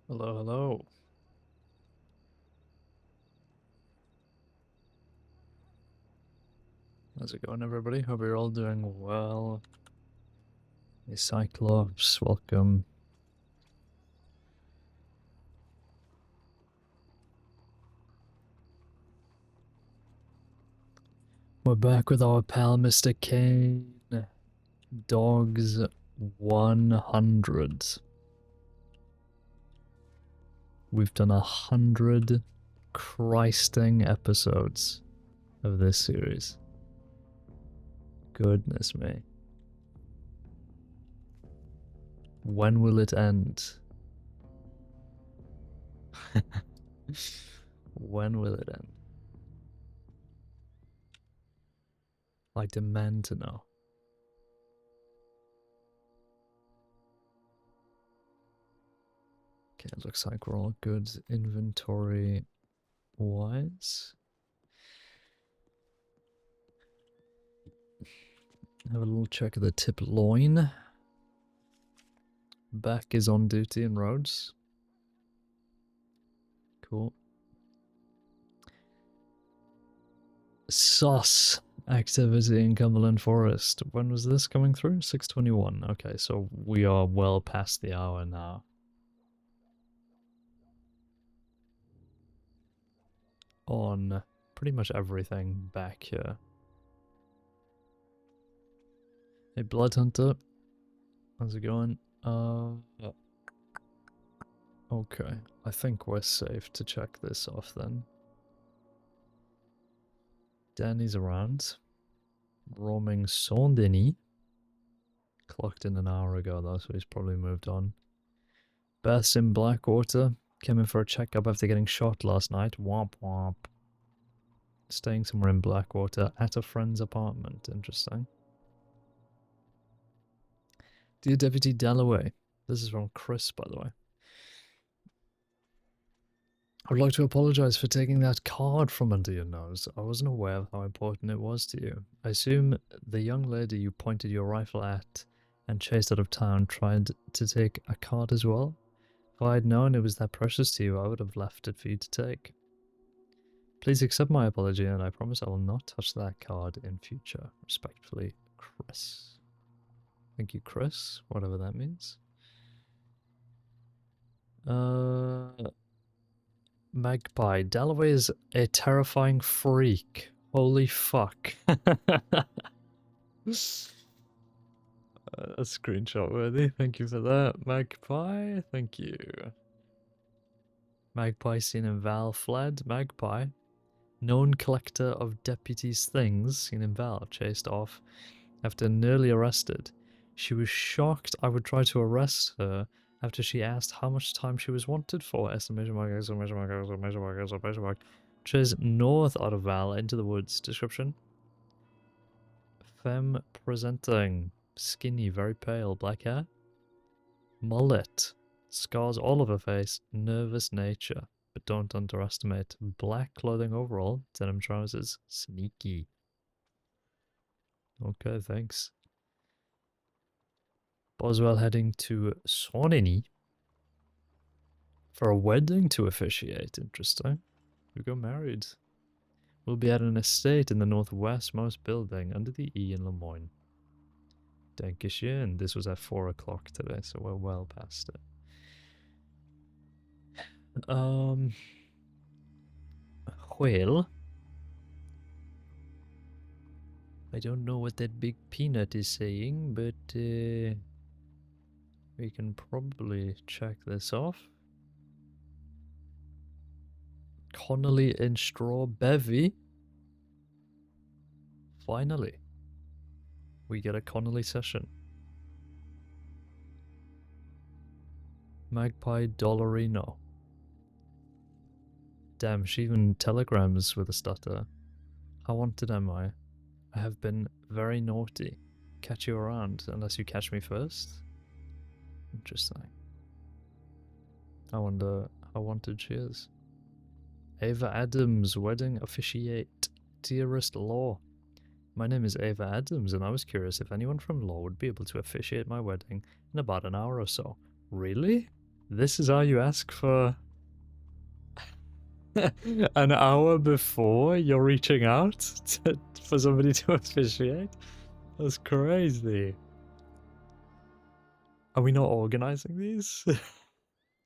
Hello, hello. How's it going, everybody? Hope you're all doing well. Hey, Cyclops, welcome. We're back with our pal, Mr. Caine. Dogs 100. We've done 100 Christing episodes of this series. Goodness me. When will it end? When will it end? I demand to know. Okay, it looks like we're all good inventory wise. Have a little check of the tip loin. Back is on duty in Rhodes. Cool. Sauce activity in Cumberland Forest. When was this coming through? 6:21. Okay, so we are well past the hour now. On pretty much everything back here. Hey, Blood Hunter. How's it going? Okay, I think we're safe to check this off then. Danny's around. Roaming Saint-Denis. Clocked in an hour ago though, so he's probably moved on. Beth's in Blackwater. Came in for a checkup after getting shot last night. Womp womp. Staying somewhere in Blackwater at a friend's apartment. Interesting. Dear Deputy Dalloway. This is from Chris, by the way. I would like to apologise for taking that card from under your nose. I wasn't aware of how important it was to you. I assume the young lady you pointed your rifle at and chased out of town tried to take a card as well? If I had known it was that precious to you, I would have left it for you to take. Please accept my apology, and I promise I will not touch that card in future. Respectfully, Chris. Thank you, Chris, whatever that means. Magpie. Dalloway is a terrifying freak. Holy fuck. That's screenshot worthy. Thank you for that, Magpie. Thank you. Magpie seen in Val fled. Magpie. Known collector of deputies' things seen in Val chased off after nearly arrested. She was shocked I would try to arrest her after she asked how much time she was wanted for. Exclamation mark, exclamation mark, exclamation mark, exclamation mark. Chase north out of Val into the woods. Description. Femme presenting. Skinny, very pale, black hair. Mullet. Scars all over face. Nervous nature. But don't underestimate. Black clothing overall. Denim trousers. Sneaky. Okay, thanks. Boswell heading to Saint-Denis for a wedding to officiate. Interesting. We got married. We'll be at an estate in the northwestmost building under the E in Lemoyne. Dankeschön. This was at 4 o'clock today, so we're well past it. Well, I don't know what that big peanut is saying, but we can probably check this off. Connolly in Straw Bevy. Finally. We get a Connolly session. Magpie Dollarino. Damn, she even telegrams with a stutter. How wanted am I? I have been very naughty. Catch you around, unless you catch me first? Interesting. I wonder how wanted she is. Ava Adams, wedding officiate. Dearest Law. My name is Ava Adams, and I was curious if anyone from Law would be able to officiate my wedding in about an hour or so. Really? This is how you ask for an hour before you're reaching out for somebody to officiate? That's crazy. Are we not organizing these?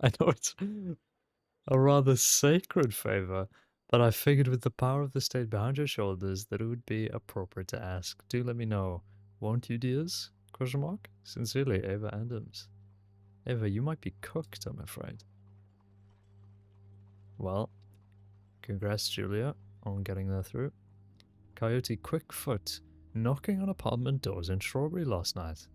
I know it's a rather sacred favor, but I figured with the power of the state behind your shoulders that it would be appropriate to ask. Do let me know, won't you, dears? Question mark? Sincerely, Ava Adams. Ava, you might be cooked, I'm afraid. Well, congrats, Julia, on getting there through. Coyote Quickfoot, knocking on apartment doors in Strawberry last night.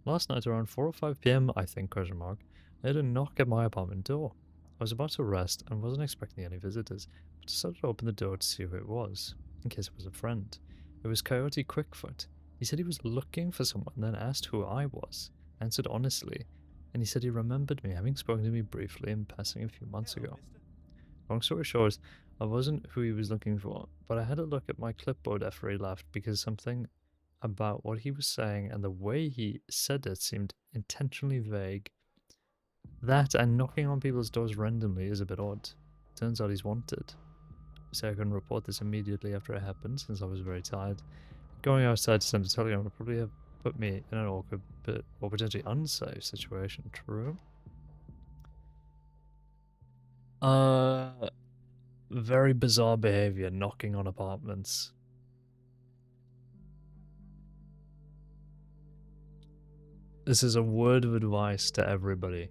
Last night around 4 or 5 p.m, I think, question mark, I had a knock at my apartment door. I was about to rest and wasn't expecting any visitors, but decided to open the door to see who it was, in case it was a friend. It was Coyote Quickfoot. He said he was looking for someone, then asked who I was. Answered honestly, and he said he remembered me, having spoken to me briefly in passing a few months ago. Long story short, I wasn't who he was looking for, but I had a look at my clipboard after he left because something about what he was saying and the way he said it seemed intentionally vague. That and knocking on people's doors randomly is a bit odd. Turns out he's wanted. So I couldn't report this immediately after it happened since I was very tired. Going outside to send a telegram would probably have put me in an awkward or potentially unsafe situation. True. Very bizarre behavior, knocking on apartments. This is a word of advice to everybody.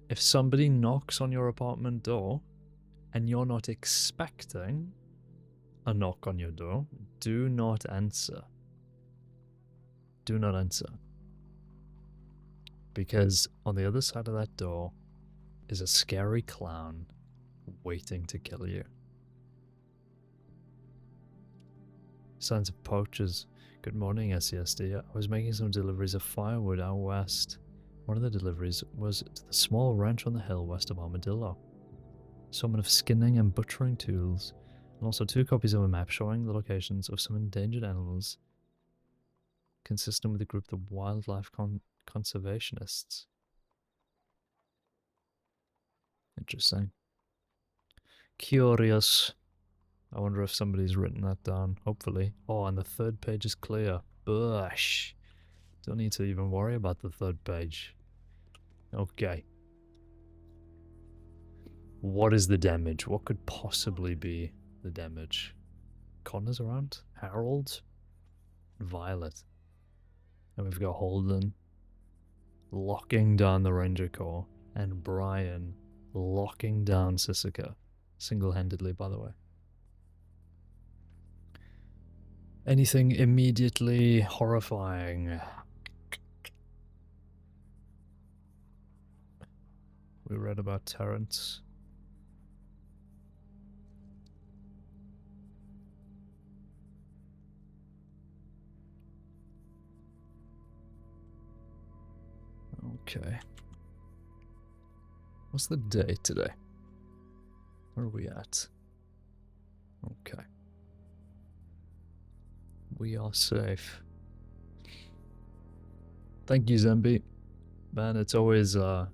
If somebody knocks on your apartment door and you're not expecting a knock on your door, do not answer. Do not answer. Because on the other side of that door is a scary clown waiting to kill you. Signs of poachers. Good morning, SESD. I was making some deliveries of firewood out west. One of the deliveries was to the small ranch on the hill west of Armadillo. Assortment of skinning and butchering tools, and also 2 copies of a map showing the locations of some endangered animals consistent with the group the Wildlife Conservationists. Interesting. Curious. I wonder if somebody's written that down, hopefully. Oh, and the 3rd page is clear. Bush. Don't need to even worry about the 3rd page. Okay. What is the damage? What could possibly be the damage? Connor's around? Harold? Violet. And we've got Holden locking down the Ranger Corps, and Brian locking down Sissika. Single-handedly, by the way. Anything immediately horrifying? We read about Terrence. Okay. What's the date today? Where are we at? Okay. We are safe. Thank you, Zemby. Man, it's always a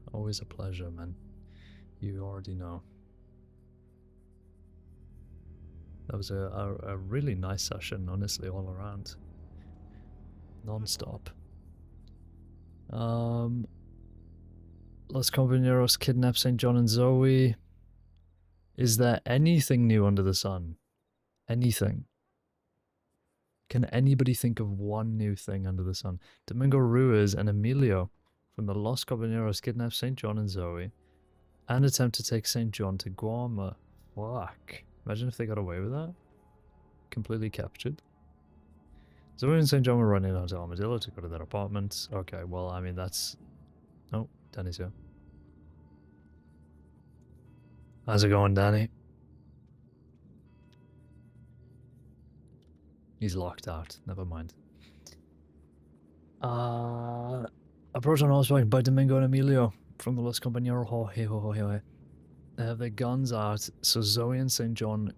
pleasure, man. You already know. That was a really nice session, honestly, all around. Non-stop. Los Compañeros kidnap St. John and Zoe. Is there anything new under the sun? Anything? Can anybody think of one new thing under the sun? Domingo Ruiz and Emilio from the Los Compañeros kidnap St. John and Zoe and attempt to take St. John to Guarma. Fuck. Imagine if they got away with that. Completely captured. Zoe and St. John were running out to Armadillo to go to their apartment. Okay, well, I mean, that's... Oh, Danny's here. How's it going, Danny? He's locked out. Never mind. Approach on horseback by Domingo and Emilio from the Los Compañeros. They have their guns out, so Zoe and St. John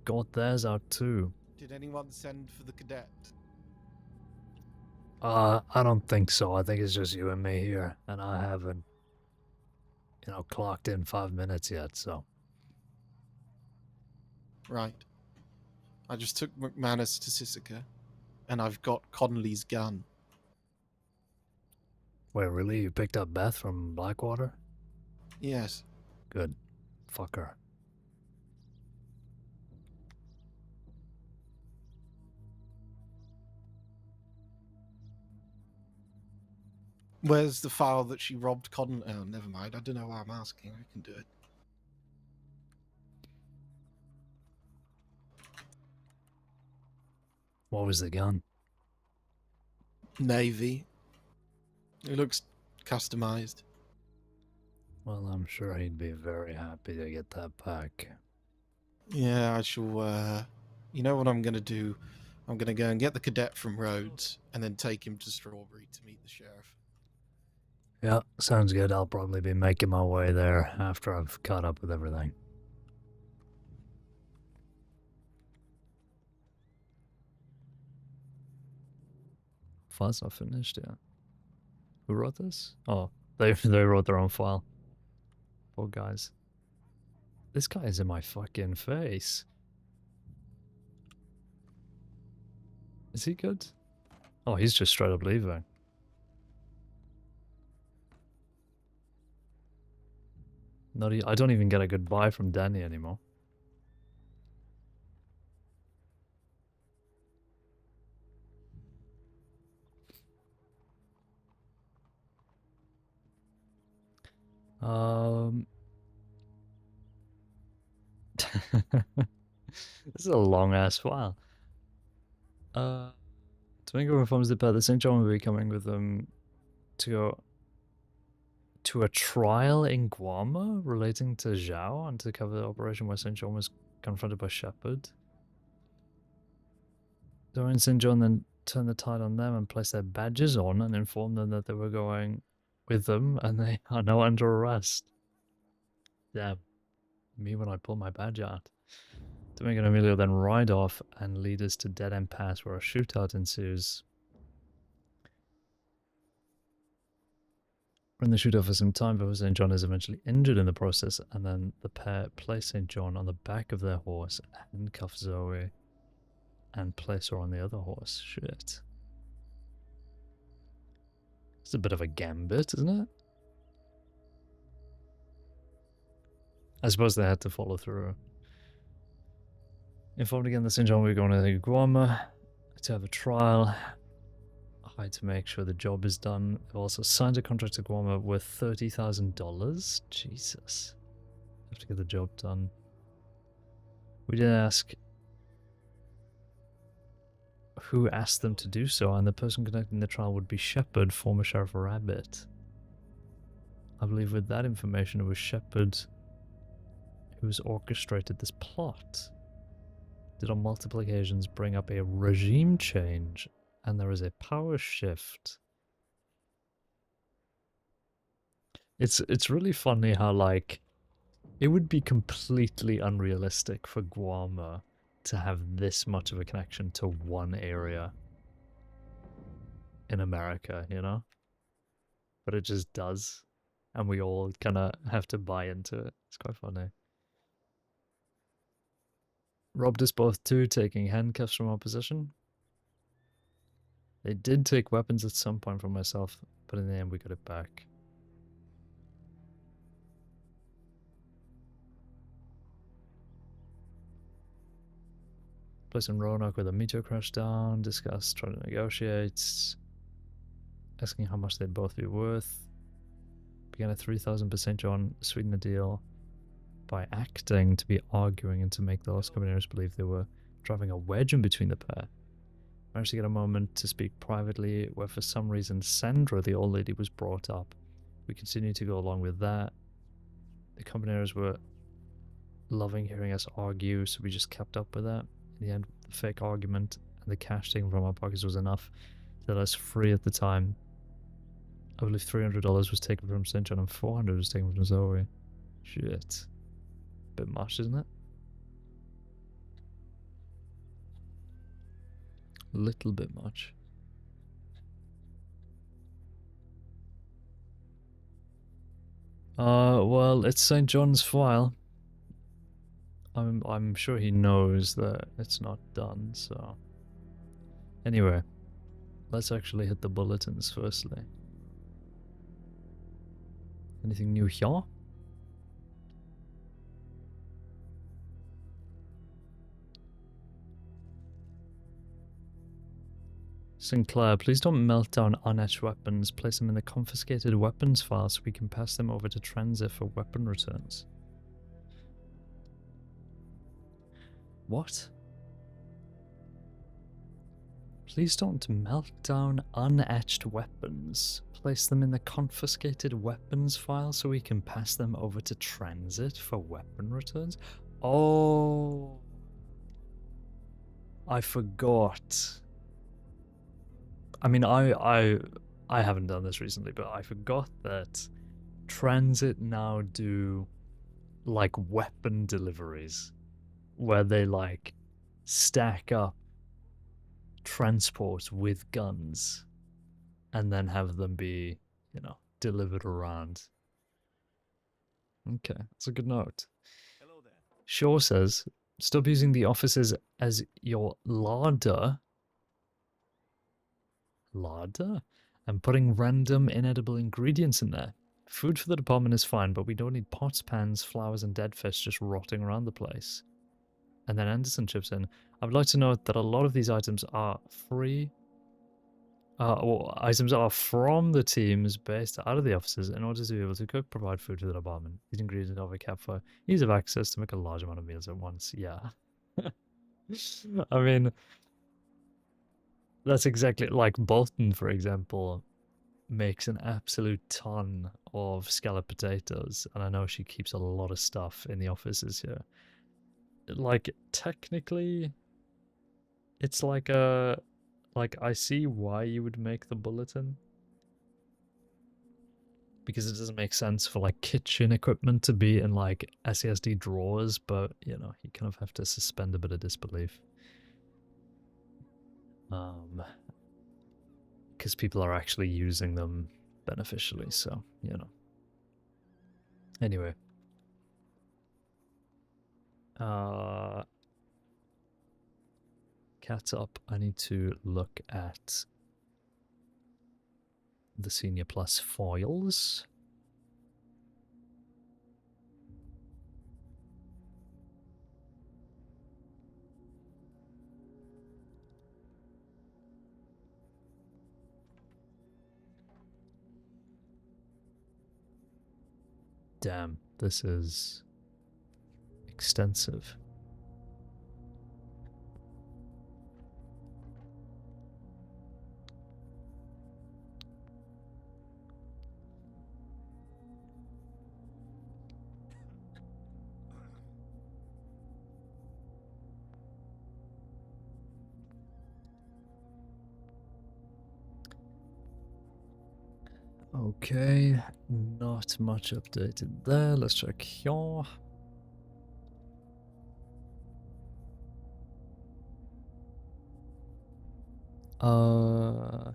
got theirs out too. Did anyone send for the cadet? I don't think so. I think it's just you and me here, and I haven't. clocked in 5 minutes yet, so. Right. I just took McManus to Sisika, and I've got Connolly's gun. Wait, really? You picked up Beth from Blackwater? Yes. Good. Fuck her. Where's the file that she robbed Connolly? Oh, never mind. I don't know why I'm asking. I can do it. What was the gun? Navy. It looks customized. Well, I'm sure he'd be very happy to get that back. Yeah, I shall, you know what I'm going to do? I'm going to go and get the cadet from Rhodes and then take him to Strawberry to meet the sheriff. Yeah, sounds good. I'll probably be making my way there after I've caught up with everything. File's not finished yet. Who wrote this? Oh, they wrote their own file. Poor guys. This guy is in my fucking face. Is he good? Oh, he's just straight up leaving. I don't even get a goodbye from Danny anymore. This is a long ass file. Domingo informs the pair that St. John will be coming with them to go to a trial in Guama relating to Zhao and to cover the operation where St. John was confronted by Shepard. Dorian and St. John then turned the tide on them and placed their badges on and informed them that they were going with them and they are now under arrest. Damn. Me when I pull my badge out. Domingo and Emilio then ride off and lead us to Dead End Pass where a shootout ensues. We're in the shootout for some time before St. John is eventually injured in the process, and then the pair place St. John on the back of their horse, handcuff Zoe, and place her on the other horse. Shit. It's a bit of a gambit, isn't it? I suppose they had to follow through. Informed again that St. John will be going to Guama to have a trial. To make sure the job is done. They've also signed a contract to Guama worth $30,000. Jesus. Have to get the job done. We did ask who asked them to do so, and the person conducting the trial would be Shepard, former Sheriff Rabbit. I believe with that information it was Shepard who has orchestrated this plot. Did on multiple occasions bring up a regime change, and there is a power shift. It's really funny how, like, it would be completely unrealistic for Guama to have this much of a connection to one area in America, you know? But it just does. And we all kind of have to buy into it. It's quite funny. Robbed us both too, taking handcuffs from our possession. They did take weapons at some point from myself, but in the end we got it back. Placing Roanoke with a meteor crash down, discussed trying to negotiate, asking how much they'd both be worth. Began a 3,000% John, sweeten the deal by acting to be arguing and to make the Los Caballeros believe they were driving a wedge in between the pair. Managed to get a moment to speak privately, where for some reason Sandra, the old lady, was brought up. We continued to go along with that. The Caballeros were loving hearing us argue, so we just kept up with that. In the end, the fake argument and the cash taken from our pockets was enough to let us free at the time. I believe $300 was taken from St. John and $400 was taken from Zoe. Shit. Bit much, isn't it? Little bit much. Well, it's St. John's file. I'm sure he knows that it's not done, so... Anyway, let's actually hit the bulletins firstly. Anything new here? Sinclair, please don't melt down unetched weapons. Place them in the confiscated weapons file so we can pass them over to transit for weapon returns. What? Please don't melt down unetched weapons. Place them in the confiscated weapons file so we can pass them over to transit for weapon returns? Oh. I forgot. I mean, I haven't done this recently, but I forgot that transit now do like weapon deliveries where they like stack up transport with guns and then have them be, you know, delivered around. Okay, that's a good note. Hello there. Shaw says, stop using the offices as your larder. Larder? And putting random inedible ingredients in there. Food for the department is fine, but we don't need pots, pans, flowers, and dead fish just rotting around the place. And then Anderson chips in, I would like to note that a lot of these items are free. Items are from the teams based out of the offices in order to be able to cook, provide food to the department. These ingredients are kept for ease of access to make a large amount of meals at once. Yeah. I mean, that's exactly like Bolton, for example, makes an absolute ton of scalloped potatoes, and I know she keeps a lot of stuff in the offices here. Like, technically, it's like a... Like, I see why you would make the bulletin. Because it doesn't make sense for, like, kitchen equipment to be in, like, SASD drawers, but, you know, you kind of have to suspend a bit of disbelief. Because people are actually using them beneficially, so, you know. Anyway. Cat's up. I need to look at the Senior Plus foils. Damn, this is extensive. Okay, not much updated there. Let's check here. Uh...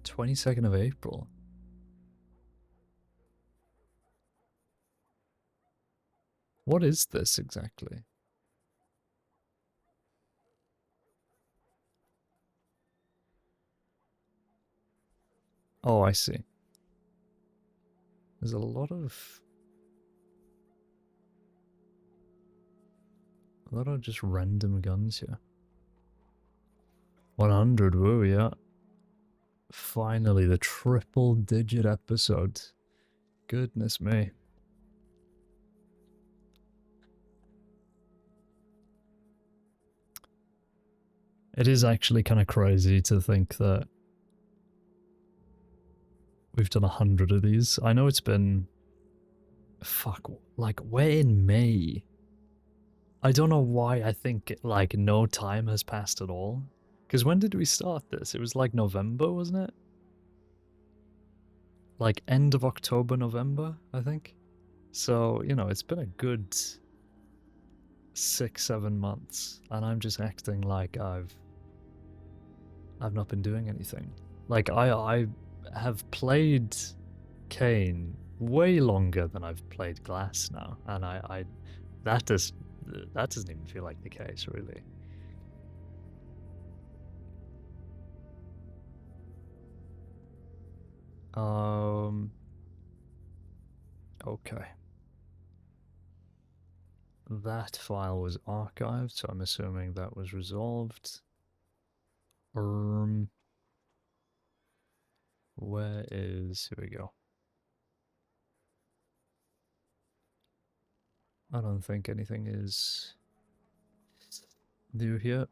22nd of April. What is this exactly? Oh, I see. There's a lot of just random guns here. 100, woo, yeah. Finally, the triple digit episode. Goodness me. It is actually kind of crazy to think that we've done 100 of these. I know it's been... Fuck, like, we're in May. I don't know why I think, like, no time has passed at all. Because when did we start this? It was like November, wasn't it? Like, end of October, November, I think. So, you know, it's been a good 6-7 months. And I'm just acting like I've I've not been doing anything. Like, I have played Caine way longer than I've played Glass now, and that doesn't even feel like the case, really. Okay. That file was archived, so I'm assuming that was resolved. Where is... Here we go. I don't think anything is new here.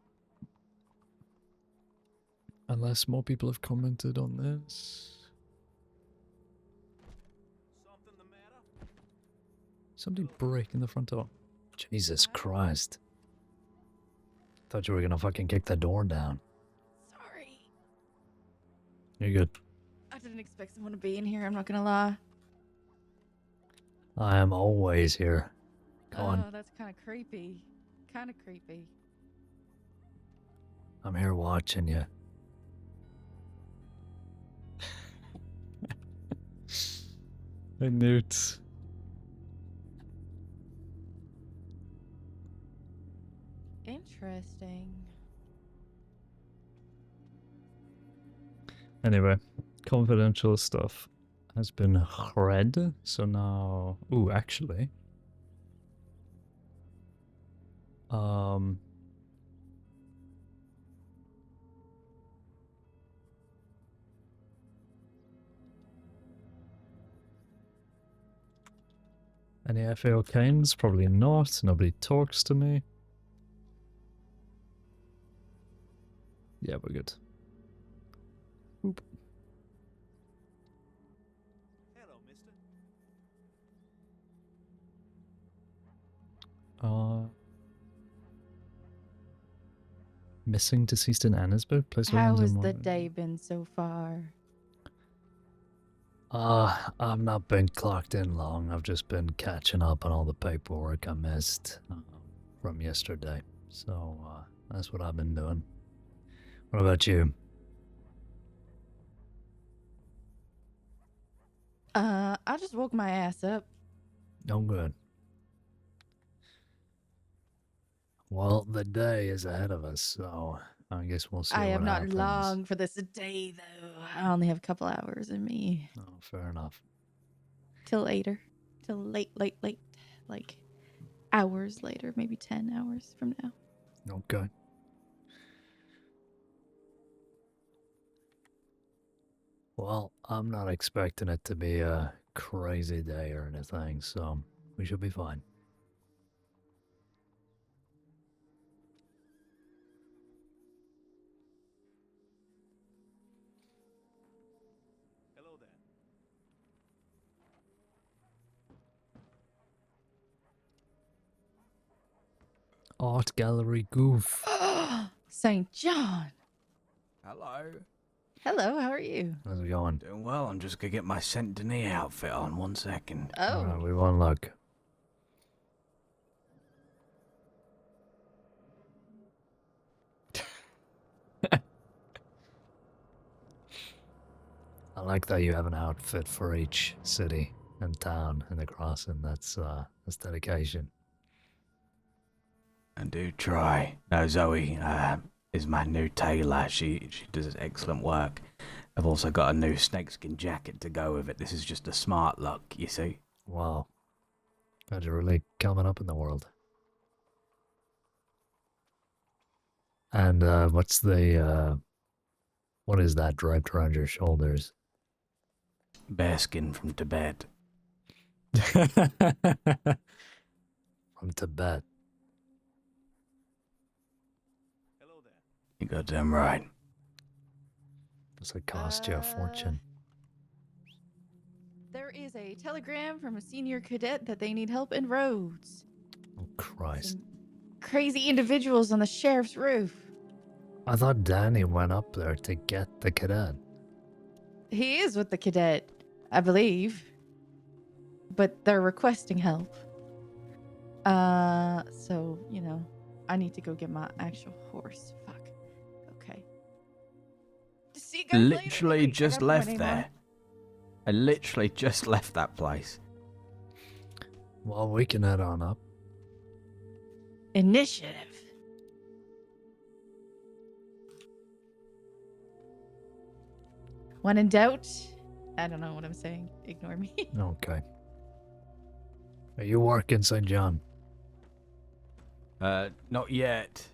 Unless more people have commented on this. Something the matter? Somebody breaking the front door. Jesus Christ. Thought you were gonna fucking kick the door down. Sorry. You're good. I didn't expect someone to be in here, I'm not gonna lie. I am always here. Go on. Oh, that's kind of creepy. Kind of creepy. I'm here watching you. Hey, Newt. Interesting. Anyway, confidential stuff has been read, so now... Ooh, actually... Any FAO Caines? Probably not. Nobody talks to me. Yeah, we're good. Oop. Hello, mister. Missing deceased in Annesburg? Place How organs has in the one- day been so far? I've not been clocked in long. I've just been catching up on all the paperwork I missed from yesterday. So, that's what I've been doing. What about you? I just woke my ass up. Oh, good. Well, the day is ahead of us, so I guess we'll see I what have not happens. long for this day, though. I only have a couple hours in me. Oh, fair enough. Till later. Till late. Like, hours later. Maybe 10 hours from now. Okay. Well, I'm not expecting it to be a crazy day or anything, so we should be fine. Hello there. Art gallery goof. St. John. Hello. Hello, how are you? How's it going? Doing well. I'm just gonna get my Saint Denis outfit on 1 second. Oh. Alright, we won't look. I like that you have an outfit for each city and town in the crossing. That's dedication. I do try. No, Zoe is my new tailor. She does excellent work. I've also got a new snakeskin jacket to go with it. This is just a smart look, you see. Wow. Glad you're really coming up in the world. And what's the what is that draped around your shoulders? Bearskin from Tibet. From Tibet. Hello there. You goddamn right. Does it cost you a fortune? There is a telegram from a senior cadet that they need help in roads. Oh Christ. Some crazy individuals on the sheriff's roof. I thought Danny went up there to get the cadet. He is with the cadet, I believe. But they're requesting help. So, I need to go get my actual horse. Fuck. Okay. See you guys later. literally Wait, I just gotta put my left name there. I literally just left that place. Well, we can head on up. on. Initiative. When in doubt, I don't know what I'm saying. Ignore me. Okay. Are you working, St. John? Not yet.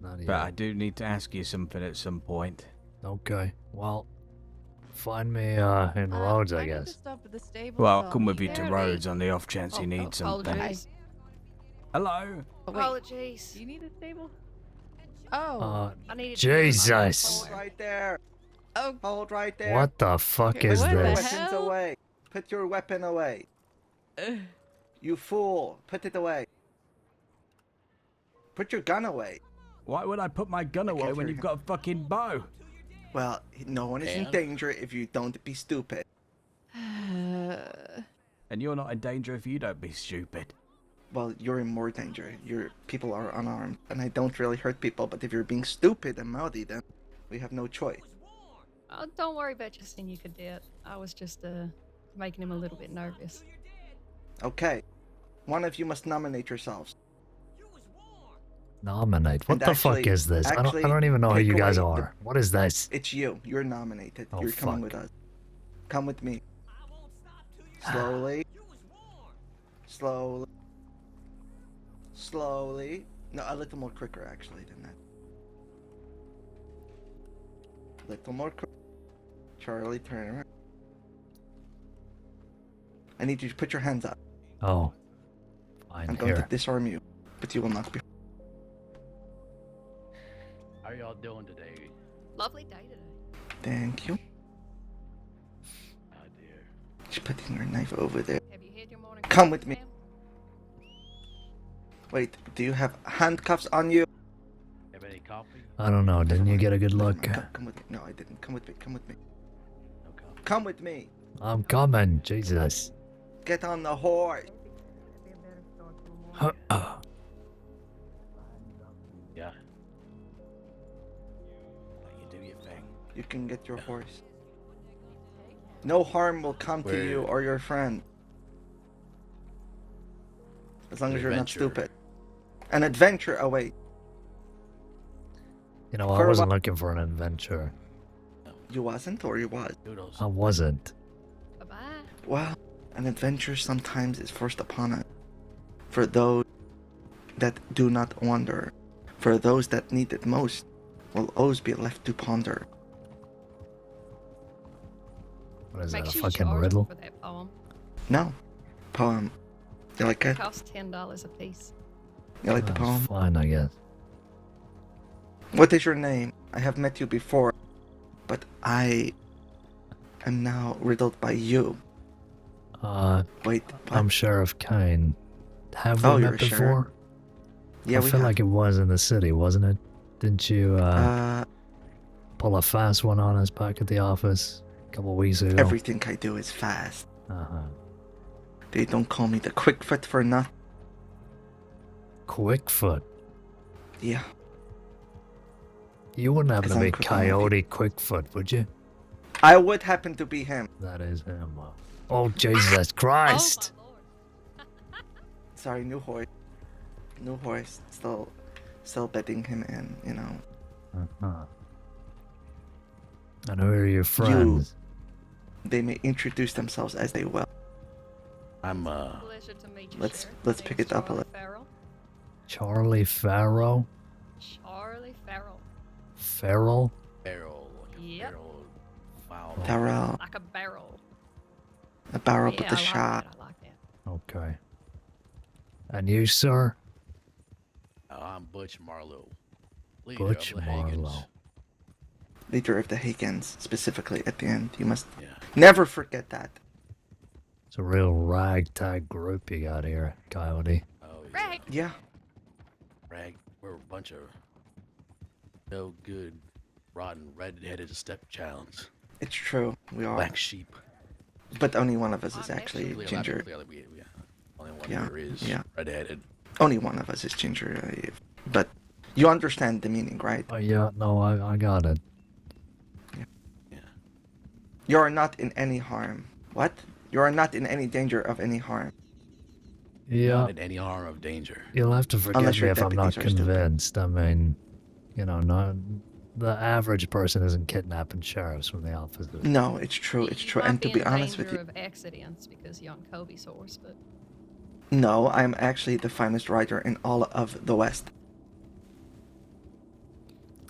Not But yet. I do need to ask you something at some point. Okay. Well, find me in Rhodes, I need to guess. stop at the stable, Well, so I'll come with meet you to there. Rhodes on the off chance you Oh, need something. apologies. Hello? Oh, wait. Apologies. Do you need a stable? Oh. I needed Jesus! Hold right there. Oh. Hold right there. What the fuck Okay, is what the Put your this? weapons hell? away. Put your weapon away. You fool. Put it away. Put your gun away. Why would I put my gun away can't when hear you've you. got a fucking bow? Well, no one is in danger if you don't be stupid. And you're not in danger if you don't be stupid. Well, you're in more danger. Your people are unarmed, and I don't really hurt people, but if you're being stupid and mouthy, then we have no choice. Oh, don't worry about Justin, you could do it. I was just making him a little bit nervous. Okay. One of you must nominate yourselves. Nominate? What And the fuck actually- is this? I actually, don't even know who pick you guys away the- are. What is this? It's you. You're nominated. Oh, You're coming fuck. with us. Come with me. Slowly. Slowly. Slowly. No, a little more quicker actually than that. A little more quick. Charlie, turn around. I need you to put your hands up. Oh. Fine, I'm going here. to disarm you, but you will not be. How y'all doing today? Lovely day today. Thank you. Oh dear. Just putting your knife over there. Have you had your morning Come coffee, with me. ma'am? Wait, do you have handcuffs on you? Have any coffee? I don't know. Didn't you get a good Never look? mind. Come with me. No, I didn't. Come with me. Come with me. No coffee. Come with me. I'm coming. Jesus. Get on the horse. Yeah. Let you do your thing. You can get your horse. No harm will come to you or your friend. As long as you're not Adventure. stupid. An adventure awaits. You know, I For wasn't what? looking for an adventure. You wasn't or you was? Doodles. I wasn't. Bye-bye. Well, an adventure sometimes is forced upon us. For those that do not wander. For those that need it most, will always be left to ponder. What is Make that, a sure you fucking charge 'em riddle? for that poem. No. Poem. You like It it? costs $10 a piece. You like the That's poem? fine, I guess. What is your name? I have met you before, but I am now riddled by you. Wait, what? I'm Sheriff Caine. Have we Oh, you're met a before? sheriff? Yeah, I we feel have. like it was in the city, wasn't it? Didn't you pull a fast one on us back at the office a couple weeks ago? Everything I do is fast. Uh-huh. They don't call me the quick foot for nothing. Quickfoot. Yeah. You wouldn't happen to Because I'm be quick on my feet. Coyote Quickfoot, would you? I would happen to be him. That is him. Oh, Jesus Christ! Oh, my lord. Sorry, new horse. New horse. Still betting him in, you know. Uh-huh. And who are your friends? They may introduce themselves as they will. I'm Pleasure to meet you, Let's Sheriff. pick Name's it up a Charlie little. Farrell. Charlie Farrow? Charlie Farrell. Farrell? barrel. Like a Yep. barrel. Wow. Farrell, Like a barrel. a barrel Yeah, with I the like shot. that. I like that. Okay. And you, sir? I'm Butch Marlowe. Leader Butch of the Hagans. Marlowe. Leader of the Hagens, specifically at the end. You must Yeah. never forget that. It's a real ragtag group you got here, Coyote. Oh yeah. Right. Yeah. Rag. We're a bunch of no good, rotten, red-headed stepchilds. It's true. We are. Black sheep. But only one of us is I'm actually Clearly, ginger. Only one Yeah, here is yeah. red-headed. Only one of us is ginger. But you understand the meaning, right? Oh, yeah, no, I got it. You are not in any harm. What? You are not in any danger of any harm. Yeah, Not in any harm of danger. you'll have to forgive Unless me your if I'm not deputies are stupid. convinced. I mean, not the average person isn't kidnapping sheriffs from the offices. No, it's true. You- It's you true. might And to be in honest with danger you, of accidents because you're on Kobe's horse, but no, I'm actually the finest rider in all of the West.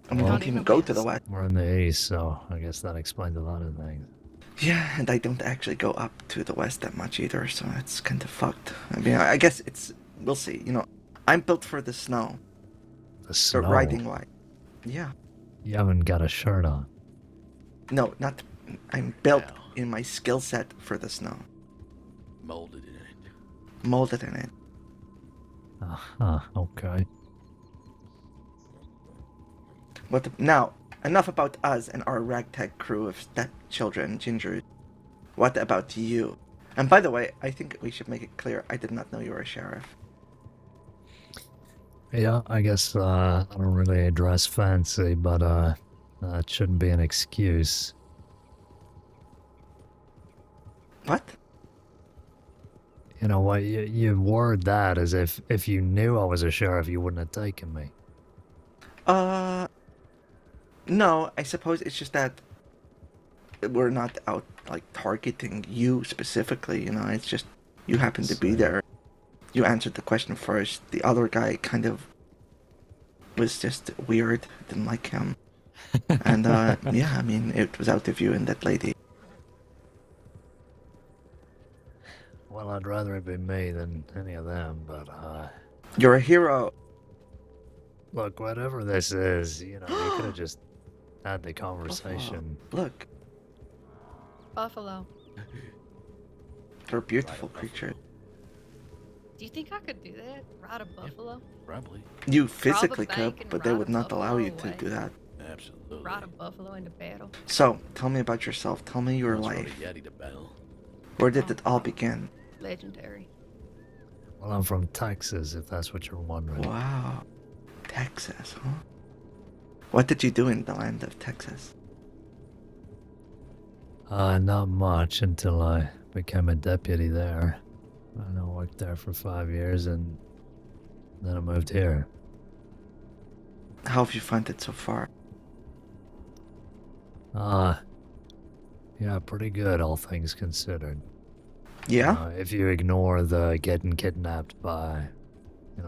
And we Well, don't even go to the West. We're in the east, so I guess that explains a lot of things. Yeah, and I don't actually go up to the West that much either, so it's kind of fucked. I mean, I guess it's. We'll see. I'm built for the snow. The snow. But riding wise. Yeah. You haven't got a shirt on. No, not. I'm built Wow. in my skill set for the snow. Molded in it. Molded in it. Okay. But now, enough about us and our ragtag crew of stepchildren gingers. What about you? And by the way, I think we should make it clear I did not know you were a sheriff. Yeah, I guess I don't really dress fancy, but that shouldn't be an excuse. What? You know what? You word that as if you knew I was a sheriff, you wouldn't have taken me. No, I suppose it's just that we're not out, like, targeting you specifically, it's just you happen to be there. You answered the question first. The other guy kind of was just weird, didn't like him. And, yeah, I mean, it was out of you and that lady. Well, I'd rather it be me than any of them, but You're a hero. look, whatever this is, you could have just had the conversation. Look, buffalo. they're beautiful creatures. Do you think I could do that? Ride a buffalo? Probably. You physically bank could, and but they ride a would not allow you to buffalo do that. Absolutely. Ride a buffalo into battle? So, tell me about yourself. Tell me your Once rode life. a Yeti to battle. Where did it all begin? Legendary. Well, I'm from Texas, if that's what you're wondering. Wow. Texas, huh? What did you do in the land of Texas? Not much until I became a deputy there. I worked there for 5 years and then I moved here. How have you found it so far? Yeah, pretty good, all things considered. Yeah? If you ignore the getting kidnapped by,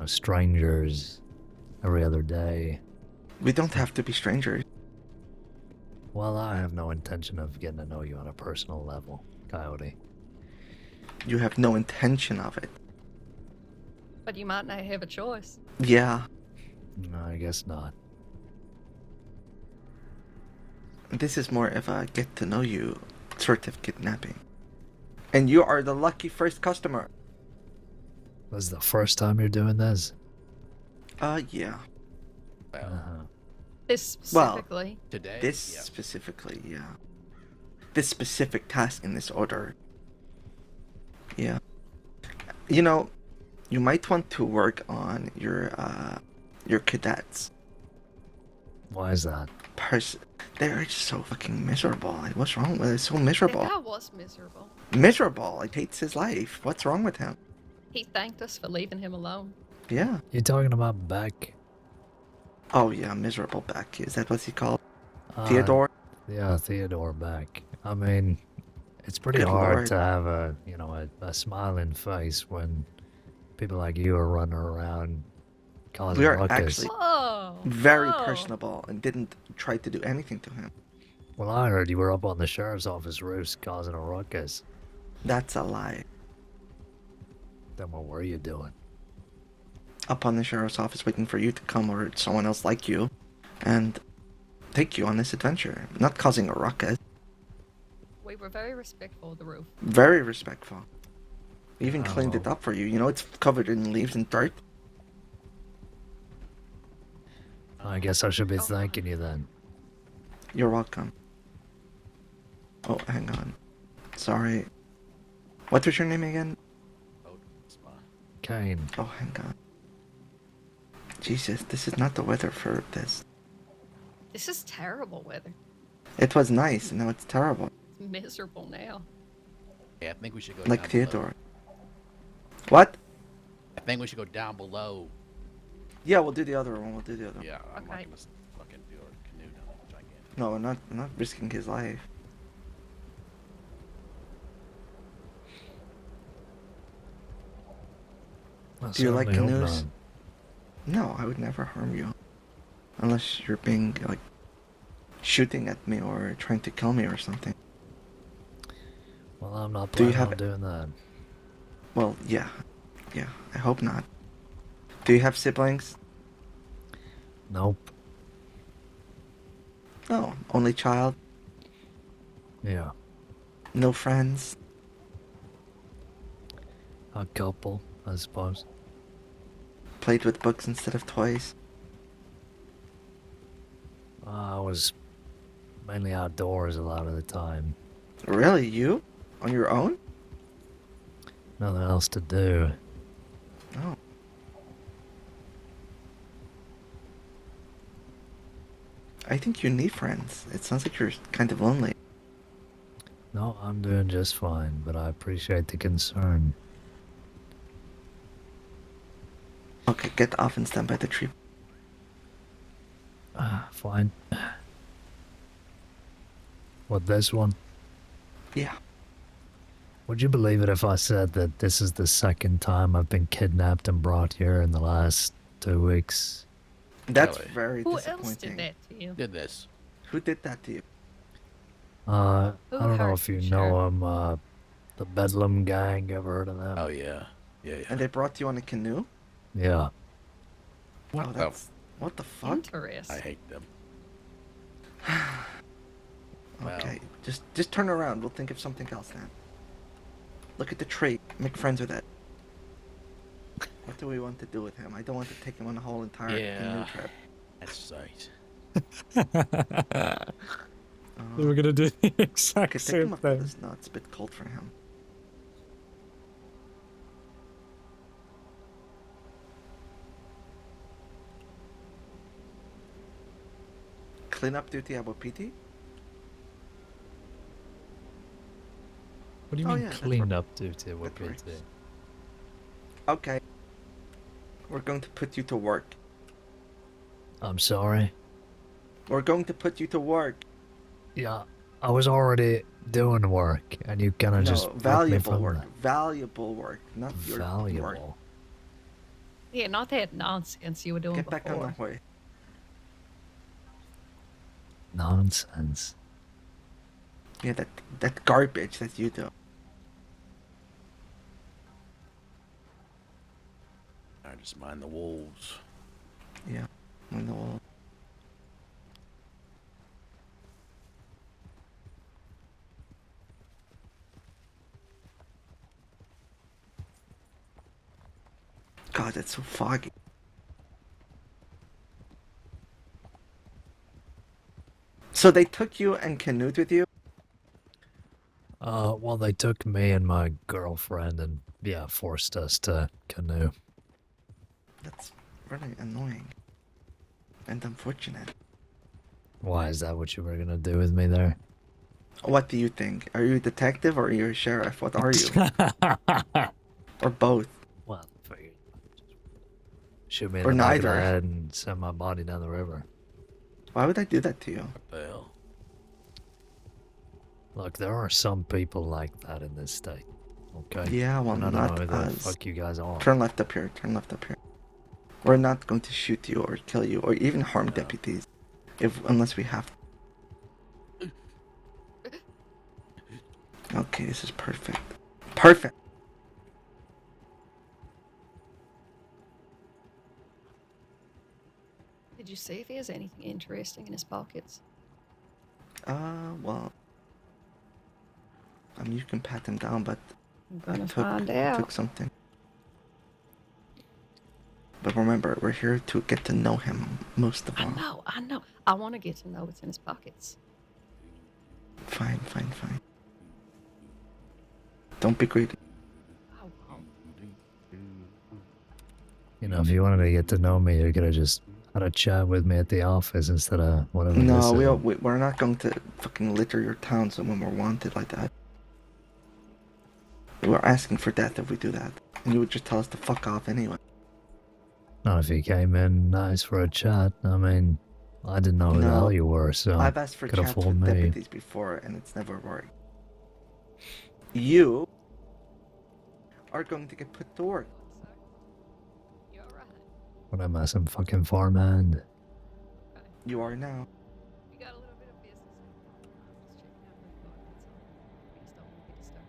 strangers every other day. We don't have to be strangers. Well, I have no intention of getting to know you on a personal level, Coyote. You have no intention of it. But you might not have a choice. Yeah. No, I guess not. This is more of a get to know you sort of kidnapping. And you are the lucky first customer. Was the first time you're doing this? Yeah. Well, This Well, specifically. today. This yeah. specifically, yeah. This specific task in this order. Yeah. You might want to work on your cadets. Why is that? They're just so fucking miserable. Like, what's wrong with it? It's so That miserable. guy was miserable. Miserable. Like, hates his life. What's wrong with him? He thanked us for leaving him alone. Yeah. You talking about Beck? Oh, yeah, miserable Beck. Is that what he called? Uh, Theodore? Yeah, Theodore Beck. I mean, it's pretty Good hard lord. to have a smiling face when people like you are running around causing We are ruckus. actually Whoa. very whoa. personable and didn't try to do anything to him. Well, I heard you were up on the sheriff's office roofs causing a ruckus. That's a lie. Then what were you doing? Up on the sheriff's office waiting for you to come or someone else like you and take you on this adventure. Not causing a ruckus. We were very respectful of the roof. Very respectful. We even cleaned it Oh. up for you. It's covered in leaves and dirt. I guess I should be thanking you then. You're welcome. Oh, hang on. Sorry. What was your name again? Oh, it's my- Caine. Oh, hang on. Jesus, this is not the weather for this. This is terrible weather. It was nice, and now it's terrible. It's miserable now. Yeah, I think we should go Like down Theodore. below. What? I think we should go down below. Yeah, we'll do the other one. We'll do the other one. Yeah, I'm Okay. not gonna fucking do a canoe down there. Gigantic. No, we're not risking his life. I Do you like certainly hope canoes? not. No, I would never harm you. Unless you're being, like, shooting at me or trying to kill me or something. Well, I'm not Do you planning have- on doing that. Well, yeah. Yeah, I hope not. Do you have siblings? Nope. No, only child? Yeah. No friends? A couple, I suppose. Played with books instead of toys? I was mainly outdoors a lot of the time. Really, you? On your own? Nothing else to do. No. I think you need friends. It sounds like you're kind of lonely. No, I'm doing just fine, but I appreciate the concern. Okay, get off and stand by the tree. Fine. What, this one? Yeah. Would you believe it if I said that this is the second time I've been kidnapped and brought here in the last 2 weeks? That's Really? very Who disappointing. else did that to you? Did this? Who did that to you? I Who don't know hurt if you you, know them, the Bedlam Gang, ever heard of them? Oh yeah, yeah, yeah. And they brought you on a canoe? Yeah. Wow, the that's... What the fuck? Interesting. I hate them. Okay, just turn around. We'll think of something else then. Look at the tree. Make friends with it. What do we want to do with him? I don't want to take him on a whole entire canoe Yeah. trip. That's right. We were gonna do the Okay, exact take same him up with thing. this. No, it's a bit cold for him. Cleanup duty about PT? What do you Oh, mean yeah, that's clean right. up duty with That works. PT? Okay. We're going to put you to work. I'm sorry. We're going to put you to work. Yeah, I was already doing work, and you kind of No, just ripped me valuable from work. that. Valuable work, not your work. Valuable. Yeah, not that nonsense you were doing Get back on before. the way. Nonsense. Yeah, that garbage that you do. I just mind the wolves. Yeah, I know. God, it's so foggy. So they took you and canoed with you? Well, they took me and my girlfriend and, yeah, forced us to canoe. That's really annoying. And unfortunate. Why, is that what you were gonna do with me there? What do you think? Are you a detective or are you a sheriff? What are you? Or both? Well, figured. Shoot me in Or the back of neither. the head and send my body down the river. Why would I do that to you? What the hell? Look, there are some people like that in this state. Okay? Yeah, well, And I don't not know who the us. fuck you guys are. Turn left up here. Turn left up here. We're not going to shoot you or kill you or even harm deputies, unless we have to. Okay, this is perfect. Perfect. Did you see if he has anything interesting in his pockets? Well, I mean, you can pat him down, but I'm gonna he find took out. something. But remember, we're here to get to know him most of all. I know. I want to get to know what's in his pockets. Fine, fine, fine. Don't be greedy. I won't. You know, if you wanted to get to know me, you could have just had a chat with me at the office instead of whatever this No, is. we're not going to fucking litter your town so when we're wanted like that. We're asking for death if we do that. And you would just tell us to fuck off anyway. Not if you came in nice for a chat. I mean, I didn't know who the No, hell you were, so I've asked for could have chats with fooled me. deputies before and it's never worked. You are going to get put to work. You alright? What am I, some fucking farmhand? Okay. You are now. We got a little bit of business. Just checking out where you are, that's all. We just don't want to be disturbed.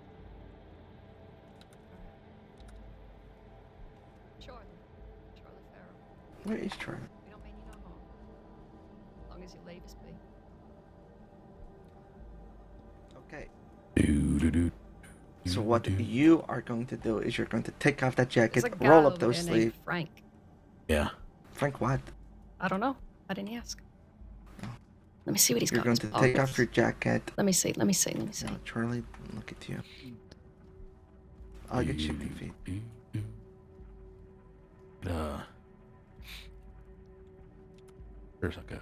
Alright. Charlie Farrell. Where is Charlie? We don't mean you no harm. As long as you leave us be. Okay. Do-do-do. So what you are going to do is you're going to take off that There's jacket, a guy roll up over those there named sleeves. Frank. Yeah. Frank, what? I don't know. I didn't ask. Oh. Let me see what he's You're got. going in his to take off pockets. your jacket. Let me see. Let me see. Let me see. No, Charlie, look at you. Oh, your chicken feet. There's like a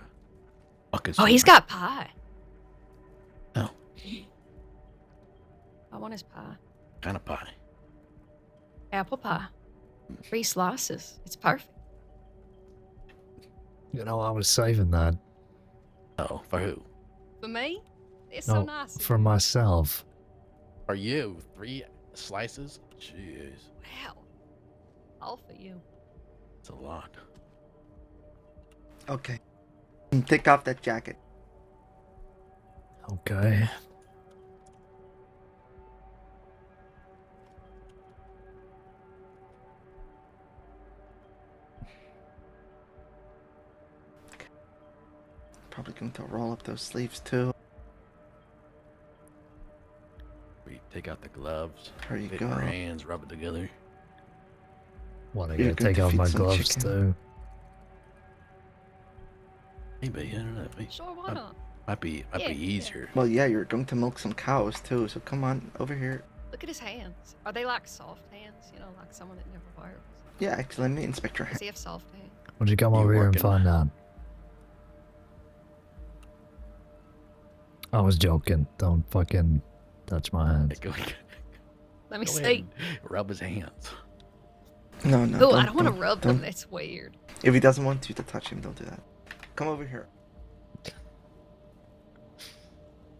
bucket. Oh, he's got pie. Oh. I want his pie. Kind of pie. Apple pie. 3 slices. It's perfect. You know, I was saving that. Oh, for who? For me? It's No, so nice. of for you. myself. For you? 3 slices? Jeez. Wow. All for you. It's a lot. Okay. Take off that jacket. Okay. Probably going to roll up those sleeves too. We take out the gloves. There you Fit go. our hands, rub it together. What, I You're gotta going take to off feed my some gloves chicken. too? Maybe, I don't know. Sure, why not? Might be Yeah, yeah. easier. Well, yeah, you're going to milk some cows too, so come on over here. Look at his hands. Are they like soft hands? You know, like someone that never works. Yeah, actually, let me inspect your Does hand. he have soft hands? Would you come You over here and working? find out? I was joking. Don't fucking touch my hands. Go Let me ahead see. and rub his hands. No, no. Oh, I don't want to rub them. don't. That's weird. If he doesn't want you to touch him, don't do that. Come over here. Is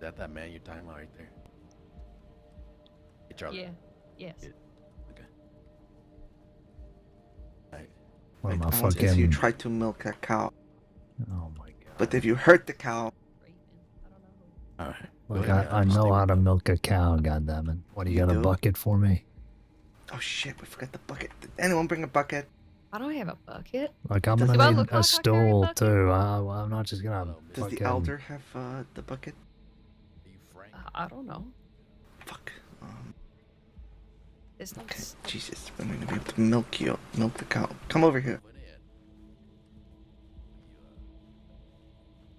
that man you're talking about right there? Hey, Charlie. Yeah. Yes. Yeah. Okay. Alright. What am I I want to see you fucking... try to milk a cow. Oh my god. But if you hurt the cow, Creeping. I don't know who. Alright. Look, Go ahead, I stay know how with to me. milk a cow, goddammit. What, you You got a do? bucket for me? oh shit, we forgot the bucket. Did anyone bring a bucket? I don't have a bucket. Like, I'm Does- gonna Do I need look a like I carry a stool bucket? too. I'm not just gonna Hello, Does fucking... the elder have the bucket? Are you Frank? I don't know. Fuck. There's no. Okay, s- Jesus, I'm gonna be able to milk the cow. Come over here. Put in.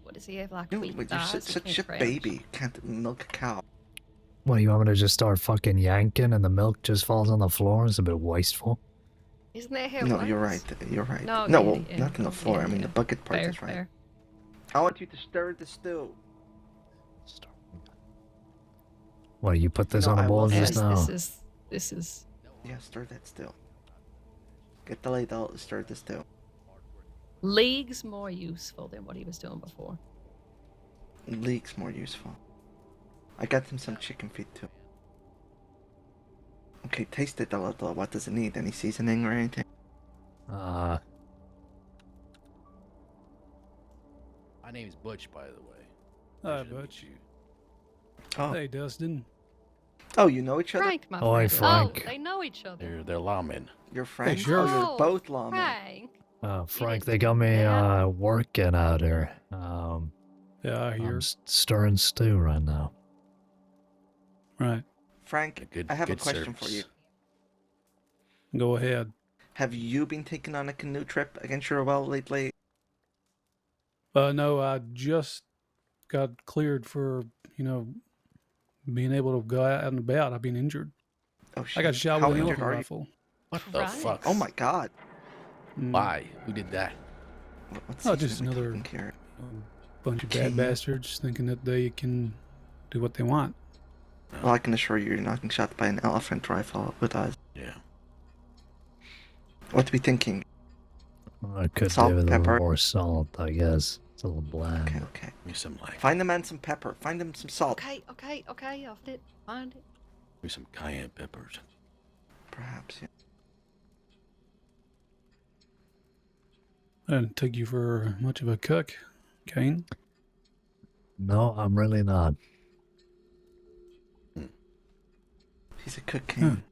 What does he have like? No, weak but you're thighs? He such can't a crouch? baby. You can't milk a cow. What, you want me to just start fucking yanking and the milk just falls on the floor? It's a bit wasteful. Isn't that how it No, you're works? right. You're right. No, No, yeah, well, yeah, not on the floor. yeah, I mean, yeah. the bucket part Fair, is right. fair. I want you to stir the stew. What, you put this No, on a I bowl will just say- now? This is. Yeah, stir that stew. Get the ladle, stir the stew. Leagues more useful than what he was doing before. Leek's more useful. I got him some chicken feet too. Okay, taste it a little. What does it need? Any seasoning or anything? Uh, My name's Butch, by the way. Hi, Pleasure to meet Butch. you. Oh, Hey, Dustin. oh, you know each other? Frank, my Oi, friend. Frank. Oh, they know each other. They're lawmen. You're friends? sure. Oh, you're Oh, both lawmen. Frank. Frank, didn't they got me, do that? working out here. Yeah, I hear. I'm stirring stew right now. Right. Frank, Good- I have a good question for service. you. Go ahead. Have you been taking on a canoe trip against your will lately? No, I just got cleared for, being able to go out and about. I've been injured. Oh shit. I got shot How with an injured elephant are you? rifle. What the Right. fuck? Oh my god. Mm. Why? Who did that? What's Oh, he just gonna be another taking care bunch of bad Caine. bastards thinking that they can do what they want. of? Well, I can assure you, you're not getting shot by an elephant rifle with us. Yeah. What are we thinking? I could Salt, do with a pepper. little more salt, I guess. It's a little bland. Okay, okay. Give me some like Find the man some pepper. Find him some salt. Okay, okay, okay. I'll find it. give me some cayenne peppers. Perhaps, yeah. I didn't take you for much of a cook, Caine. No, I'm really not. He's a cook, Caine.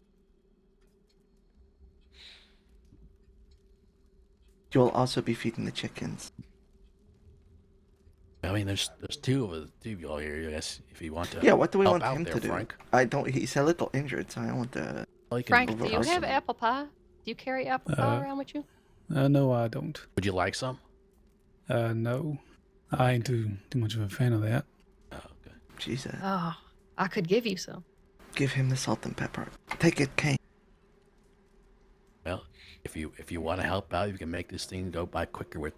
You'll also be feeding the chickens. I mean, there's two of y'all here. I guess if you want to. Yeah, what do we help want out him there, to do? Frank. I don't. He's a little injured, so I don't want to. Well, you can Frank, do over you our have some- apple pie? Do you carry apple pie around with you? No, I don't. Would you like some? No. I ain't too much of a fan of that. Oh, okay. Jesus. Oh, I could give you some. Give him the salt and pepper. Take it, Caine. Well, if you want to help out, you can make this thing go by quicker with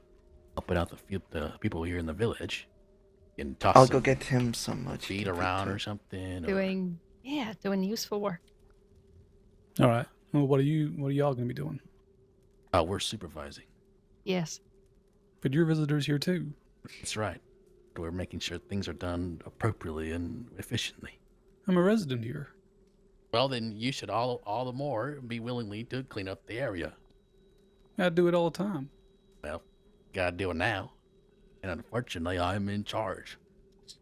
helping out the people here in the village. You can toss I'll some go get him some feed chicken feet, around too. or something. Doing useful work. All right. Well, what are y'all gonna be doing? We're supervising. Yes. But your visitors here too. That's right. We're making sure things are done appropriately and efficiently. I'm a resident here. Well, then you should all the more be willingly to clean up the area. I do it all the time. Well, gotta do it now. And unfortunately, I'm in charge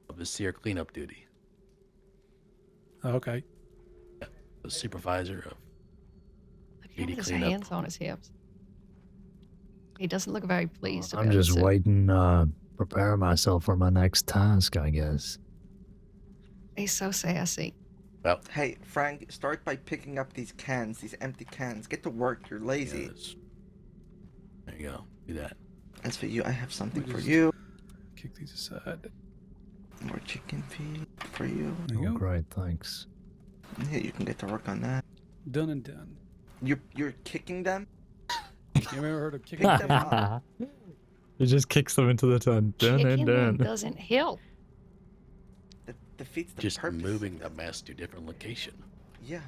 of this here cleanup duty. Okay. The supervisor of He duty has his cleanup. hands on his hips. He doesn't look very pleased I'm about just it. waiting, preparing myself for my next task, I guess. He's so sassy. Well, Hey, Frank, start by picking up these cans, these empty cans. Get to work, you're yeah, lazy. there you go. Do that. As for you, I have something for Just- you. Kick these aside. More chicken feed for you. There you Oh, go. great, thanks. Yeah, you can get to work on that. Done and done. You're kicking them? You ever heard of kicking? Pick them up. He just kicks them into the tent. Dun Kicking and them dun. doesn't help. That defeats the Just purpose. moving the mess to a different location. Yeah.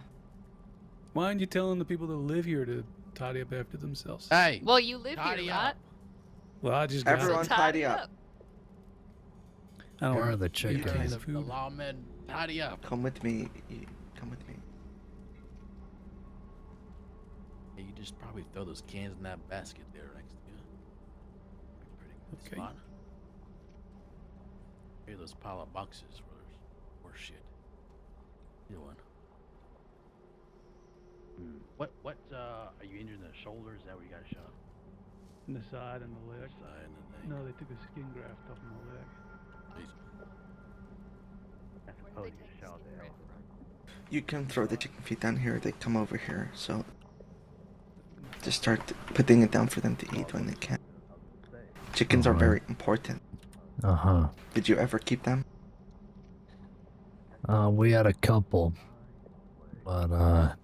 Why aren't you telling the people that live here to tidy up after themselves? Hey, Well, you live tidy here, up. right? Well, I just got Everyone So tidy up. I don't Here are know. the You chickens. can Hey, have the food. lawmen, tidy up. Come with me. Come with me. Hey, you just probably throw those cans in that basket there next to you. Be pretty good Okay. spot. Here, those pile of boxes where there's more shit. Either one. What, are you injured in the shoulder? Is that where you got shot? In the side and the leg. Side and the neck? No, they took a skin graft off my leg. Jesus. Where did they take the skin graft from? You can throw the chicken feet down here. They come over here. So just start putting it down for them to eat when they can. Chickens are Alright. very important. Uh-huh. Did you ever keep them? We had a couple. But,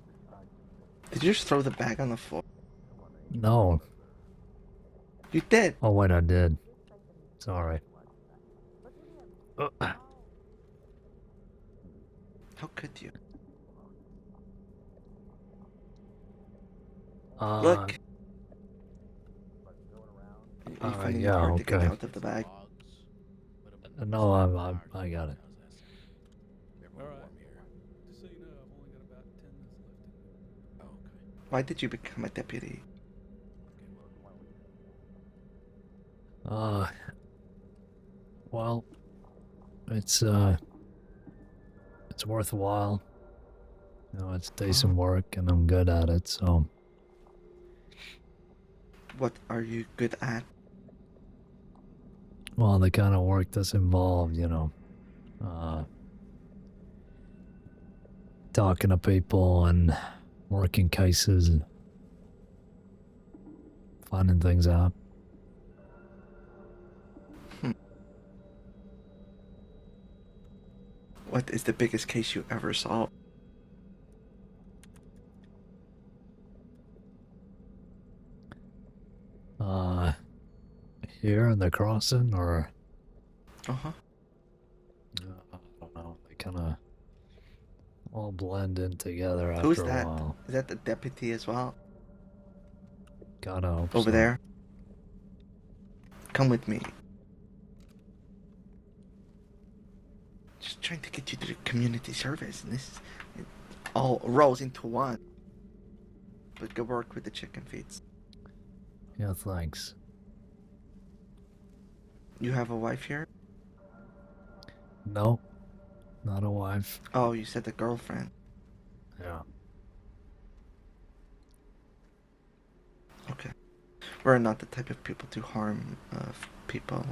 Did you just throw the bag on the floor? no. You did. Oh, wait, I did. Sorry. How could you? Look. Are you finding it hard to get okay. out of the bag? No, I got it. Alright. Just so you know, I've only got about 10 minutes left. Oh, okay. Why did you become a deputy? Well, it's worthwhile. You know, it's decent work and I'm good at it, so. What are you good at? Well, the kind of work that's involved, you know, talking to people and working cases and finding things out. What is the biggest case you ever solved? here in the crossing, or Uh-huh. I don't know. They kind of all blend in together Who's after a that? while. Is that the deputy as well? God, I hope Over so. there? Come with me. Just trying to get you to the community service, and this it all rolls into one. But go work with the chicken feeds. Yeah, thanks. You have a wife here? No, not a wife. Oh, you said a girlfriend. Yeah. Okay. We're not the type of people to harm people.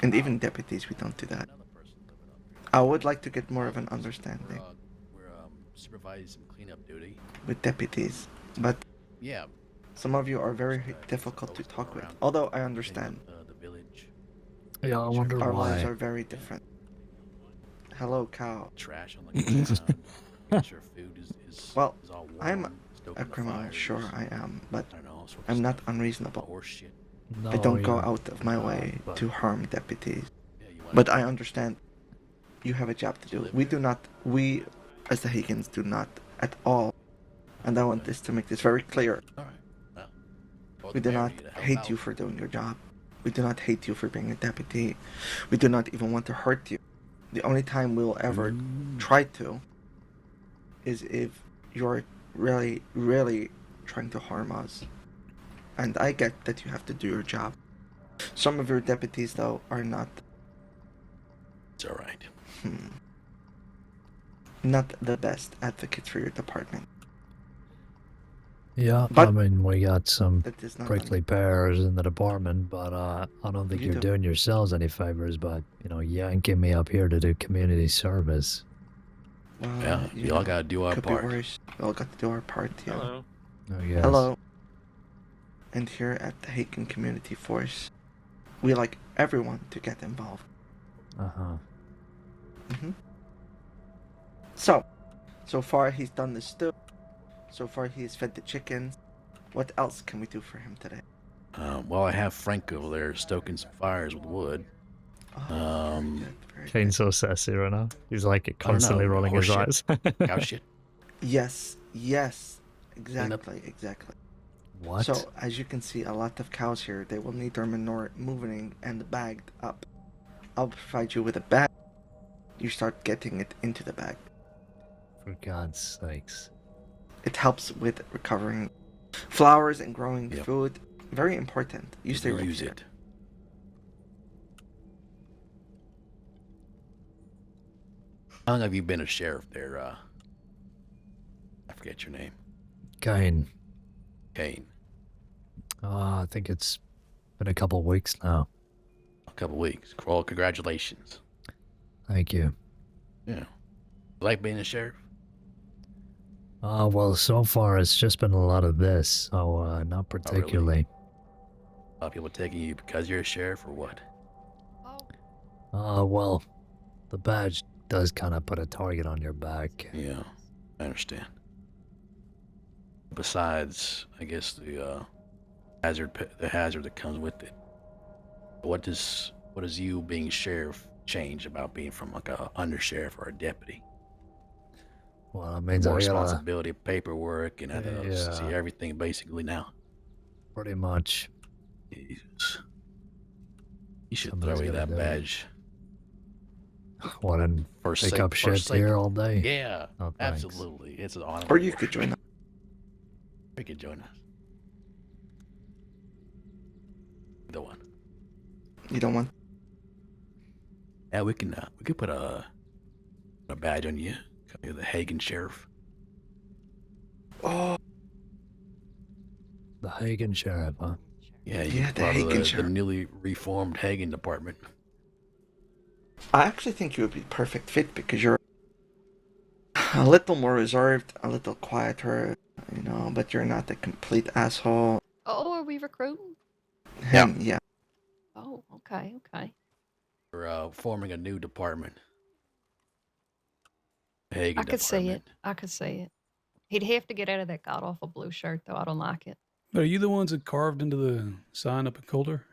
And even deputies, we don't do that. Another person living up here. I would like to get more of an understanding We're supervising some cleanup duty. with deputies. But Yeah. some of you are very difficult to talk with. Although I understand. The village. Yeah, I wonder Our lives why. are very different. Hello, cow. Trash on the ground. Make sure food is Well, is all warm. I'm stoking a the criminal, fires, sure I am, but I don't know, all sorts of I'm not stuff. unreasonable. Horse shit. No, I don't go you're out of my not, way but- to harm deputies. Yeah, you wanna But I understand you have a job to do. live We here. do not, we as the Higgins do not at all. And I want this to make this very clear. All right. Well, both We do not married, help hate out. you for doing your job. We do not hate you for being a deputy. We do not even want to hurt you. The only time we'll ever try to is if you're really, really trying to harm us. And I get that you have to do your job. Some of your deputies, though, are not It's all right. not the best advocates for your department. Yeah, I But- mean, we got some That is not prickly pears in the department, but I don't think You you're do. doing yourselves any favors by, yanking me up here to do community service. Yeah, we all gotta do our could part. be worse. We all got to do our part here. Hello. I guess. Hello. And here at the Haken Community Force, we like everyone to get involved. Uh-huh. So far he's done the stew. So far he's fed the chickens. What else can we do for him today? Well, I have Frank over there stoking some fires with wood. Oh, Um, very good, very Caine's so sassy right now. He's like I don't constantly know, rolling his horse eyes. Cow shit. good. Yes, Clean up. exactly. What? So as you can see, a lot of cows here. They will need their manure moving and bagged up. I'll provide you with a bag. You start getting it into the bag. For God's sakes. It helps with recovering flowers and growing Yep. food. Very important. You stay right Use here. it. How long have you been a sheriff there? I forget your name. Caine. Caine. I think it's been a couple weeks now. A couple weeks. Well, congratulations. Thank you. Yeah. You like being a sheriff? Well, so far it's just been a lot of this, so not particularly. A lot of people taking you because you're a sheriff or what? Oh, Well, the badge does kind of put a target on your back. Yeah, I understand. Besides, I guess the hazard that comes with it. What does you being sheriff change about being from like a undersheriff or a deputy? Well, that means More I gotta responsibility, paperwork, and I don't know, see Yeah. everything basically now. pretty much. Jesus. You should Somebody's throw away gotta that do it. badge. What, and First pick sake- up first shit sake- here all day? Yeah, Oh, thanks. absolutely. It's an honor. Or you could join us. You could join us. Either one. You don't want. Yeah, we could put a badge on you. You're the Hagen sheriff. Oh, The Hagen Sheriff, huh? Yeah, Yeah, you're the part of Hagen the sheriff. newly reformed Hagen department. I actually think you would be perfect fit because you're a little more reserved, a little quieter, but you're not a complete asshole. oh, are we recruiting? Him, yeah. Oh, okay. We're forming a new department. Hagen I could see department. it. I could see it. He'd have to get out of that god awful blue shirt, though. I don't like it. Are you the ones that carved into the sign up at Calder?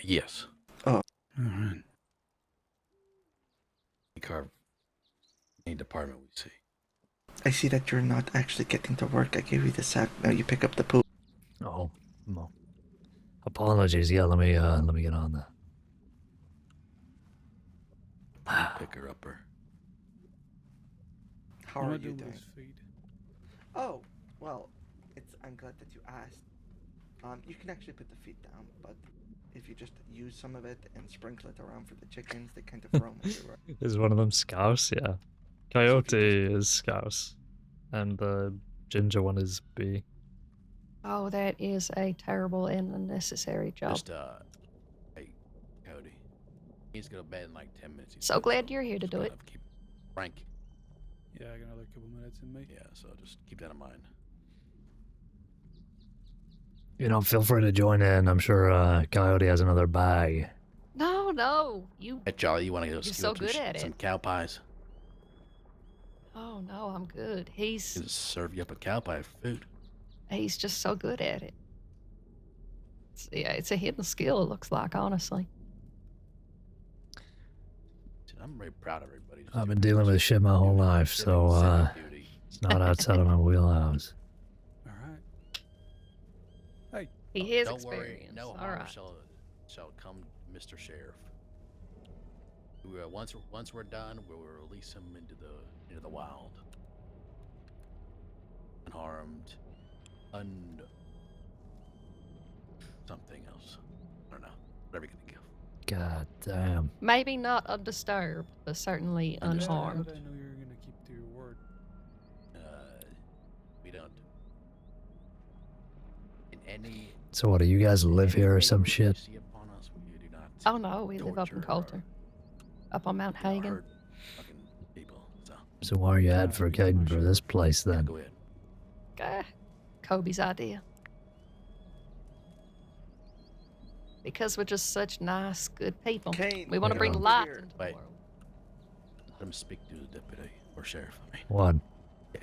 Yes. Oh, All right. Carve any department we see. I see that you're not actually getting to work. I gave you the sack. Now you pick up the poop. Oh, well, apologies. Yeah, let me get on that. Picker upper. How What am are I you doing doing? with his feet? Oh, well, I'm glad that you asked. You can actually put the feet down, but if you just use some of it and sprinkle it around for the chickens, they kind of roam everywhere. Is one of them Scouse? Yeah. Coyote is Scouse, and the ginger one is B. Oh, that is a terrible and unnecessary job. Just hey, Cody. He's gonna bed in like 10 minutes. he So said, glad you're here to just do kind it. of Keep Frank. Yeah, I got another couple minutes in me. Yeah, so just keep that in mind. You know, feel free to join in. I'm sure Coyote has another bag. No, you. Hey, Charlie, you want to go You're scoop so up good at some it. cow pies? Oh no, I'm good. He'll just serve you up a cow pie for food. He's just so good at it. It's a hidden skill. It looks like, honestly. Dude, I'm very proud of everybody. Just I've doing been dealing with shit my whole life, so civic duty. it's not outside of my wheelhouse. All right. Hey, He has Don't worry, experience. no All harm right. shall come, Mr. Sheriff. Once we're done, we'll release him into the wild, unharmed, something else. I don't know. Whatever you can think of. God damn. Maybe not undisturbed, but certainly Undisturbed. how unharmed. did I know you were gonna keep to your word? We don't. In any. So what, do you guys live here or some shit? See upon us, we do not Oh no, we live up in torture Coulter, up on Mount or Hagen. hurt fucking people. So So why are you advocating for this place yeah, then? go ahead. Kobe's idea. Because we're just such nice, good people. Caine, We want to wait, bring hold on. light Here. into the Wait. world. Let him speak to the deputy or sheriff. I mean, What?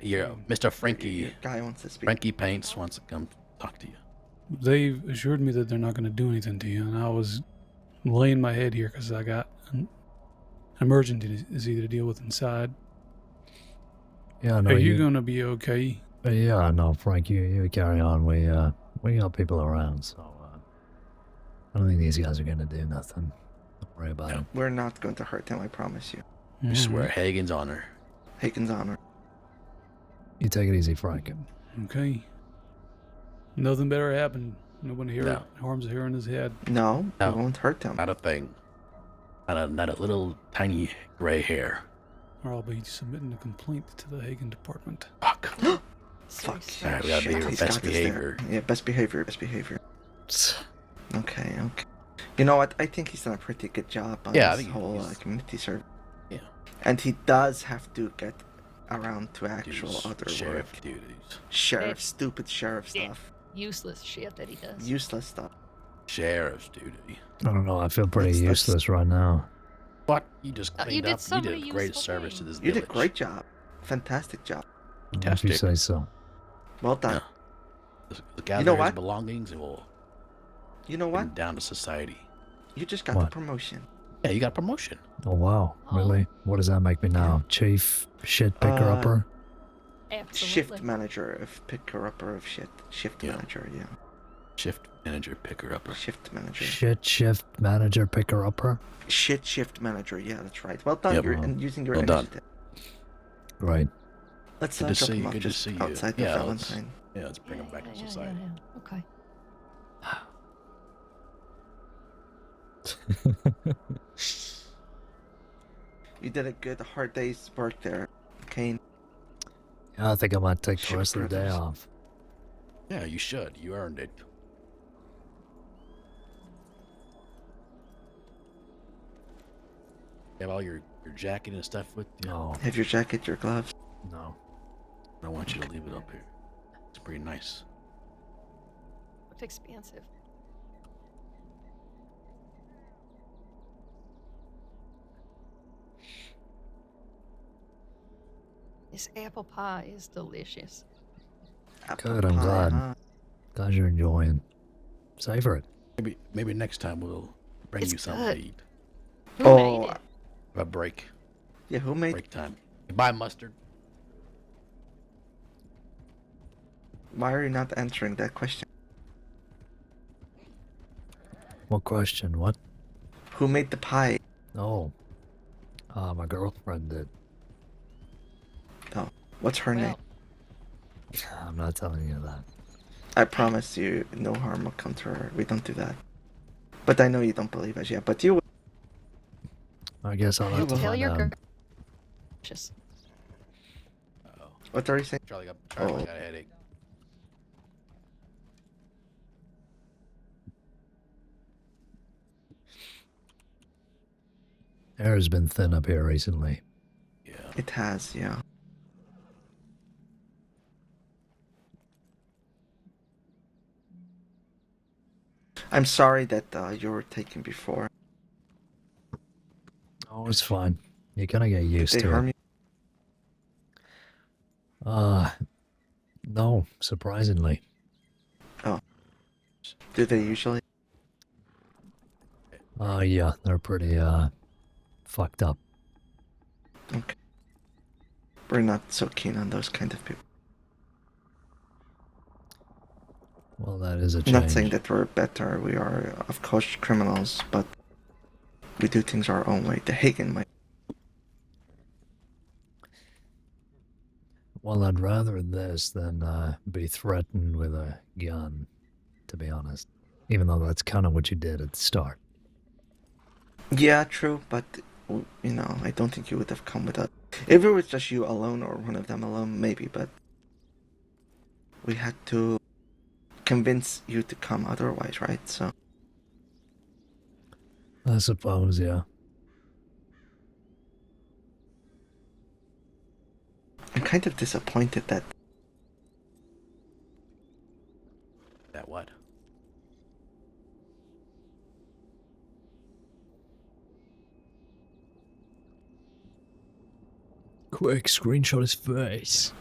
yeah, Mr. Frankie. Your guy wants to speak. Frankie Paints wants to come talk to you. They've assured me that they're not going to do anything to you, and I was laying my head here because I got an emergency to deal with inside. Yeah, no, Are you going to be okay? Yeah, no, Frank, you carry on. We got people around, so I don't think these guys are gonna do nothing. Don't worry about it. We're not going to hurt him, I promise you. You swear Hagen's honor. Hagen's honor. You take it easy, Frank. Okay. Nothing better happened. Nobody here No. harms a hair in his head. No, No. we won't hurt him. Not a thing. Not a little tiny gray hair. Or I'll be submitting a complaint to the Hagen department. Fuck. Fuck. All right, we gotta be Shit, your he's best got us there. behavior. Yeah, best behavior. Okay. You know what? I think he's done a pretty good job on Yeah, I this think whole he's- community service. Yeah. And he does have to get around to actual Duties, other sheriff work. duties. Sheriff, stupid sheriff Yeah. stuff. Useless shit that he does. Useless stuff. Sheriff's duty. I don't know. I feel pretty That's- useless right now. What? You just You cleaned did up. so You many did a great useful service to things. this You village. did a great job. Fantastic job. If you Fantastic. say so. Well done. Gather know his what? belongings and we'll You know bring what? him down to society. You just got What? the promotion. Yeah, you got a promotion. Oh wow, really? What does that make me now? Chief shit picker upper? Absolutely. Shift manager of picker-upper of shit. Shift Yeah. manager, yeah. Shift manager, picker upper. Shift manager. Shit shift manager picker upper? Shit shift manager, yeah, that's right. Well done, Yep. you're and using your Well done. initiative. Right. Let's Good to drop see him you. off Good to just see you. outside the Yeah, let's- Valentine. Yeah, let's bring him back to society. Yeah. Okay. You did a good hard day's work there, Caine. Yeah, I think I might take the Shit rest of the day brothers. off. Yeah, you should. You earned it. You have all your jacket and stuff with you? No, Have your jacket, your gloves. no. I don't want you to leave it up here. It's pretty nice. Looked expensive. This apple pie is delicious. Apple Good, I'm pie, glad. huh? Glad you're enjoying. Savor it. Maybe next time we'll bring It's you something good. to eat. Who Oh, made it? A break. yeah. Who made? Break time. Buy mustard. Why are you not answering that question? What question? What? Who made the pie? Oh. My girlfriend did. Oh, what's her name? Well, I'm not telling you that. I promise you, no harm will come to her. We don't do that. But I know you don't believe us yet. But you will. I guess I'll You have to will. tell find your girl. out. Just Uh-oh. What are you saying? Charlie got Oh. a headache. Air has been thin up here recently. Yeah. It has, yeah. I'm sorry that you were taken before. Oh, it's fine. You're gonna get used They to harm it. you. No, surprisingly. Do they usually? Yeah, they're pretty, fucked up. Okay. We're not so keen on those kind of people. Well, that is a I'm change. not saying that we're better. We are, of course, criminals, but we do things our own way, the Hagen way. Well, I'd rather this than be threatened with a gun, to be honest. Even though that's kind of what you did at the start. Yeah, true, but, you know, I don't think you would have come with us. If it was just you alone or one of them alone, maybe, but we had to convince you to come otherwise, right? So, I suppose, yeah. I'm kind of disappointed that That what? Quick, screenshot his face.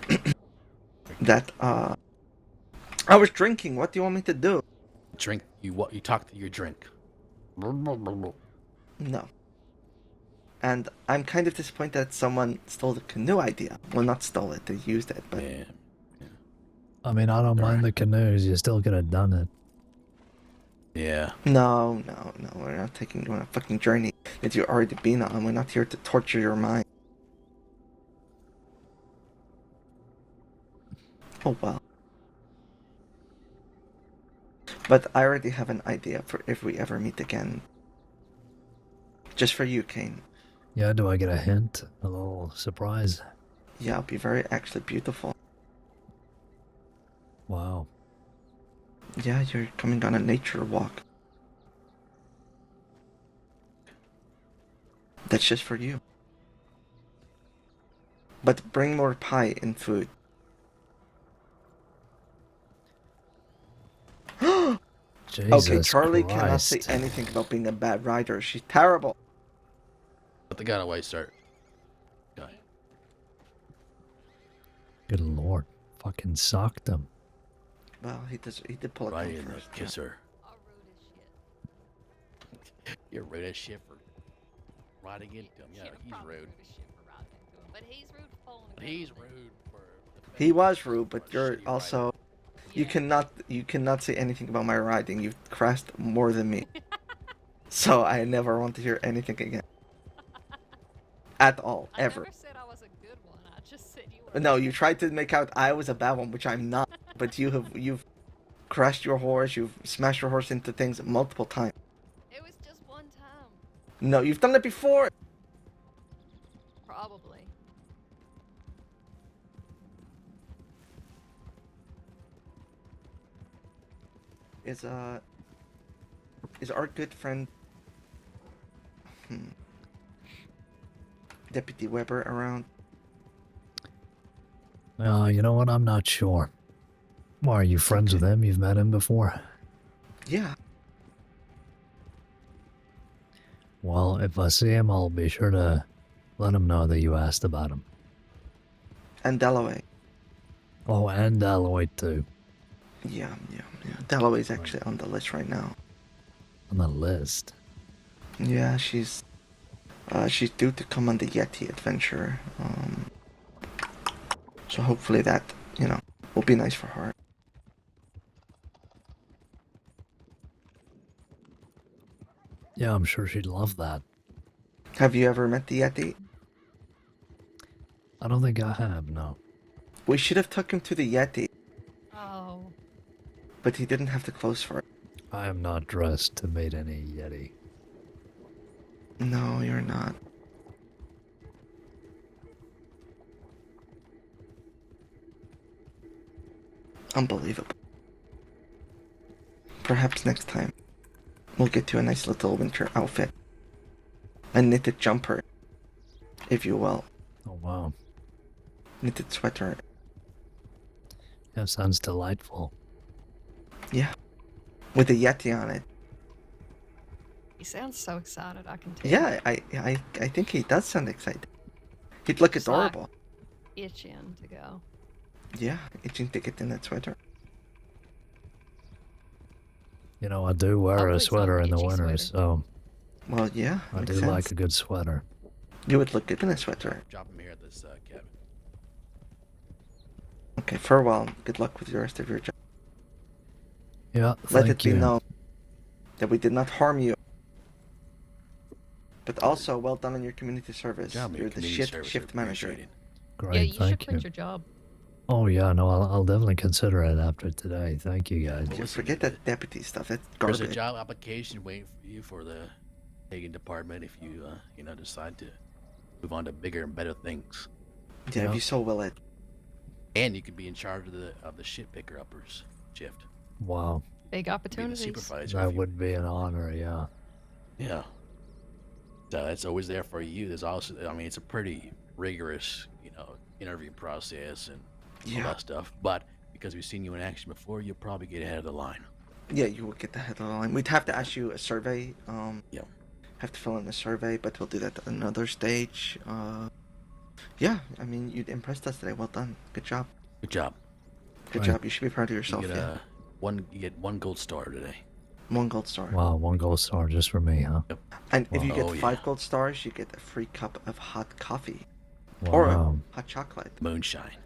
I was drinking. What do you want me to do? Drink. You talk to your drink. No. And I'm kind of disappointed that someone stole the canoe idea. Well, not stole it, they used it, but... Yeah. I mean, I don't mind the canoes. You still could have done it. Yeah. No, we're not taking you on a fucking journey that you've already been on. We're not here to torture your mind. Oh, well. But I already have an idea for if we ever meet again. Just for you, Caine. Yeah, do I get a hint? A little surprise? Yeah, it'll be very actually beautiful. Wow. Yeah, you're coming on a nature walk. That's just for you. But bring more pie and food. Jesus Okay, Charlie Christ. cannot say anything about being a bad rider. She's terrible. Put the gun away, sir. Guy. Good lord. Fucking socked him. Well, he did pull it Right down in the first. kisser. You're rude as shit for riding into him. Yeah, he's rude. But he's rude for pulling a gun. He's rude for. He was rude, but for a you're shitty also... rider. You cannot say anything about my riding. You've crashed more than me. So I never want to hear anything again. At all, I ever. never said I was a good one. I just said you were. No, you tried to make out I was a bad one, which I'm not. But you've crashed your horse, you've smashed your horse into things multiple times. It was just one time. No, you've done it before. Probably. Is our good friend Deputy Weber around? You know what? I'm not sure. Why, are you friends with him? You've met him before? Yeah. Well, if I see him, I'll be sure to let him know that you asked about him. And Dalloway. Oh, and Alloy too. Yeah. Dalloway's actually on the list right now. On the list. Yeah, she's due to come on the Yeti adventure. So hopefully that, will be nice for her. Yeah, I'm sure she'd love that. Have you ever met the Yeti? I don't think I have, no. We should have took him to the Yeti, Oh. but he didn't have the clothes for it. I am not dressed to meet any Yeti. No, you're not. Unbelievable. Perhaps next time we'll get you a nice little winter outfit. A knitted jumper, if you will. Oh, wow. Knitted sweater. That sounds delightful. Yeah. With a Yeti on it. He sounds so excited, I can tell. Yeah, I think he does sound excited. He'd look Just like- adorable. Itching to go. Yeah, itching to get in that sweater. You know, I do wear Hopefully a it's not sweater an in the itchy winter, sweater. so Well, yeah, I makes do sense. like a good sweater. You would look good in a sweater. Drop him here at this cabin. Okay, farewell. Good luck with the rest of your job. Yeah, Let thank it be you. known that we did not harm you. But also, well done on your community service. Job, You're the shift manager. Great, Yeah, you should thank quit you. your job. Oh yeah, no, I'll definitely consider it after today. Thank you guys. Well, You listen, forget that deputy stuff. That's There's garbage. a job application waiting for you for the Hagen department if you decide to move on to bigger and better things. Yeah, Yeah. if you so will it. And you could be in charge of the shit picker uppers shift. Wow, Big Be the opportunities. supervisor. that if you- would be an honor. Yeah. Yeah. So that's always there for you. There's also, I mean, it's a pretty rigorous, interview process and all Yeah. that stuff. But because we've seen you in action before, you'll probably get ahead of the line. Yeah, you will get the head of the line. We'd have to ask you a survey. Yeah. Have to fill in a survey, but we'll do that at another stage. Yeah, I mean, you impressed us today. Well done. Good job. Good job. Good Right. job. You should be proud of You yourself. get Yeah. you get one gold star today. 1 gold star. Wow, 1 gold star just for me, huh? And if you Wow. get Oh, 5 yeah. gold stars, you get a free cup of hot coffee Wow. or hot chocolate. Moonshine.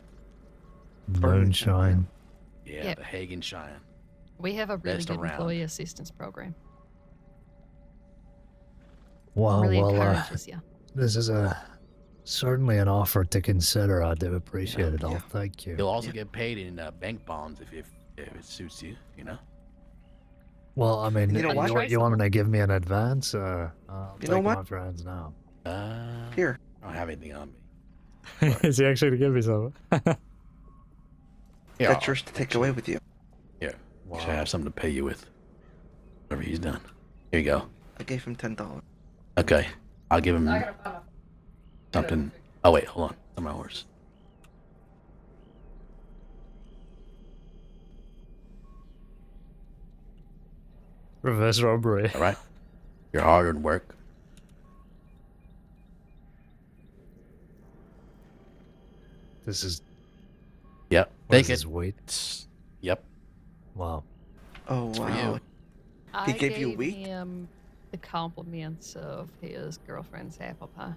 Moonshine. Yeah, Yeah. the Hagen Shine. We have a really Best good around. employee assistance program. Wow, really well, encourages you. this is certainly an offer to consider. I do appreciate it all. Yeah. Thank you. You'll also get paid in bank bonds if it suits you. Well, I mean, You know what? you want me to give me an advance? I'll You take know my what? friends now. Here. I don't have anything on me. Is he actually to give me some? Yeah, That's yours to take away with you. Yeah. Wow. Should I have something to pay you with? Whatever he's done. Here you go. I gave him $10. Okay. I'll give him something. Oh wait, hold on. It's on my horse. Reverse robbery. All right. Your hard work. This is Yep. what Take is it. this weight? Yep. Wow. Oh, for wow. you. I gave you gave wheat? him the compliments of his girlfriend's apple pie.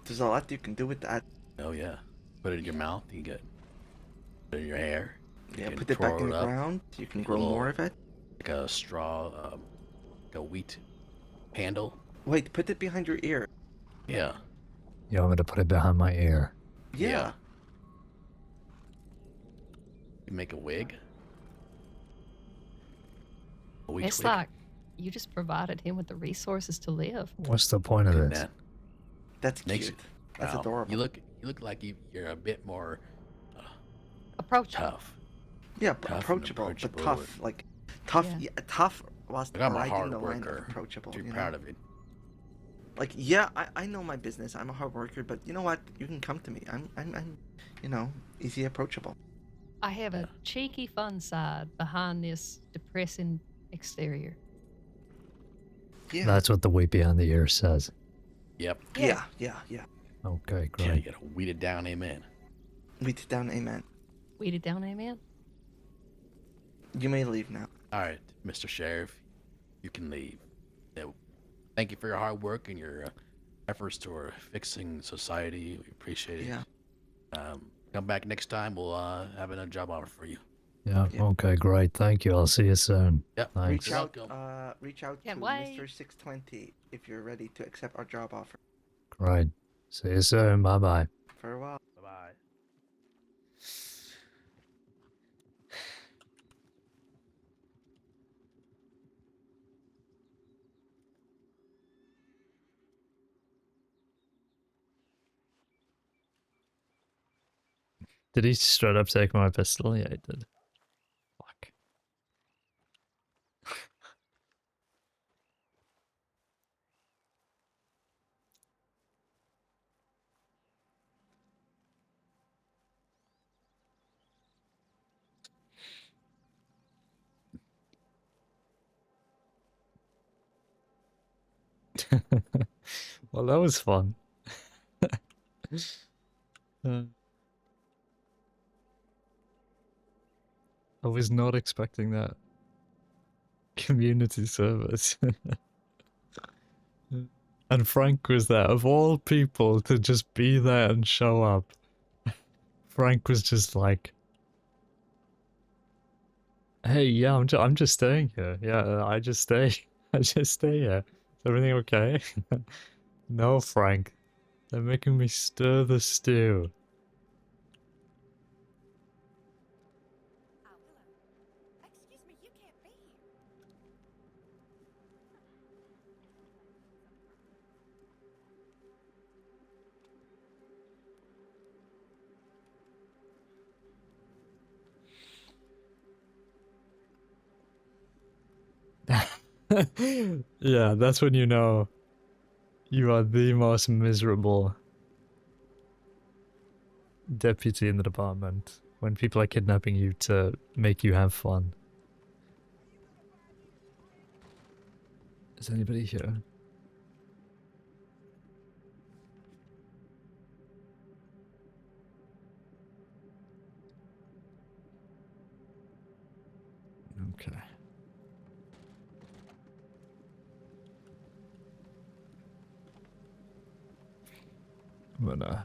There's a lot you can do with that. Oh yeah. Put it in your mouth. You get put it in your hair. You Yeah, can put it back twirl in the up ground. You can Get a grow little- more of it. like a straw, like a wheat handle. Wait, put it behind your ear. Yeah. You want me to put it behind my ear? Yeah. You make a wig. A wig It's wig. like you just provided him with the resources to live. What's the point of Look at this? that. That's Makes cute. That's Wow. adorable. You look like you're a bit more Approachable. tough. Yeah, Tough and approachable, but approachable tough. Like, tough. Yeah. Yeah, tough was Like, I'm a riding hard the line of worker. approachable. Too you know? proud of it. Like, yeah, I know my business. I'm a hard worker, but you know what? You can come to me. I'm easy approachable. I have a cheeky fun side behind this depressing exterior. Yeah. That's what the weight behind the ear says. Yep. Yeah. Okay, Yeah, great. you gotta weed it down, amen. Beat it down, amen. Weed it down, amen. You may leave now. All right, Mr. Sheriff, you can leave. Yeah, thank you for your hard work and your efforts toward fixing society. We appreciate it. Yeah. Come back next time. We'll have another job offer for you. Yeah, Yeah. okay, great. Thank you. I'll see you soon. Yep. Thanks. You're welcome. Reach out Can't to wait. Mr. 620 if you're ready to accept our job offer. Great. See you soon. Bye-bye. Farewell. Bye-bye. Did he straight up take my pistol? Yeah, he did. Fuck. Well, that was fun. I was not expecting that. Community service. And Frank was there. Of all people to just be there and show up, Frank was just like, "Hey, yeah, I'm just staying here. Yeah, I just stay. I just stay here. Is everything okay?" No, Frank. They're making me stir the stew. Excuse me, you can't be here. Yeah, that's when you know you are the most miserable deputy in the department. When people are kidnapping you to make you have fun. Is anybody here? Okay. I'm gonna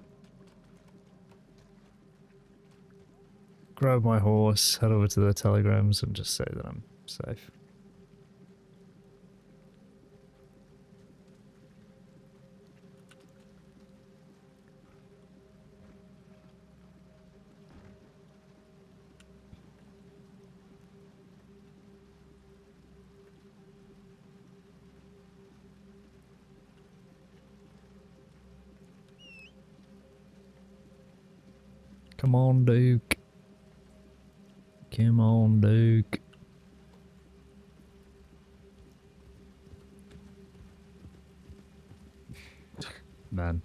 grab my horse, head over to the telegrams, and just say that I'm safe. Come on, Duke. Come on, Duke. Man.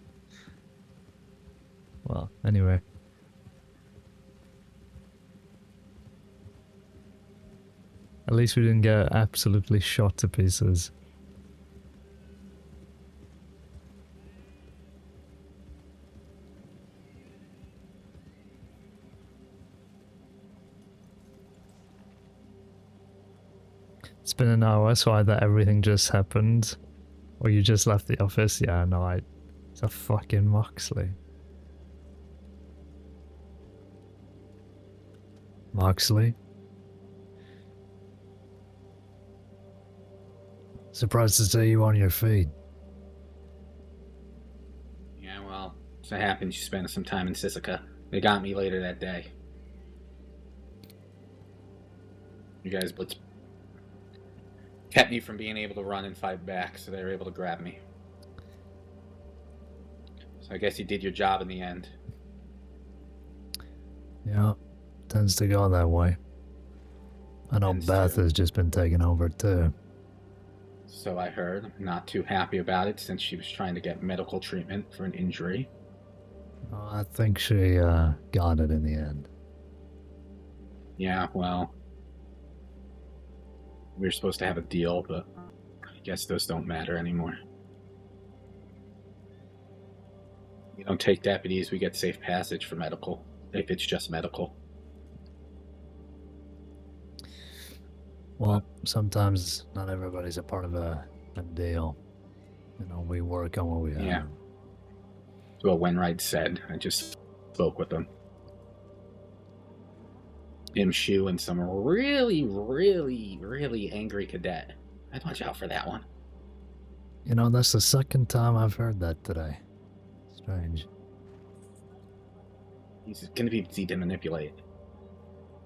Well, anyway. At least we didn't get absolutely shot to pieces. It's been an hour, so either everything just happened, or you just left the office. Yeah, no, it's a fucking Moxley. Moxley? Surprised to see you on your feet. Yeah, well, so happens you spent some time in Sisika. They got me later that day. You guys blitz kept me from being able to run and fight back, so they were able to grab me. So I guess you did your job in the end. Yeah, tends to go that way. I know Beth has just been taken over too. So I heard. I'm not too happy about it since she was trying to get medical treatment for an injury. Oh, I think she got it in the end. Yeah, well, we were supposed to have a deal, but I guess those don't matter anymore. We don't take deputies, we get safe passage for medical, if it's just medical. Well, sometimes not everybody's a part of a deal. You know, we work on what we Yeah. have. That's what Wainwright said. I just spoke with him. Him, Shu, and some really, really, really angry cadet. I'd watch out for that one. You know, that's the second time I've heard that today. Strange. He's going to be easy to manipulate.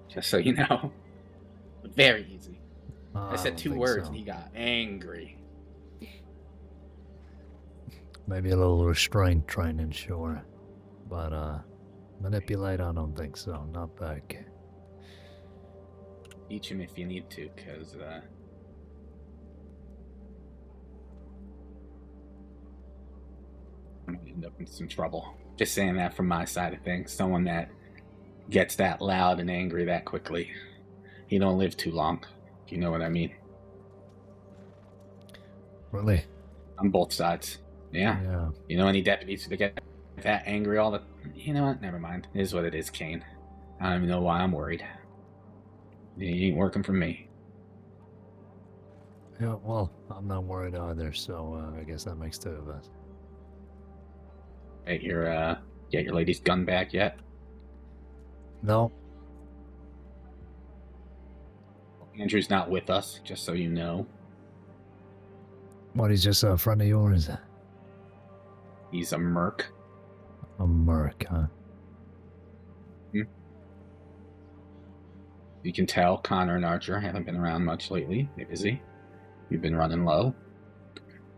Just so you know. Very easy. I said don't 2 think words so. and he got angry. Maybe a little restraint training, sure. But, manipulate, I don't think so. Not back. Teach him if you need to, because I might end up in some trouble. Just saying that from my side of things. Someone that gets that loud and angry that quickly, he don't live too long. If you know what I mean. Really? On both sides. Yeah. Yeah. You know any deputies that get that angry all the... You know what? Never mind. It is what it is, Caine. I don't even know why I'm worried. He ain't working for me. Yeah, well, I'm not worried either, so I guess that makes 2 of us. Get your lady's gun back yet? No. Andrew's not with us, just so you know. What, he's just a friend of yours? He's a merc. A merc, huh? You can tell Connor and Archer haven't been around much lately. They're busy. We've been running low.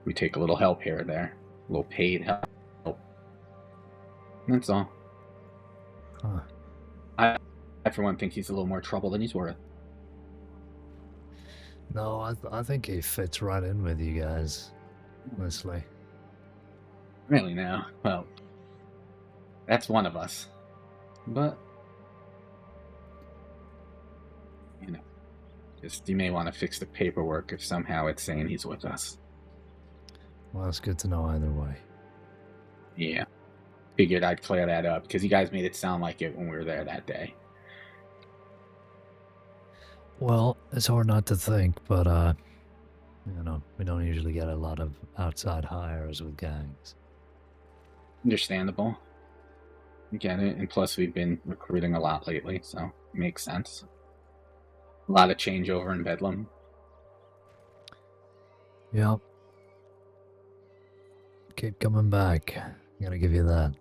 We take a little help here or there. A little paid help. That's all. Huh. I for one, think he's a little more trouble than he's worth. No, I think he fits right in with you guys. Honestly. Really now? Well, that's one of us. But, you know, just you may want to fix the paperwork if somehow it's saying he's with us. Well, it's good to know either way. Yeah. Figured I'd clear that up, because you guys made it sound like it when we were there that day. Well, it's hard not to think, but, you know, we don't usually get a lot of outside hires with gangs. Understandable. Get it, and plus we've been recruiting a lot lately, so it makes sense. A lot of changeover in Bedlam. Yep. Keep coming back. Gotta give you that.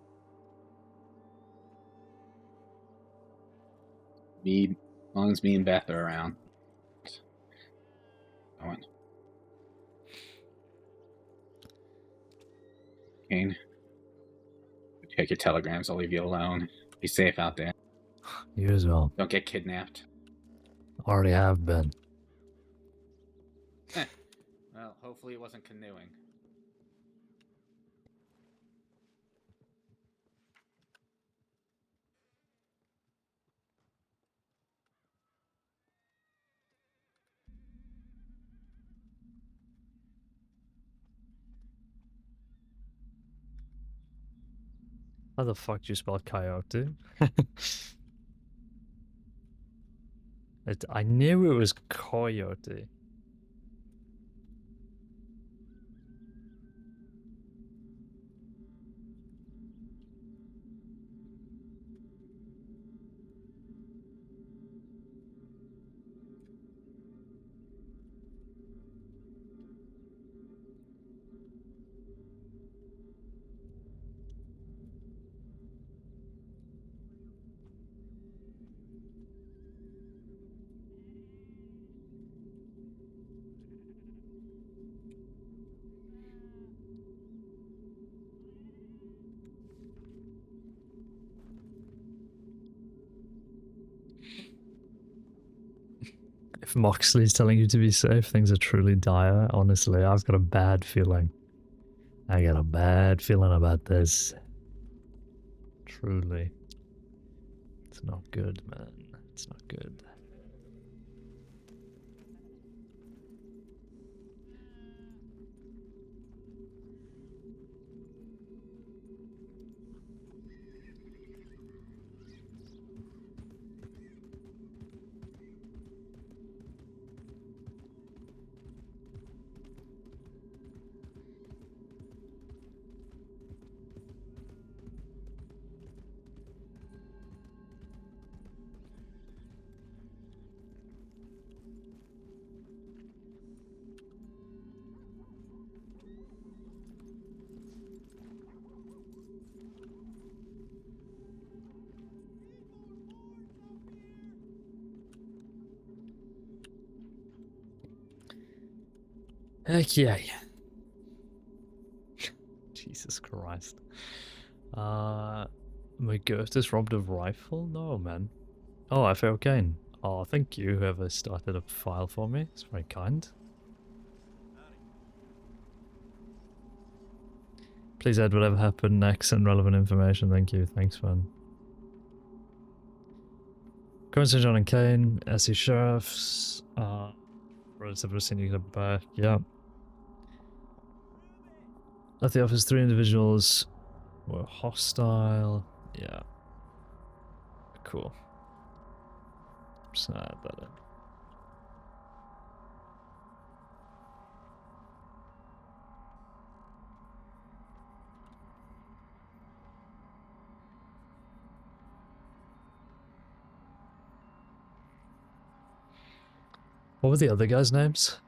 As long as me and Beth are around. Going. Caine, check your telegrams. I'll leave you alone. Be safe out there. You as well. Don't get kidnapped. Already have been. Well, hopefully it wasn't canoeing. How the fuck do you spell coyote? I knew it was coyote. If Moxley's telling you to be safe, things are truly dire. Honestly, I've got a bad feeling. I got a bad feeling about this. Truly. It's not good, man. It's not good. Okay. Jesus Christ. My ghost is robbed of rifle? No, man. Oh, I found Caine. Oh, thank you, whoever started a file for me. It's very kind. Please add whatever happened next and relevant information. Thank you. Thanks, man. Current John and Caine, SE Sheriffs, relatively senior back, yeah. At the office, 3 individuals were hostile. Yeah. Cool. Just add that in. What were the other guys' names?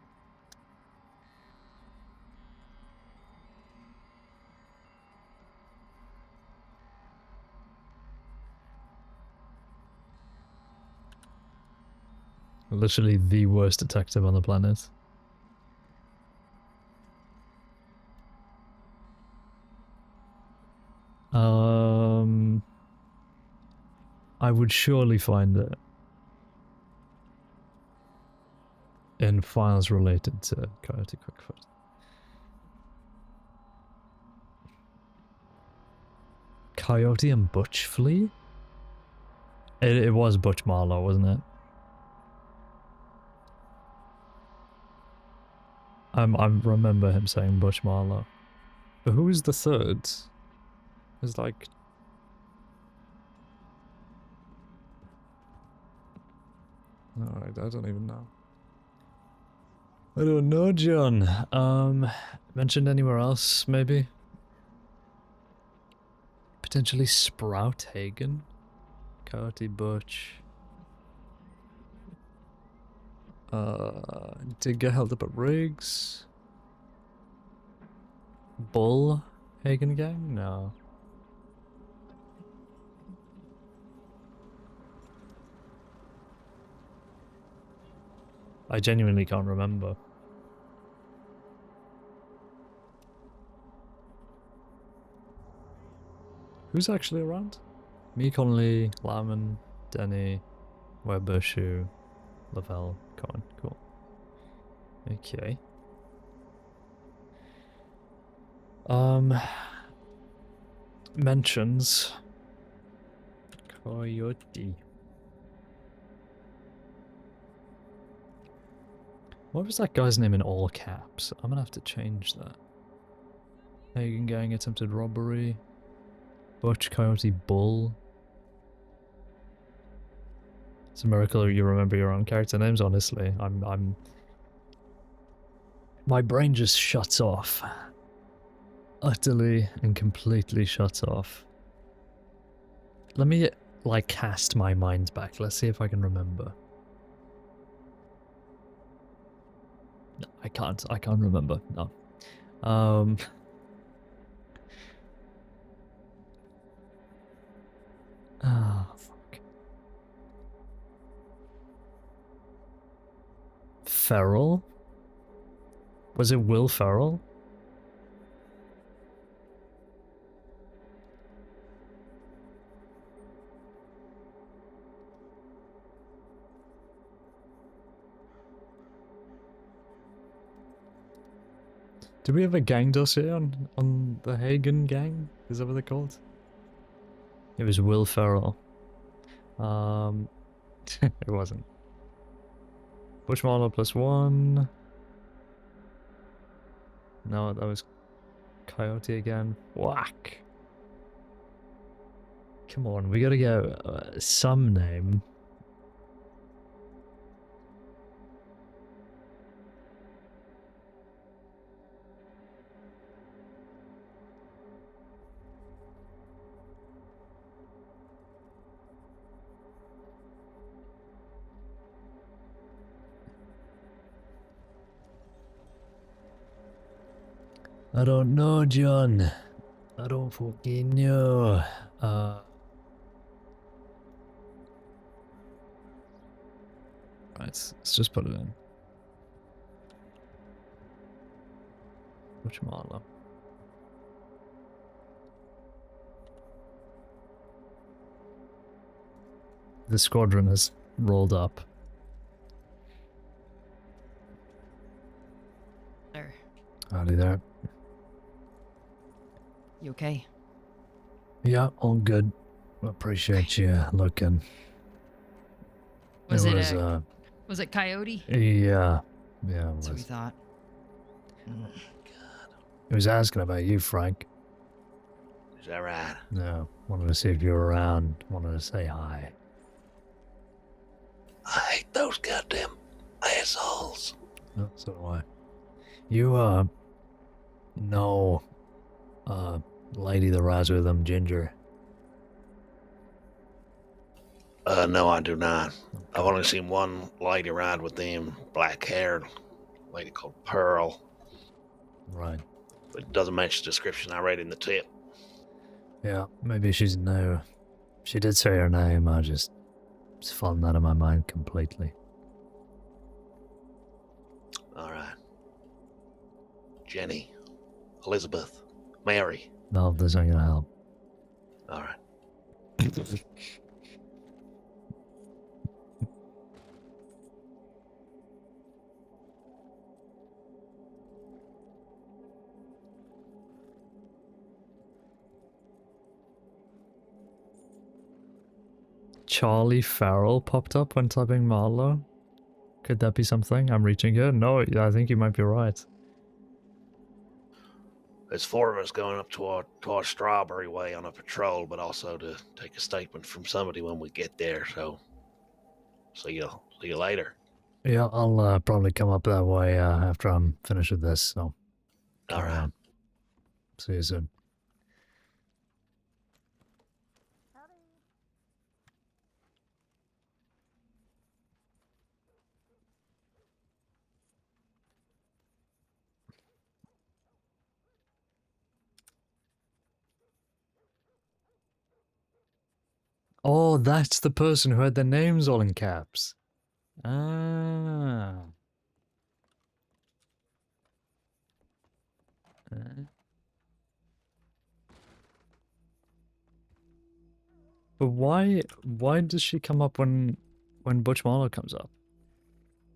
Literally the worst detective on the planet. I would surely find it in files related to Coyote Quickfoot. Coyote and Butch Flea? It was Butch Marlowe, wasn't it? I remember him saying Butch Marlowe. But who was the third? It's like... Alright, I don't even know. I don't know, John. Mentioned anywhere else, maybe? Potentially Sprout Hagen? Coyote Butch. Did get held up at Riggs? Bull Hagen gang? No. I genuinely can't remember. Who's actually around? Me, Connolly, Lyman, Denny, Webber, Shu, Lavelle, Cohen. Cool. Okay. Mentions. Coyote. What was that guy's name in all caps? I'm gonna have to change that. Hagen gang attempted robbery. Butch, Coyote, Bull. It's a miracle you remember your own character names, honestly. My brain just shuts off. Utterly and completely shuts off. Let me, like, cast my mind back. Let's see if I can remember. No, I can't remember. No. Fuck. Ferrell? Was it Will Ferrell? Do we have a gang dossier on the Hagen gang? Is that what they're called? It was Will Ferrell. It wasn't. Bush Marlowe +1. No, that was Coyote again. Whack. Come on, we gotta get some name. I don't know, John. I don't fucking know. Right, let's just put it in. Which Marlow? The squadron has rolled up. There. Howdy there. You okay? Yeah, all good. Appreciate you looking. Was it was it Coyote? Yeah. Yeah, it That's what we was. thought. He was asking about you, Frank. Is that right? No, wanted to see if you were around. Wanted to say hi. I hate those goddamn assholes. No, so do I. You, know, lady that rides with them ginger. No, I do not. I've only seen one lady ride with them, black-haired lady called Pearl. Right. But it doesn't match the description I read in the tip. Yeah, maybe she's new. She did say her name, it's fallen out of my mind completely. All right. Jenny, Elizabeth, Mary. No, this ain't gonna help. All right. Charlie Farrell popped up when typing Marlow. Could that be something? I'm reaching here? No, I think you might be right. There's four of us going up to our Strawberry Way on a patrol, but also to take a statement from somebody when we get there. So, see you later. Yeah, I'll probably come up that way after I'm finished with this, so. All right. See you soon. Oh, that's the person who had their names all in caps. Ah. But why does she come up when Butch Marlow comes up?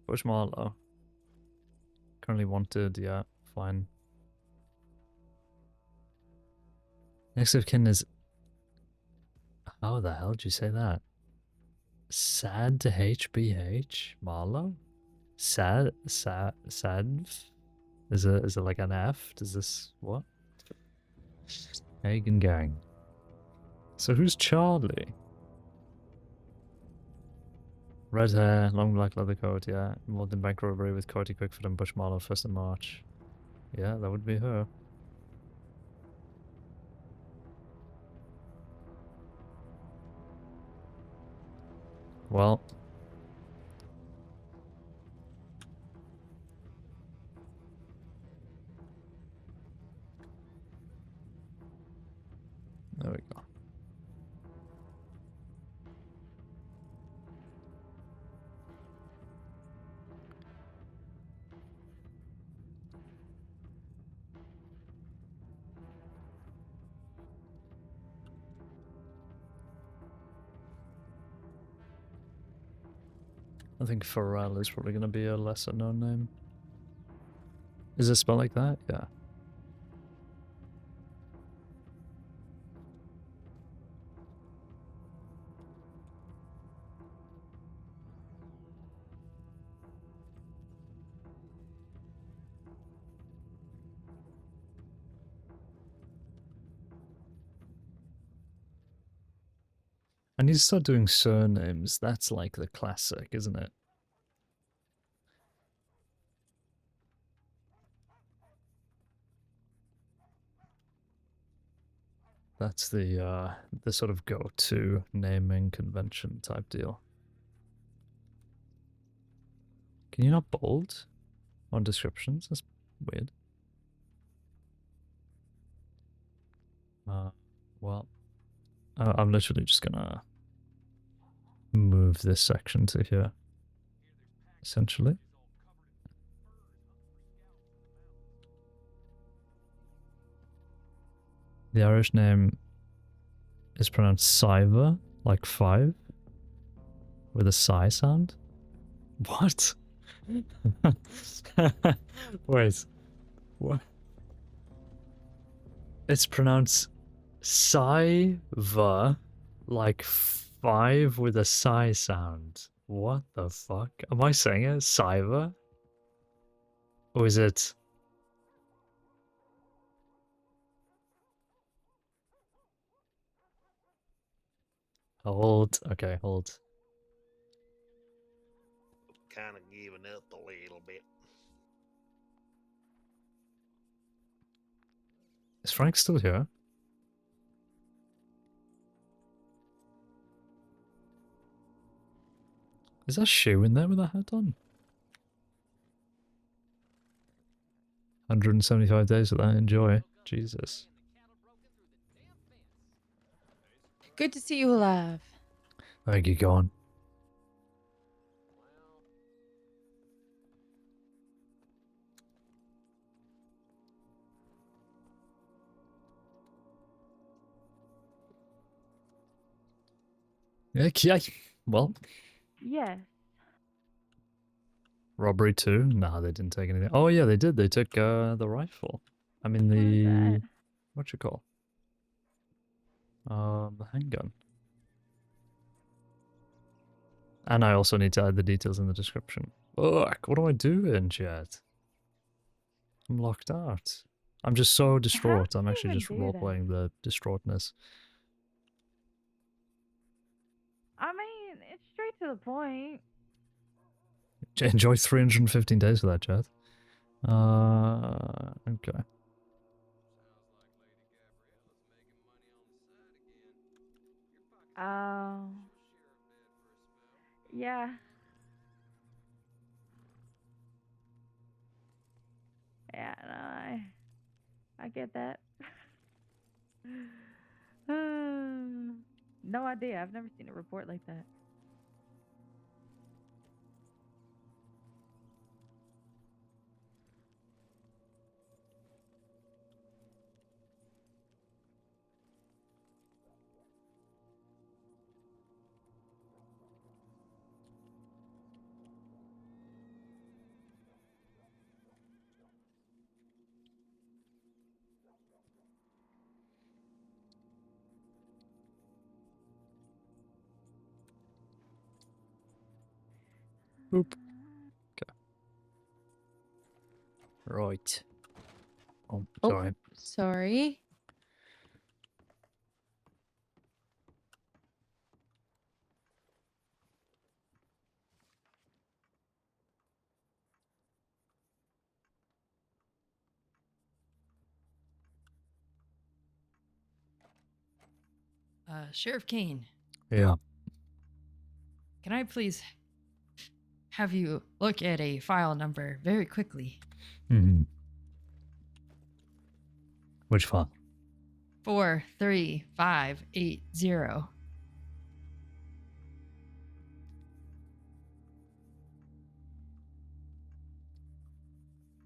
Butch Marlow. Currently wanted, yeah, fine. Next of kin is... How the hell did you say that? Sad to HBH? Marlow? Sad? Is it like an F? Does this... What? Hagen gang. So who's Charlie? Red hair, long black leather coat, yeah. Involved in bank robbery with Cody Quickford and Butch Marlow 1st of March. Yeah, that would be her. Well. There we go. I think Pharrell is probably going to be a lesser known name. Is it spelled like that? Yeah. I need to start doing surnames. That's like the classic, isn't it? That's the sort of go-to naming convention type deal. Can you not bold on descriptions? That's weird. Well, I'm literally just gonna move this section to here, essentially. The Irish name is pronounced Siva, like 5, with a sigh sound. What? Wait. What? It's pronounced Siva, like 5 with a sigh sound. What the fuck? Am I saying it? Siva? Or is it... Hold. Okay, hold. Kind of giving up a little bit. Is Frank still here? Is that Shoe in there with a hat on? 175 days of that. Enjoy. Jesus. Good to see you alive. Thank you, go on. Okay. Well, Yes. robbery 2? Nah, they didn't take anything. Oh yeah, they did. They took the rifle. I mean the... What you call? The handgun. And I also need to add the details in the description. Fuck, what am I doing, chat? I'm locked out. I'm just so distraught. I'm actually just role-playing the distraughtness. I mean, it's straight to the point. Enjoy 315 days for that, chat. Okay. Oh. Yeah. Yeah, no, I get that. No idea. I've never seen a report like that. Boop. Okay. Right. Oh, sorry. Sorry. Sheriff Caine, Yeah. can I please have you look at a file number very quickly? Mm-hmm. Which file? 43580.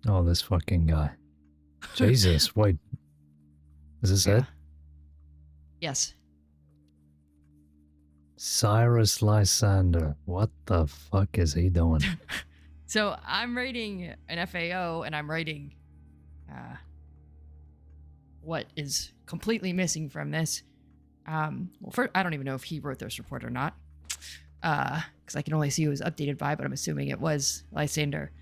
Oh, this fucking guy. Jesus, wait. Is this it? Yes. Cyrus Lysander. What the fuck is he doing? So I'm writing an FAO and I'm writing what is completely missing from this. Well, first, I don't even know if he wrote this report or not, because I can only see who it was updated by, but I'm assuming it was Lysander.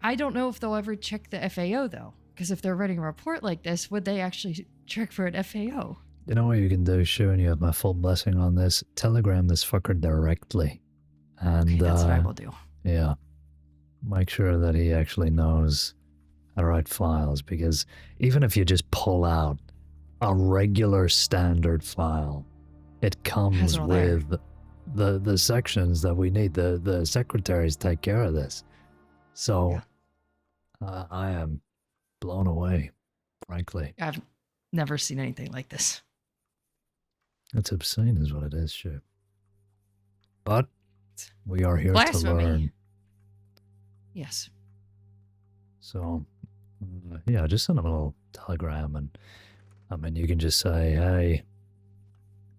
I don't know if they'll ever check the FAO though, because if they're writing a report like this, would they actually check for an FAO? You know what you can do, Shu, and you have my full blessing on this? Telegram this fucker directly. And Okay, that's what I will do. Yeah. Make sure that he actually knows how to write files, because even if you just pull out a regular standard file, it comes with the sections that we need. The secretaries take care of this. So I am blown away, frankly. I've never seen anything like this. It's obscene is what it is, Shu. But we are here Blasphemy. to learn. Yes. So, yeah, just send him a little telegram and I mean, you can just say, hey,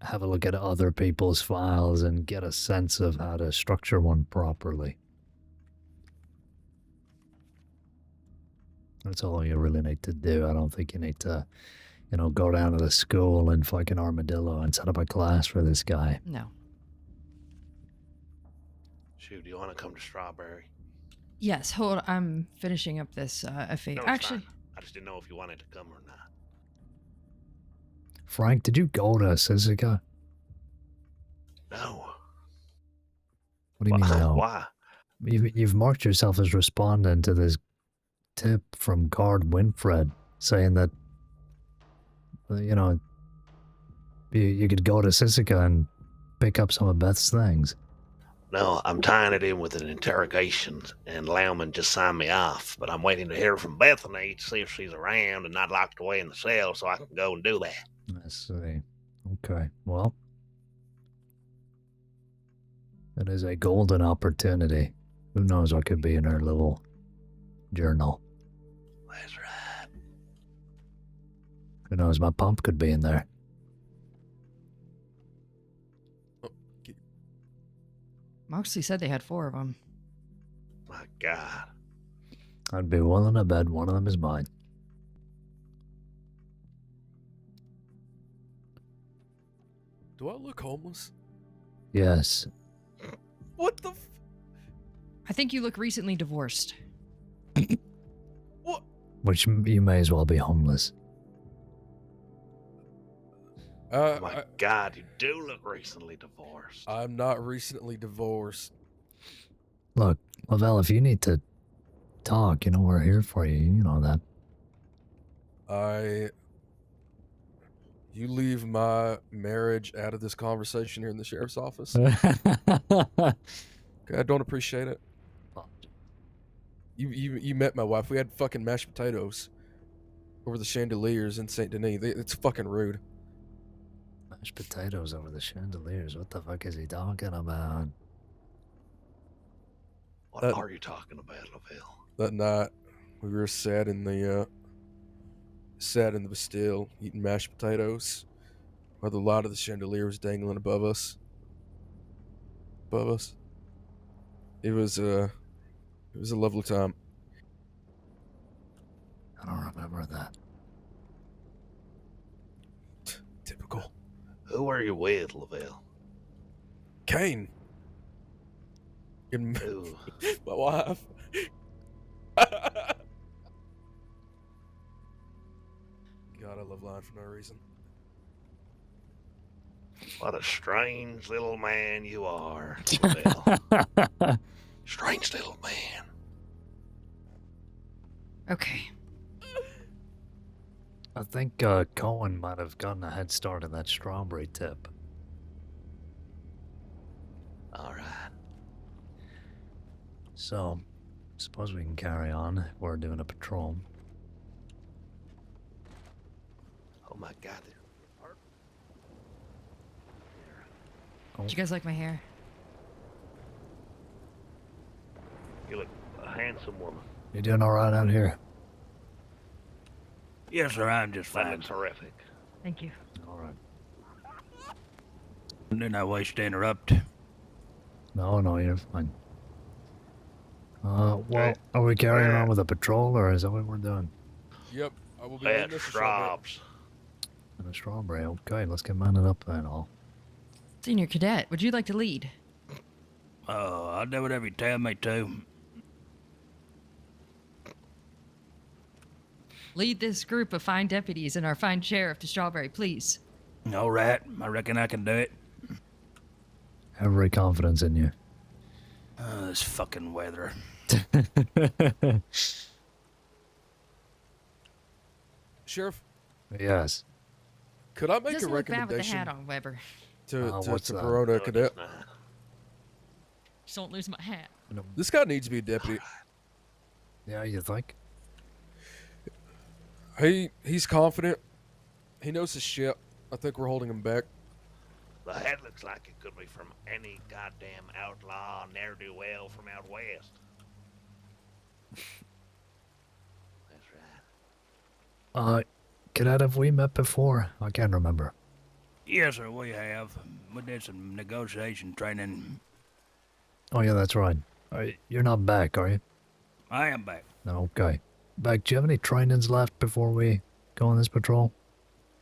have a look at other people's files and get a sense of how to structure one properly. That's all you really need to do. I don't think you need to, go down to the school in fucking Armadillo and set up a class for this guy. No. Shoot, do you want to come to Strawberry? Yes, hold on. I'm finishing up this FA. No, it's Actually, fine. I just didn't know if you wanted to come or not. Frank, did you go to Sisika? No. What do you mean no? Why? You've marked yourself as responding to this tip from Guard Winfred saying that, you could go to Sisika and pick up some of Beth's things. No, I'm tying it in with an interrogation, and Lauman just signed me off. But I'm waiting to hear from Bethany to see if she's around and not locked away in the cell, so I can go and do that. I see. Okay, well, it is a golden opportunity. Who knows what could be in her little journal? That's right. Who knows, my pump could be in there. Moxley said they had 4 of them. My God. I'd be willing to bet one of them is mine. Do I look homeless? Yes. What the I think you look recently divorced. What? Which you may as well be homeless. Oh my God, you do look recently divorced. I'm not recently divorced. Look, Lavelle, if you need to talk, we're here for you. You know that. You leave my marriage out of this conversation here in the sheriff's office. Okay, I don't appreciate it. You met my wife. We had fucking mashed potatoes over the chandeliers in Saint Denis. It's fucking rude. Mashed potatoes over the chandeliers. What the fuck is he talking about? What are you talking about, Lavelle? That night, we were sat in the Bastille eating mashed potatoes, while the light of the chandelier was dangling above us. It was a lovely time. I don't remember that. Typical. Who are you with, Lavelle? Caine. And Who? my wife. God, I love lying for no reason. What a strange little man you are, Lavelle. Strange little man. Okay. I think Cohen might have gotten a head start in that strawberry tip. All right. So, suppose we can carry on. We're doing a patrol. Oh my God. Do you guys like my hair? You look a handsome woman. You doing all right out here? Yes, sir. I'm just That fine. looks terrific. Thank you. All right. Didn't I wish to interrupt? No, you're fine. Well, are we carrying on with a patrol, or is that what we're doing? Yep, I will be Bad leaving Mr. straws. And a strawberry. Okay, let's get minded up then, all. Senior Cadet, would you like to lead? Oh, I'll do whatever you tell me to. Lead this group of fine deputies and our fine sheriff to Strawberry, please. All right, I reckon I can do it. Every confidence in you. Oh, this fucking weather. Sheriff, Yes. could I make Doesn't a look bad with the recommendation hat on, Weber. to what's that? Verona No, Cadet? it's not. Just don't lose my hat. This guy needs to be a deputy. Yeah, you think? He's confident. He knows his shit. I think we're holding him back. The hat looks like it could be from any goddamn outlaw, ne'er-do-well from out west. That's right. Cadet, have we met before? I can't remember. Yes, sir, we have. We did some negotiation training. Oh, yeah, that's right. You're not back, are you? I am back. Okay. Back, do you have any trainings left before we go on this patrol?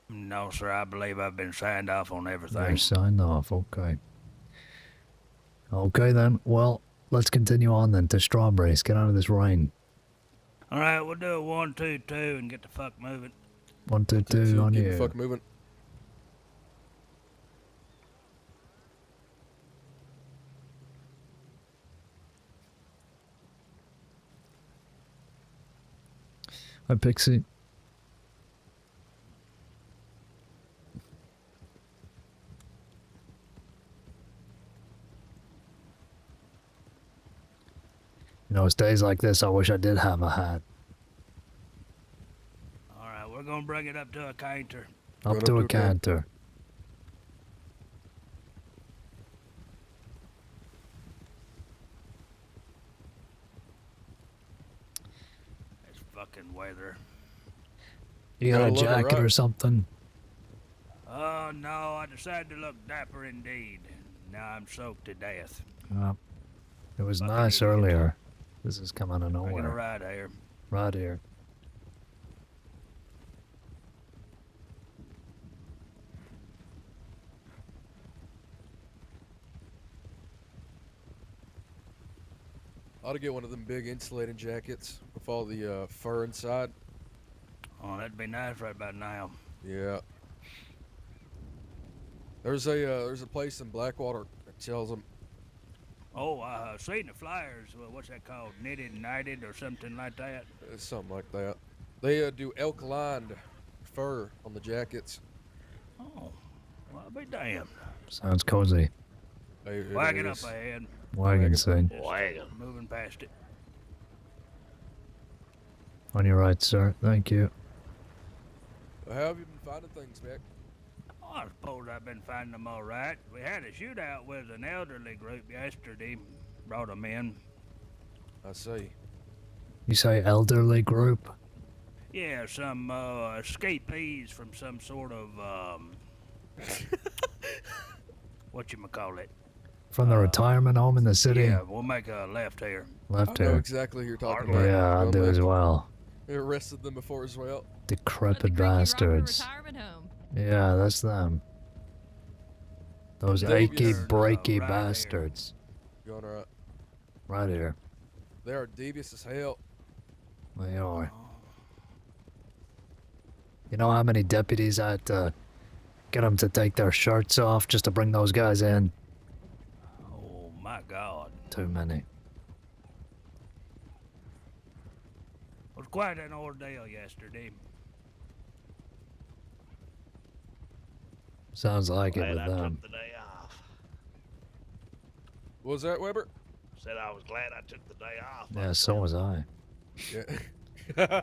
No, sir, I believe I've been signed off on everything. You're signed off, okay. Okay then, well, let's continue on then to Strawberries. Get out of this rain. Alright, we'll do a 1, 2, 2 and get the fuck moving. 1, 2, 2 on Keep you. the fuck moving. Hi, Pixie. You know, it's days like this, I wish I did have a hat. Alright, we're gonna bring it up to a canter. Up to a canter. It's fucking weather. You got a jacket or something? Oh, no, I decided to look dapper indeed. Now I'm soaked to death. It was nice earlier. This is coming out of We're gonna nowhere. ride here. Right here. Ought to get one of them big insulating jackets with all the fur inside. Oh, that'd be nice right about now. Yeah. There's a place in Blackwater that sells them. Oh, seen the flyers. Well, what's that called? Knitted and Knighted or something like that? Something like that. They do elk-lined fur on the jackets. Oh, well, I'll be damned. Sounds cozy. Wagon up ahead. Wagon sing. Wagon. Moving past it. On your right, sir. Thank you. How have you been finding things, Mac? Oh, I suppose I've been finding them all right. We had a shootout with an elderly group yesterday. Brought them in. I see. You say elderly group? Yeah, some escapees from some sort of whatchamacallit. From the retirement home in the city? Yeah, we'll make a left here. Left I know here. exactly who you're talking about. Yeah, I do as well. They arrested them before as well. Decrepit bastards. Yeah, that's them. Those achy, breaky bastards. You going alright? Right here. They are devious as hell. They are. You know how many deputies I had to get them to take their shirts off just to bring those guys in? Oh my God. Too many. It was quite an ordeal yesterday. Sounds like it Glad with I them. took the day off. What was that, Weber? Said I was glad I took the day off. Yeah, so was I. Yeah.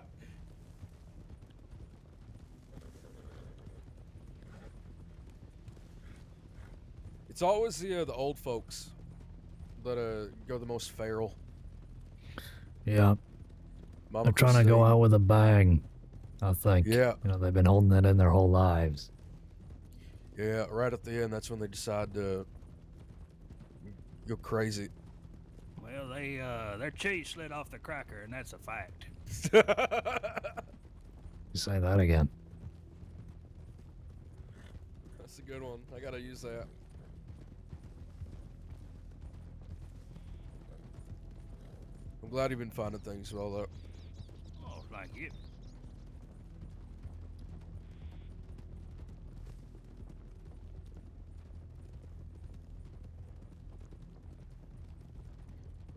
It's always the old folks that go the most feral. Yeah. Mama They're trying to go out with a bang, I think. Yeah. You know, they've been holding it in their whole lives. Yeah, right at the end, that's when they decide to go crazy. Well, their cheese slid off the cracker, and that's a fact. You say that again. That's a good one. I gotta use that. I'm glad you've been finding things well, though. Oh, thank you.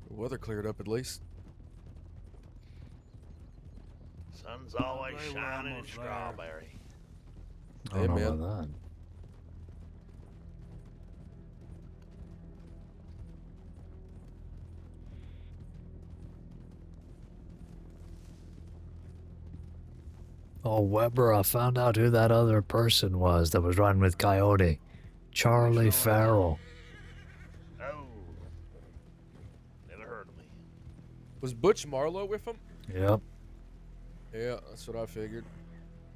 The weather cleared up at least. Sun's always Okay, we're shining in almost there. Strawberry. I don't know about that. Oh, Weber, I found out who that other person was that was riding with Coyote. Charlie Farrell. Oh. Never heard of me. Was Butch Marlowe with him? Yep. Yeah, that's what I figured.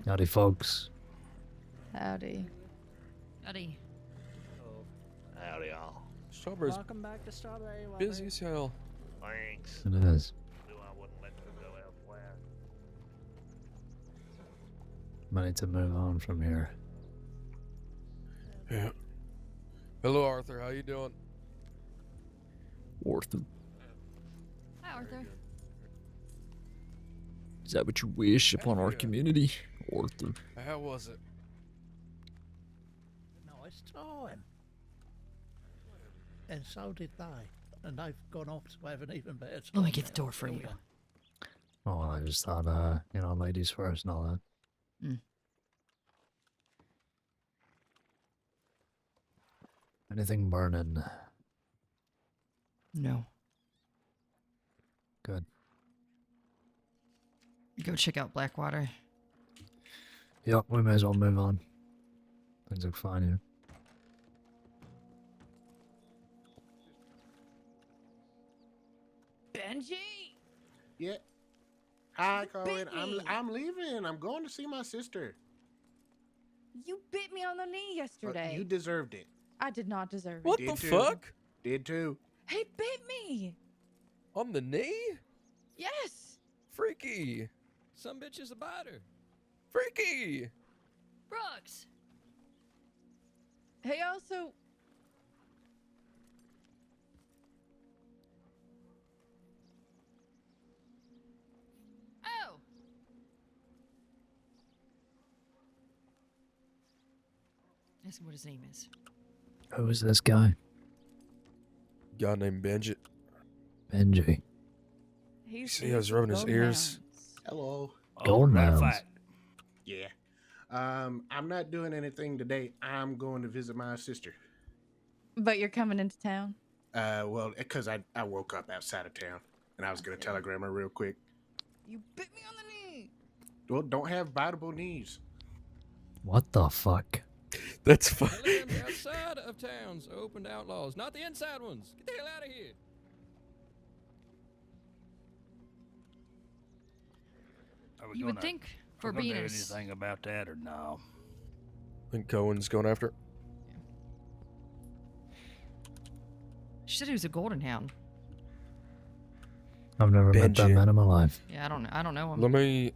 Howdy, folks. Howdy. Howdy. Howdy, y'all. Strawberry's Welcome back to Strawberry. busy as hell. Thanks. It is. Knew I wouldn't let you go elsewhere. I need to move on from here. Yeah. Hello, Arthur. How you doing? Arthur. Hi, Arthur. Is that what you wish upon our community, Arthur? How was it? Nice time. And so did they. And they've gone off to have an even better time. Let me get the now. door for Well you. done. Oh, I just thought, ladies first and all that. Anything burning? No. Good. Go check out Blackwater. Yep, we may as well move on. Things look fine here. Benji! Yeah. Hi, Colin. bit me. I'm leaving. I'm going to see my sister. You bit me on the knee yesterday. You deserved it. I did not deserve What it. the Did too. fuck? Did too. He bit me. On the knee? Yes. Freaky. Some bitch is a biter. Freaky. Brooks! He also. Oh! Ask him what his name is. Who is this guy? Guy named Benji. Benji. He's See, I was rubbing his ears. Hello. Golden matter of Hounds. fact, Yeah. I'm not doing anything today. I'm going to visit my sister. But you're coming into town. Well, because I woke up outside of town and I was going to telegram her real quick. You bit me on the knee. Well, don't have biteable knees. What the fuck? That's fine. The outside of towns open to outlaws, not the inside ones. Get the hell out of here. Are we You would gonna- think are for we gonna being do a anything about that or no? I think Cohen's going after it. She said he was a golden hound. I've never met that Benji. man in my life. Yeah, I don't know him. Let me.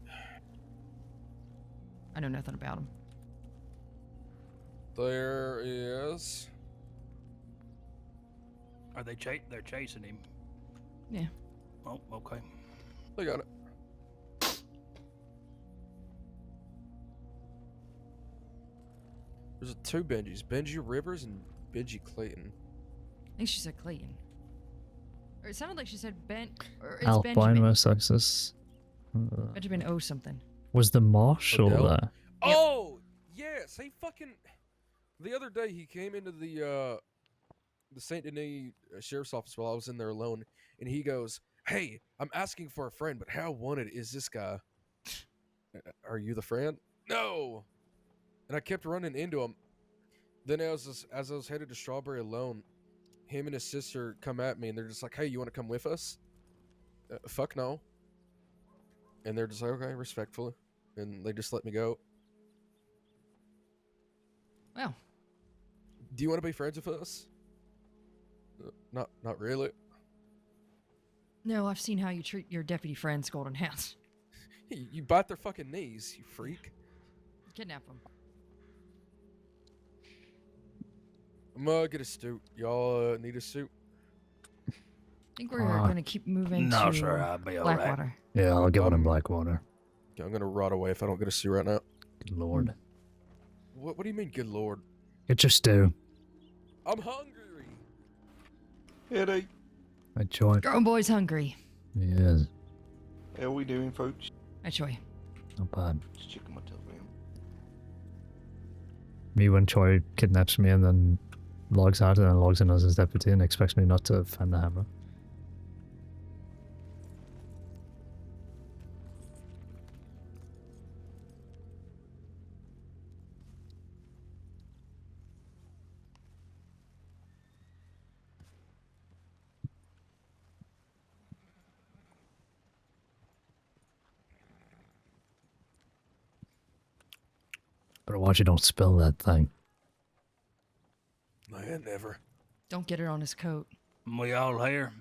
I know nothing about him. There is. Are they they're chasing him? Yeah. Oh, okay. I got it. There's two Benjis. Benji Rivers and Benji Clayton. I think she said Clayton. Or it sounded like she said Ben. Or it's Alpine, Benjamin. West Texas. Benjamin O something. Was the marshal Odell? there? Oh, yes. He fucking. The other day he came into the Saint Denis sheriff's office while I was in there alone, and he goes, "Hey, I'm asking for a friend, but how wanted is this guy? Are you the friend?" No. And I kept running into him. Then as I was headed to Strawberry alone, him and his sister come at me, and they're just like, "Hey, you want to come with us?" Fuck no. And they're just like, "Okay, respectfully," and they just let me go. Well. Do you want to be friends with us? Not really. No, I've seen how you treat your deputy friends, Golden Hounds. You bite their fucking knees, you freak. Kidnap them. I'm gonna get a suit. Y'all need a suit? I think we're going to keep moving No, to sir, I'll be all right. Blackwater. Yeah, I'll get one in Blackwater. I'm gonna rot away if I don't get a suit right now. Good lord. What do you mean, good lord? Get your stew. I'm hungry. Headache. I joy. Grown boy's hungry. Yes. How we doing, folks? I Choi. Not bad. Just checking my telegram. Me when Choi kidnaps me and then logs out and then logs in as his deputy and expects me not to find the hammer. Better watch you don't spill that thing. Man, never. Don't get it on his coat. We all here?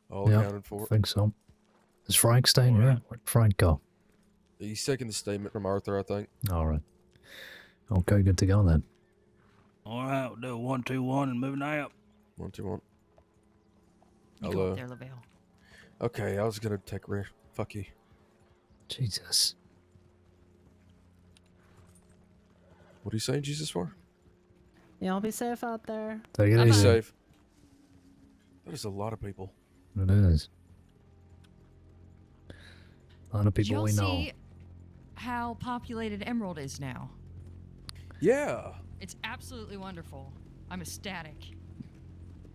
All Yeah, accounted for. I think so. Is Frank staying here? Where'd Frank go? He's taking the statement from Arthur, I think. All right. Okay, good to go then. All right, we'll do 1, 2, 1 and moving out. 1, 2, 1. You go up there, Lavelle. Okay, I was gonna take Rick. Fuck you. Jesus. What are you saying Jesus for? Y'all be safe out there. Take it Be easy. safe. That is a lot of people. It is. A lot of Did people y'all we know. see how populated Emerald is now? Yeah. It's absolutely wonderful. I'm ecstatic.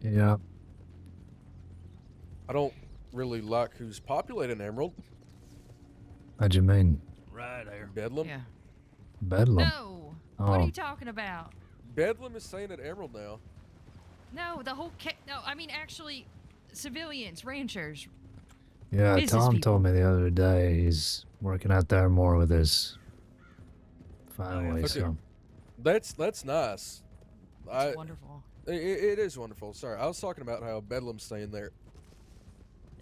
Yeah. I don't really like who's populating Emerald. How'd you mean? Right there. Bedlam? Yeah. Bedlam? No. What are Oh. you talking about? Bedlam is saying at Emerald now. No, the whole no, I mean actually civilians, ranchers. Yeah, business Tom people. told me the other day he's working out there more with his family, Okay. so. That's nice. It's wonderful. It is wonderful. Sorry, I was talking about how Bedlam's staying there.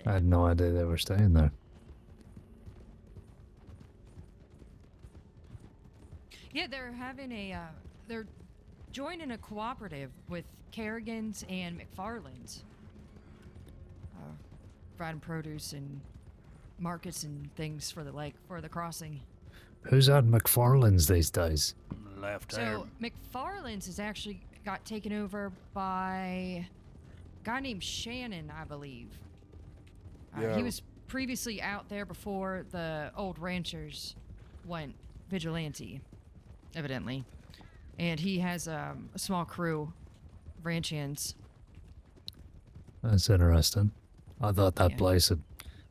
I had no idea they were staying there. Yeah, they're having a they're joining a cooperative with Kerrigan's and McFarland's. Providing produce and markets and things for the lake, for the crossing. Who's at McFarland's these days? Left there. So McFarland's has actually got taken over by a guy named Shannon, I believe. Yeah. He was previously out there before the old ranchers went vigilante, evidently. And he has a small crew of ranch hands. That's interesting. I thought that Yeah. place had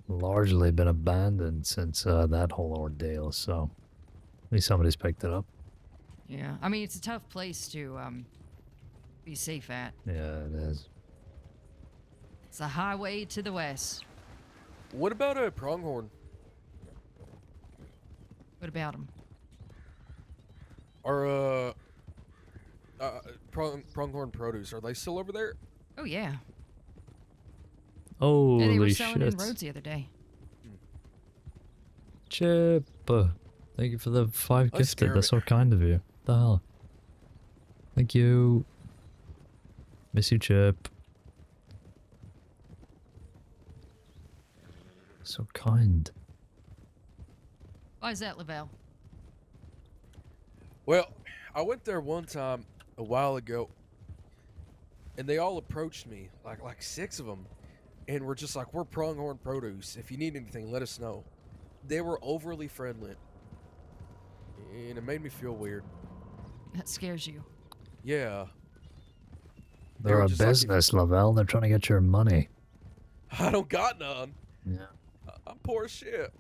largely been abandoned since that whole ordeal, so at least somebody's picked it up. Yeah, I mean, it's a tough place to be safe at. Yeah, it is. It's a highway to the west. What about a pronghorn? What about him? Are pronghorn produce, are they still over there? Oh, yeah. Holy Yeah, they were selling shit. in roads the other day. Chip, thank you for the 5 I gifted. scare That's me. so kind of you. The hell. Thank you. Miss you, Chip. So kind. Why is that, Lavelle? Well, I went there one time a while ago, and they all approached me, like 6 of them, and were just like, "We're pronghorn produce. If you need anything, let us know." They were overly friendly, and it made me feel weird. That scares you. Yeah. They They're were a just like, business, Lavelle. They're trying to get your money. I don't got none. Yeah. I'm poor as shit.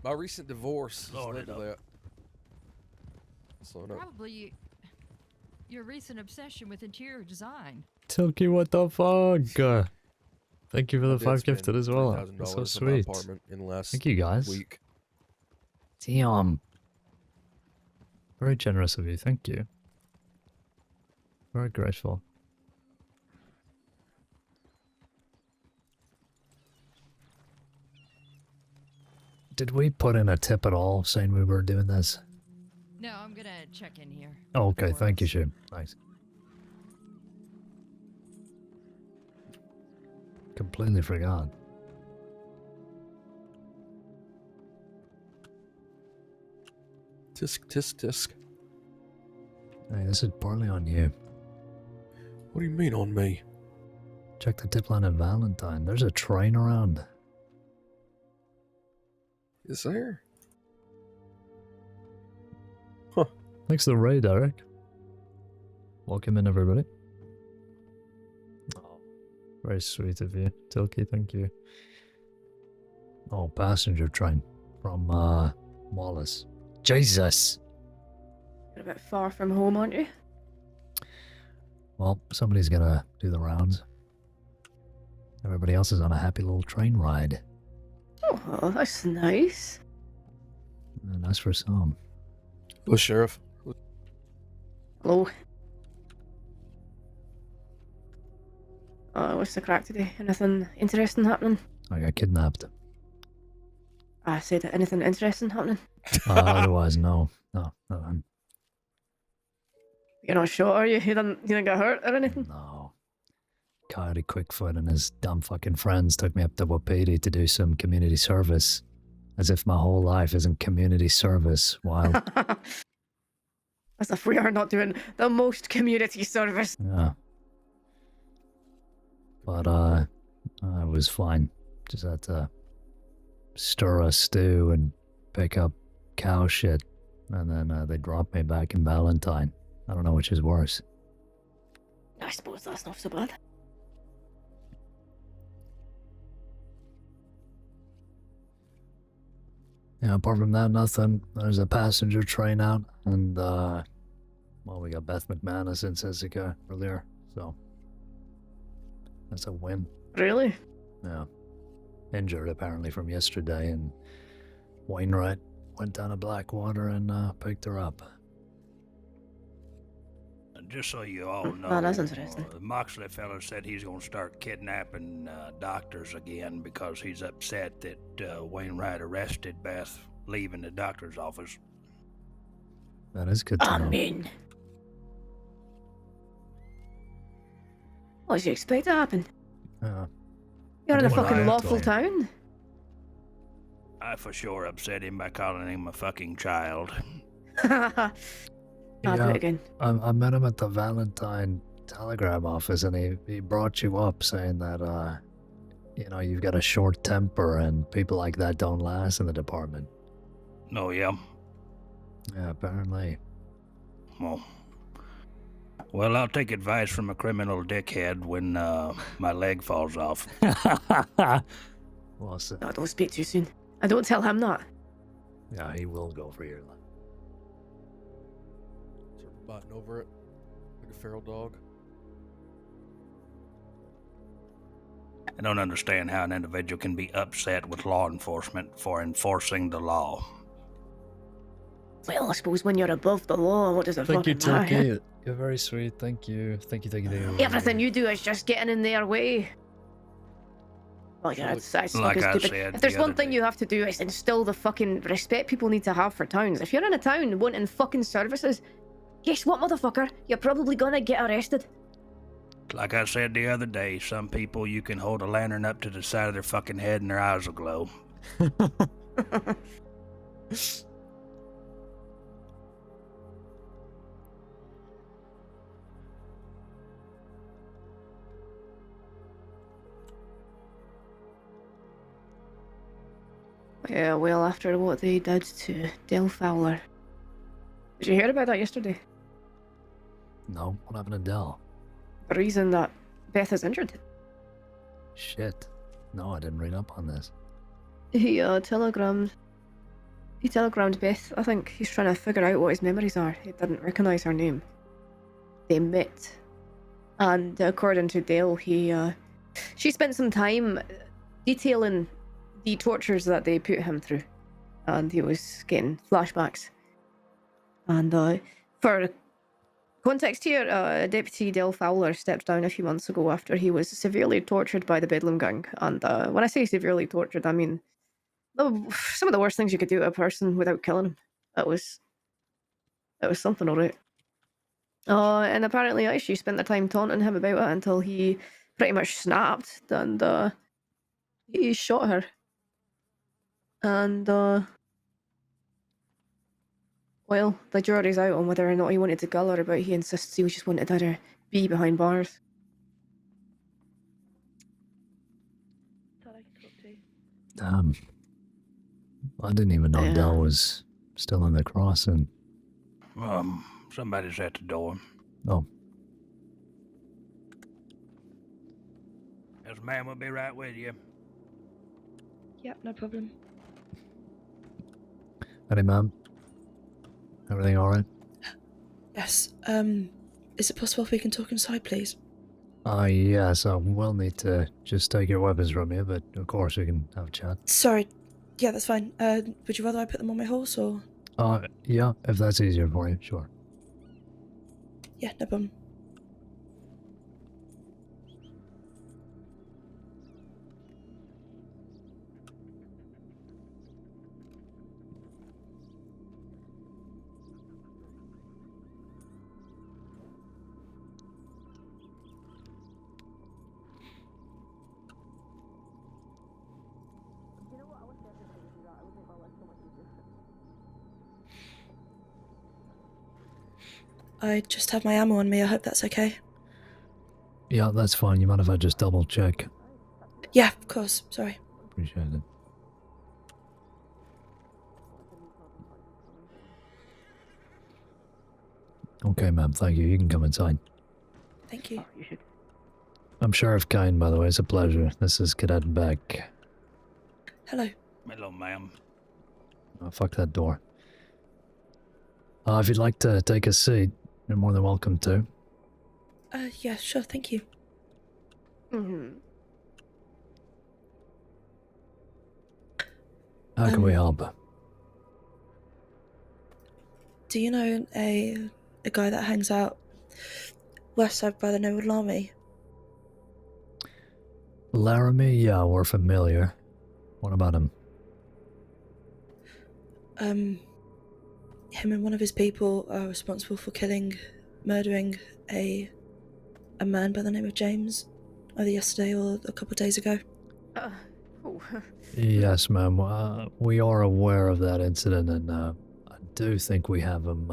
My recent divorce has Lord, led to it that. Slowing up. Probably your recent obsession with interior design. Tilky, what the fuck? Thank you for I the did 5 spend gifted as well. $3,000 That's so on my sweet. apartment in the last Thank you, guys. week. Damn. Very generous of you. Thank you. Very grateful. Did we put in a tip at all saying we were doing this? No, I'm gonna check in here. Oh, okay, thank you, Shim. Nice. Completely forgot. Tisk, tisk, tisk. Hey, this is partly on you. What do you mean on me? Check the tip line at Valentine. There's a train around. Is there? Thanks for the raid, Eric. Welcome in, everybody. Oh, very sweet of you. Tilky, thank you. Oh, passenger train from Wallace. Jesus! You're a bit far from home, aren't you? Well, somebody's gonna do the rounds. Everybody else is on a happy little train ride. Oh, that's nice. And as for some. Hello, Sheriff. Hello. What's the crack today? Anything interesting happening? I got kidnapped. I said anything interesting happening? Otherwise, no. No, no. You're not sure, are you? You didn't get hurt or anything? No. Coyote Quickfoot and his dumb fucking friends took me up to Wapiti to do some community service. As if my whole life isn't community service, while... As if we are not doing the most community service. Yeah. But, I was fine. Just had to stir a stew and pick up cow shit. And then they dropped me back in Valentine. I don't know which is worse. I suppose that's not so bad. Yeah, apart from that, nothing. There's a passenger train out, and, well, we got Beth McManus in Sisika earlier, so that's a win. Really? Yeah. Injured, apparently, from yesterday, and Wainwright went down to Blackwater and picked her up. And just so you all know, Oh, that's interesting. The Moxley fellow said he's going to start kidnapping doctors again because he's upset that Wainwright arrested Beth leaving the doctor's office. That is good to know. mean, what did you expect to happen? You're in a Well, fucking I- lawful town. I for sure upset him by calling him a fucking child. I'll do it again. I met him at the Valentine telegram office, and he brought you up saying that, you know, you've got a short temper and people like that don't last in the department. Oh, yeah? Yeah, apparently. Well, I'll take advice from a criminal dickhead when my leg falls off. Well said. No, don't speak too soon. And don't tell him that. Yeah, he will go for your life. Sort of butting over it like a feral dog. I don't understand how an individual can be upset with law enforcement for enforcing the law. Well, I suppose when you're above the law, what does it Thank you, fucking matter? Tilky. You're very sweet. Thank you. Thank you. Everything you do is just getting in their way. Well, yeah, that's Like fucking I stupid. said If there's the one other thing you have to do is instill the fucking respect people need to have for towns. If you're in a town wanting fucking services, guess what, motherfucker? You're probably gonna get arrested. Like I said the other day, some people you can hold a lantern up to the side of their fucking head and their eyes will glow. Yeah, well, after what they did to Del Fowler. Did you hear about that yesterday? No, what happened to Dell? The reason that Beth is injured. Shit. No, I didn't read up on this. He telegrammed Beth. I think he's trying to figure out what his memories are. He didn't recognise her name. They met, and according to Dale, she spent some time detailing the tortures that they put him through, and he was getting flashbacks. And for context here, Deputy Del Fowler stepped down a few months ago after he was severely tortured by the Bedlam Gang. And when I say severely tortured, I mean some of the worst things you could do to a person without killing him. It was something, alright. And apparently she spent the time taunting him about it until he pretty much snapped, and he shot her. And well, the jury's out on whether or not he wanted to kill her, but he insists he just wanted her to be behind bars. Damn. I didn't even know Dell was still in the crossing. Somebody's at the door. Oh. Yes, ma'am, we'll be right with you. Yep, no problem. Hey, ma'am. Everything alright? Yes. Is it possible if we can talk inside, please? Yes, I will need to just take your weapons from you, but of course we can have a chat. Sorry, Yeah, that's fine. Would you rather I put them on my horse or? Yeah, if that's easier for you, sure. Yeah, no problem. I just have my ammo on me. I hope that's okay. Yeah, that's fine. You mind if I just double check? Yeah, of course. Sorry. Appreciate it. Okay, ma'am, thank you. You can come inside. Thank you. I'm Sheriff Caine, by the way. It's a pleasure. This is Cadet Beck. Hello. Hello, ma'am. Oh, fuck that door. If you'd like to take a seat, you're more than welcome to. Yeah, sure. Thank you. How can we help? Do you know a guy that hangs out west side by the name of Lamy? Laramie? Yeah, we're familiar. What about him? Him and one of his people are responsible for murdering a man by the name of James, either yesterday or a couple of days ago. Yes, ma'am. We are aware of that incident, and I do think we have him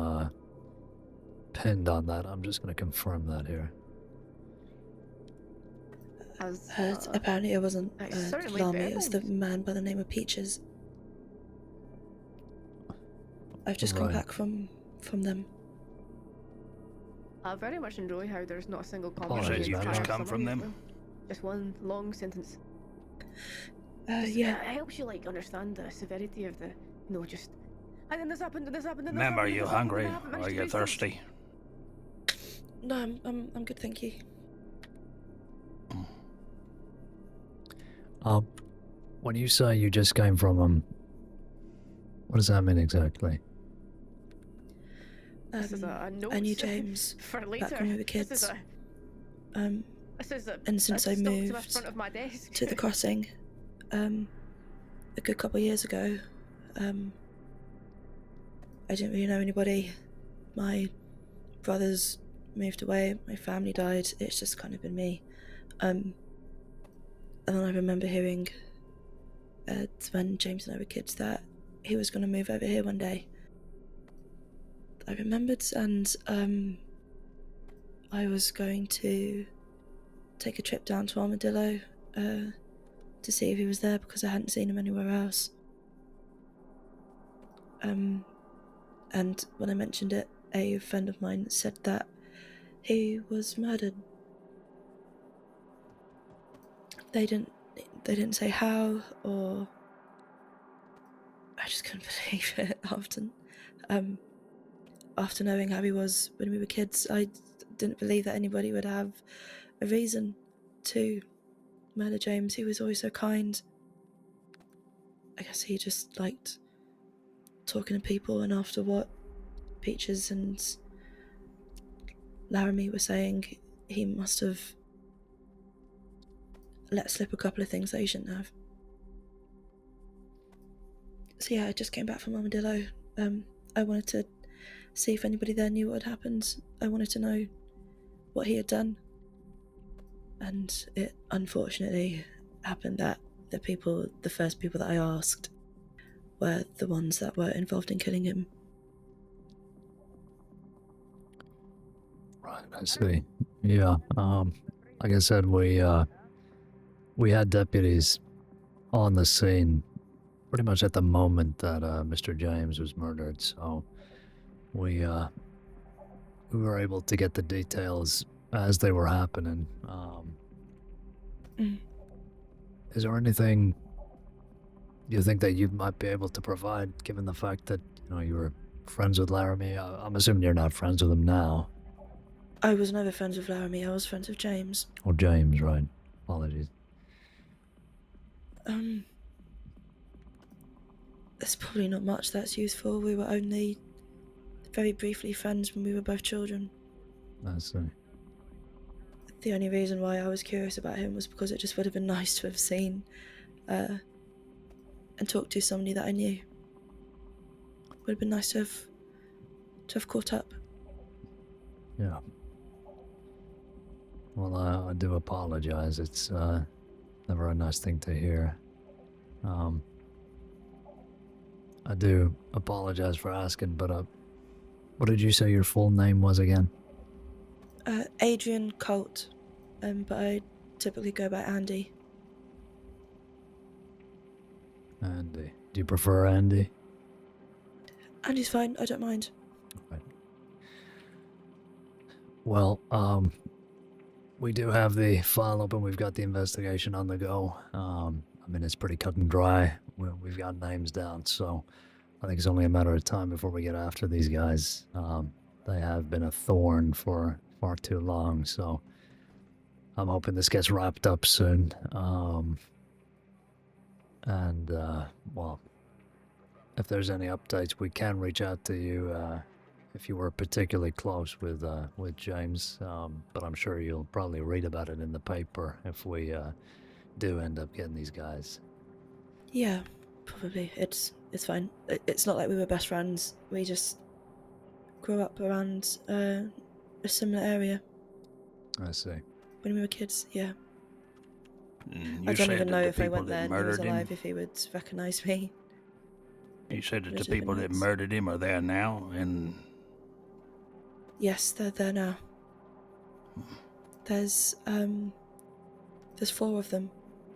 pinned on that. I'm just going to confirm that here. Apparently, it wasn't certainly Lamy. It was the varied. man by the name of Peaches. I've just come Right. back from them. I very much enjoy how there's not a single Apologies, conversation. you've just come from them? Just one long sentence. Yeah. It helps you like understand the severity of the, just. And then this happened, and this happened, and this Ma'am, happened. are and you this happened, hungry? and that happened, Or are managed to you do so much. thirsty? No, I'm good, thank you. When you say you just came from him, what does that mean exactly? This is a note I knew James for later. back when we were This kids. is a. This is a. And since I stuck to my moved front of my desk. to the crossing, a good couple of years ago, I didn't really know anybody. My brothers moved away, my family died. It's just kind of been me. And then I remember hearing when James and I were kids that he was going to move over here one day. I remembered, and I was going to take a trip down to Armadillo to see if he was there because I hadn't seen him anywhere else. And when I mentioned it, a friend of mine said that he was murdered. They didn't say how, or I just couldn't believe it. After knowing how he was when we were kids, I didn't believe that anybody would have a reason to murder James. He was always so kind. I guess he just liked talking to people, and after what Peaches and Laramie were saying, he must have let slip a couple of things that he shouldn't have. So yeah, I just came back from Armadillo. I wanted to see if anybody there knew what had happened. I wanted to know what he had done. And it unfortunately happened that the first people that I asked were the ones that were involved in killing him. Right, I see. Yeah, like I said, we had deputies on the scene pretty much at the moment that Mr. James was murdered, so we were able to get the details as they were happening. Is there anything you think that you might be able to provide, given the fact that you were friends with Laramie? I'm assuming you're not friends with him now. I was never friends with Laramie, I was friends with James. Oh, James, right. Apologies. There's probably not much that's useful. We were only very briefly friends when we were both children. I see. The only reason why I was curious about him was because it just would have been nice to have seen and talked to somebody that I knew. Would have been nice to have caught up. Yeah. Well, I do apologize. It's never a nice thing to hear. I do apologize for asking, but what did you say your full name was again? Adrian Colt, but I typically go by Andy. Andy. Do you prefer Andy? Andy's fine, I don't mind. Right. Well, we do have the file open. We've got the investigation on the go. I mean, it's pretty cut and dry. We've got names down, so I think it's only a matter of time before we get after these guys. They have been a thorn for far too long, so I'm hoping this gets wrapped up soon. Well, if there's any updates, we can reach out to you if you were particularly close with James. But I'm sure you'll probably read about it in the paper if we do end up getting these guys. Yeah, probably. It's fine. It's not like we were best friends. We just grew up around a similar area. I see. When we were kids, yeah. You I don't said even that know the if I people went there that and he was murdered him. alive, if he would recognise me. You said that the Would have been people that nice. murdered him are there now, and Yes, they're there now. There's 4 of them.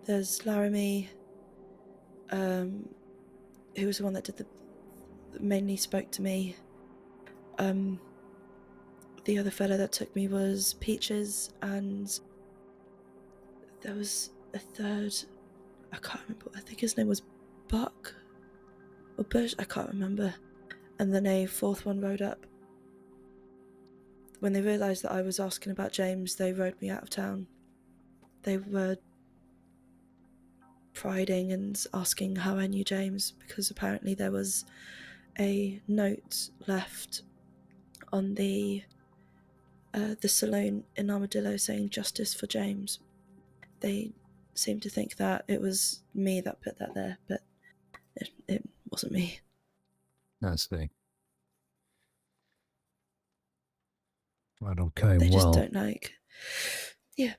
There's Laramie, who was the one that did mainly spoke to me. The other fella that took me was Peaches, and there was a third. I can't remember. I think his name was Buck or Bush. I can't remember. And then a 4th one rode up. When they realised that I was asking about James, they rode me out of town. They were priding and asking how I knew James, because apparently there was a note left on the saloon in Armadillo saying "Justice for James." They seemed to think that it was me that put that there, but it wasn't me. I see. Right, okay, They well... just don't like... Yeah.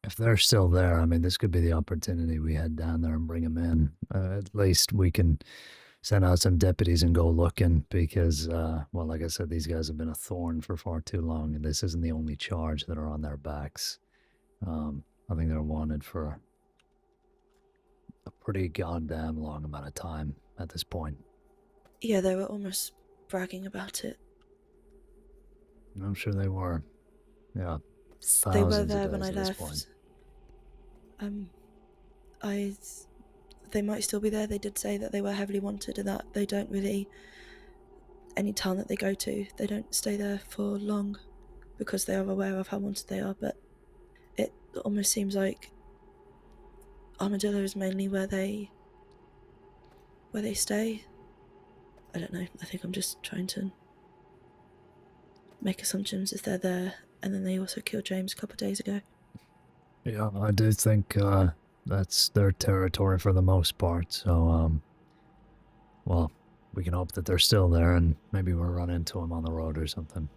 If they're still there, I mean, this could be the opportunity we head down there and bring them in. At least we can send out some deputies and go looking because, well, like I said, these guys have been a thorn for far too long, and this isn't the only charge that are on their backs. I think they're wanted for a pretty goddamn long amount of time at this point. Yeah, they were almost bragging about it. I'm sure they were. Yeah, They were thousands there of when days I at this left. point. They might still be there. They did say that they were heavily wanted and that they don't really... Any town that they go to, they don't stay there for long because they are aware of how wanted they are, but it almost seems like Armadillo is mainly where they stay. I don't know. I think I'm just trying to make assumptions if they're there, and then they also killed James a couple of days ago. Yeah, I do think that's their territory for the most part, so, well, we can hope that they're still there and maybe we'll run into them on the road or something.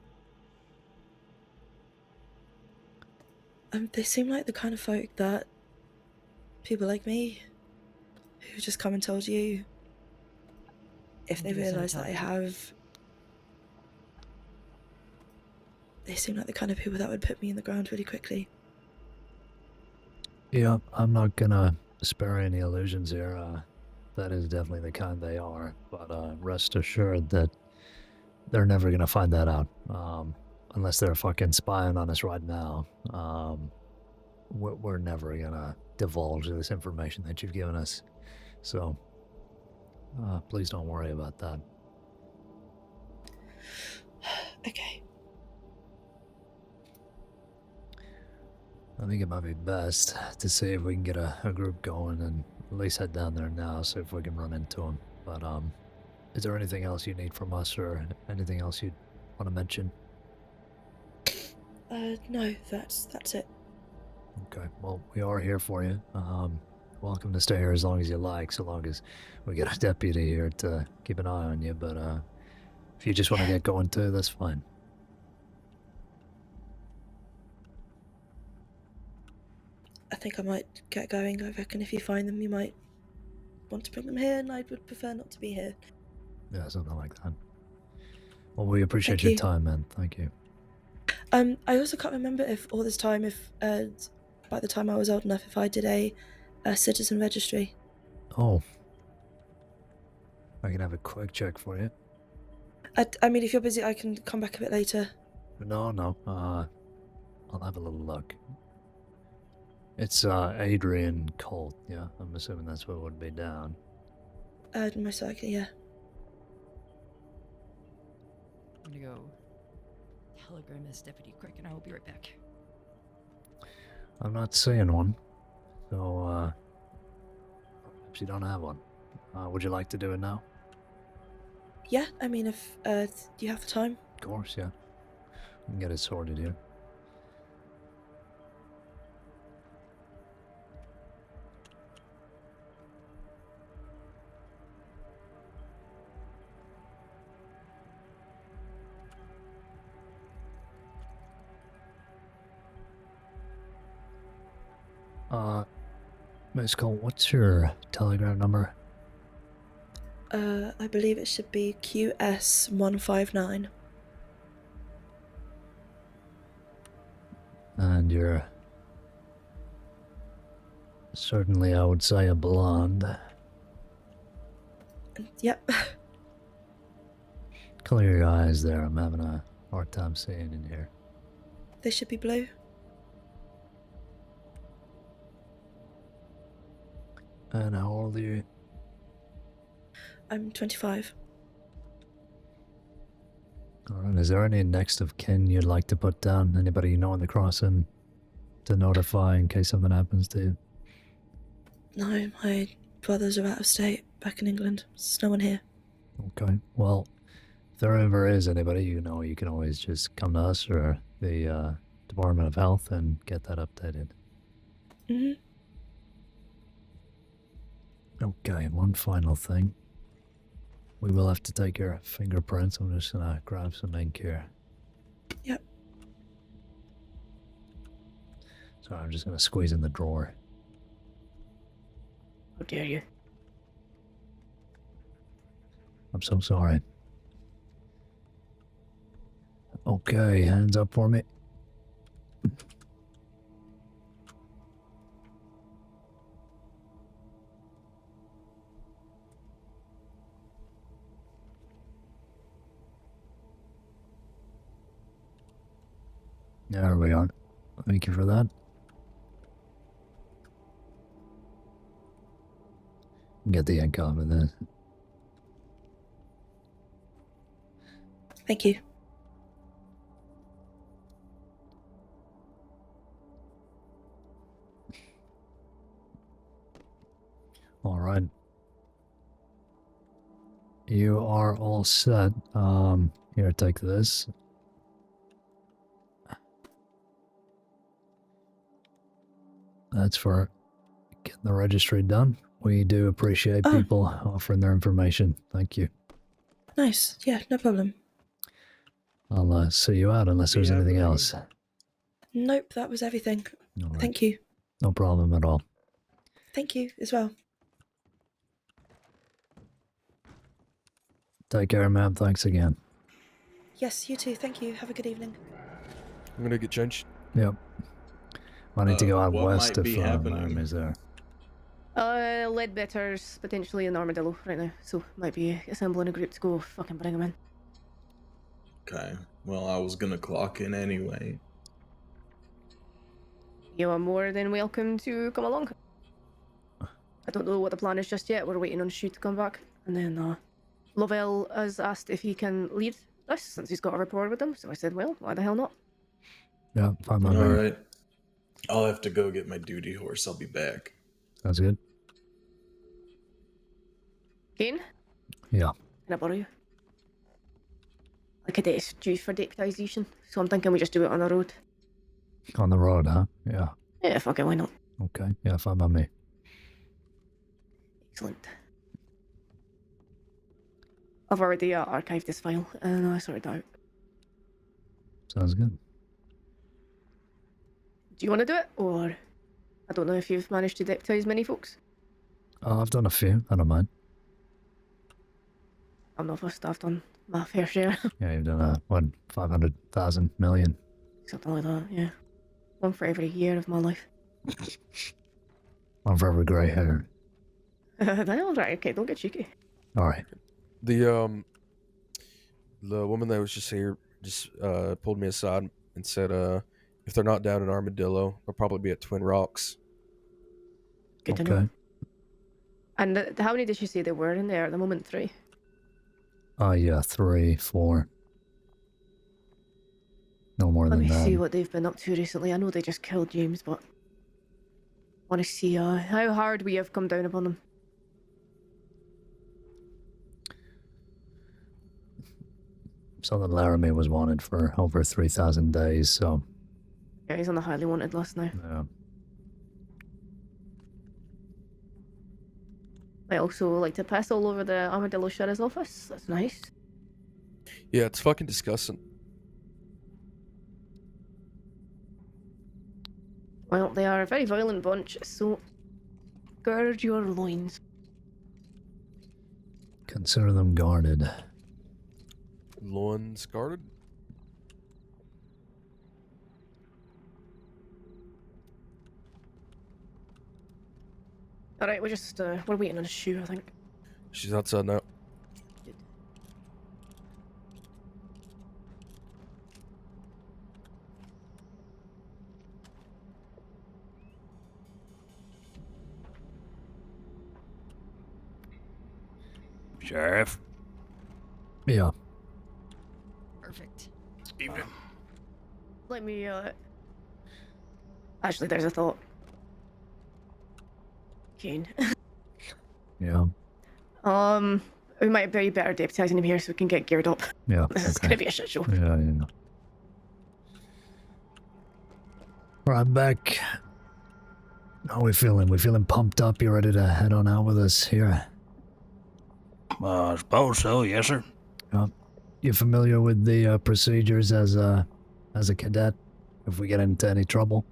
They seem like the kind of folk that people like me, who just come and told you, if they realise that I have... They seem like the kind of people that would put me in the ground really quickly. Yeah, I'm not gonna spare any illusions here. That is definitely the kind they are, but rest assured that they're never gonna find that out. Unless they're fucking spying on us right now. We're never gonna divulge this information that you've given us. So, please don't worry about that. Okay. I think it might be best to see if we can get a group going and at least head down there now, see if we can run into them. But is there anything else you need from us or anything else you'd want to mention? No, that's it. Okay, well, we are here for you. Welcome to stay here as long as you like, so long as we get a deputy here to keep an eye on you. But if you just want to get going too, that's fine. I think I might get going. I reckon if you find them, you might want to bring them here, and I would prefer not to be here. Yeah, something like that. Well, we appreciate Thank your you. time, man. Thank you. I also can't remember if all this time, if by the time I was old enough, if I did a citizen registry. Oh. I can have a quick check for you. I mean, if you're busy, I can come back a bit later. No. I'll have a little look. It's Adrian Colt, yeah? I'm assuming that's what would be down. Most likely, yeah. I'm gonna go telegram this deputy quick, and I will be right back. I'm not seeing one, so perhaps you don't have one. Would you like to do it now? Yeah, I mean, if do you have the time? Of course, yeah. We can get it sorted here. Miss Cole, what's your telegram number? I believe it should be QS159. And you're certainly, I would say, a blonde. Yep. Clear your eyes there. I'm having a hard time seeing in here. They should be blue. And how old are you? I'm 25. Alright, is there any next of kin you'd like to put down? Anybody you know in the crossing to notify in case something happens to you? No, my brothers are out of state, back in England. There's no one here. Okay, well, if there ever is anybody, you know, you can always just come to us or the Department of Health and get that updated. Mm-hmm. Okay, one final thing. We will have to take your fingerprints. I'm just gonna grab some ink here. Yep. Sorry, I'm just gonna squeeze in the drawer. How dare you? I'm so sorry. Okay, hands up for me. There we are. Thank you for that. Get the ink off of this. Thank you. All right. You are all set. Here, take this. That's for getting the registry done. We do appreciate people offering their information. Thank you. Nice. Yeah, no problem. I'll see you out unless there's anything else. Nope, that was everything. All right. Thank you. No problem at all. Thank you as well. Take care, ma'am. Thanks again. Yes, you too. Thank you. Have a good evening. I'm gonna get changed. Yep. I need to go out what west might if be happening? Naomi's there. Ledbetter's potentially in Armadillo right now, so might be assembling a group to go fucking bring him in. Okay. Well, I was gonna clock in anyway. You are more than welcome to come along. I don't know what the plan is just yet. We're waiting on Shu to come back. And then Lovell has asked if he can lead us since he's got a rapport with them. So I said, well, why the hell not? Yeah, fine by All me. right. I'll have to go get my duty horse. I'll be back. Sounds good. Caine, Yeah. can I borrow you? A cadet's due for deputisation, so I'm thinking we just do it on the road. On the road, huh? Yeah. Yeah, fuck it, why not? Okay. Yeah, fine by me. Excellent. I've already archived this file, and I sorted it out. Sounds good. Do you want to do it, or I don't know if you've managed to deputise many folks. I've done a few. I don't mind. I'm not fussed. I've done my fair share. Yeah, you've done 500,000 million. Something like that, yeah. One for every year of my life. One for every grey hair. All right, okay, don't get cheeky. All right. The woman that was just here just pulled me aside and said, if they're not down in Armadillo, they'll probably be at Twin Rocks. Good to know. And how many did she say there were in there at the moment? 3? Yeah, 3, 4. No more Let than me that. see what they've been up to recently. I know they just killed James, but I want to see how hard we have come down upon them. So that Laramie was wanted for over 3,000 days, so... Yeah, he's on the highly wanted list now. Yeah. I also like to piss all over the Armadillo Sheriff's office. That's nice. Yeah, it's fucking disgusting. Well, they are a very violent bunch, so gird your loins. Consider them guarded. Loins guarded? Alright, we're waiting on a shoe, I think. She's outside now. Sheriff? Yeah. Perfect. Evening. Let me, Actually, there's a thought. Caine. Yeah. We might be better deputising him here so we can get geared up. Yeah. This is gonna be a shit show. Yeah. Alright, Beck. How are we feeling? We feeling pumped up? You ready to head on out with us here? I suppose so, yes, sir. You familiar with the procedures as a cadet? If we get into any trouble?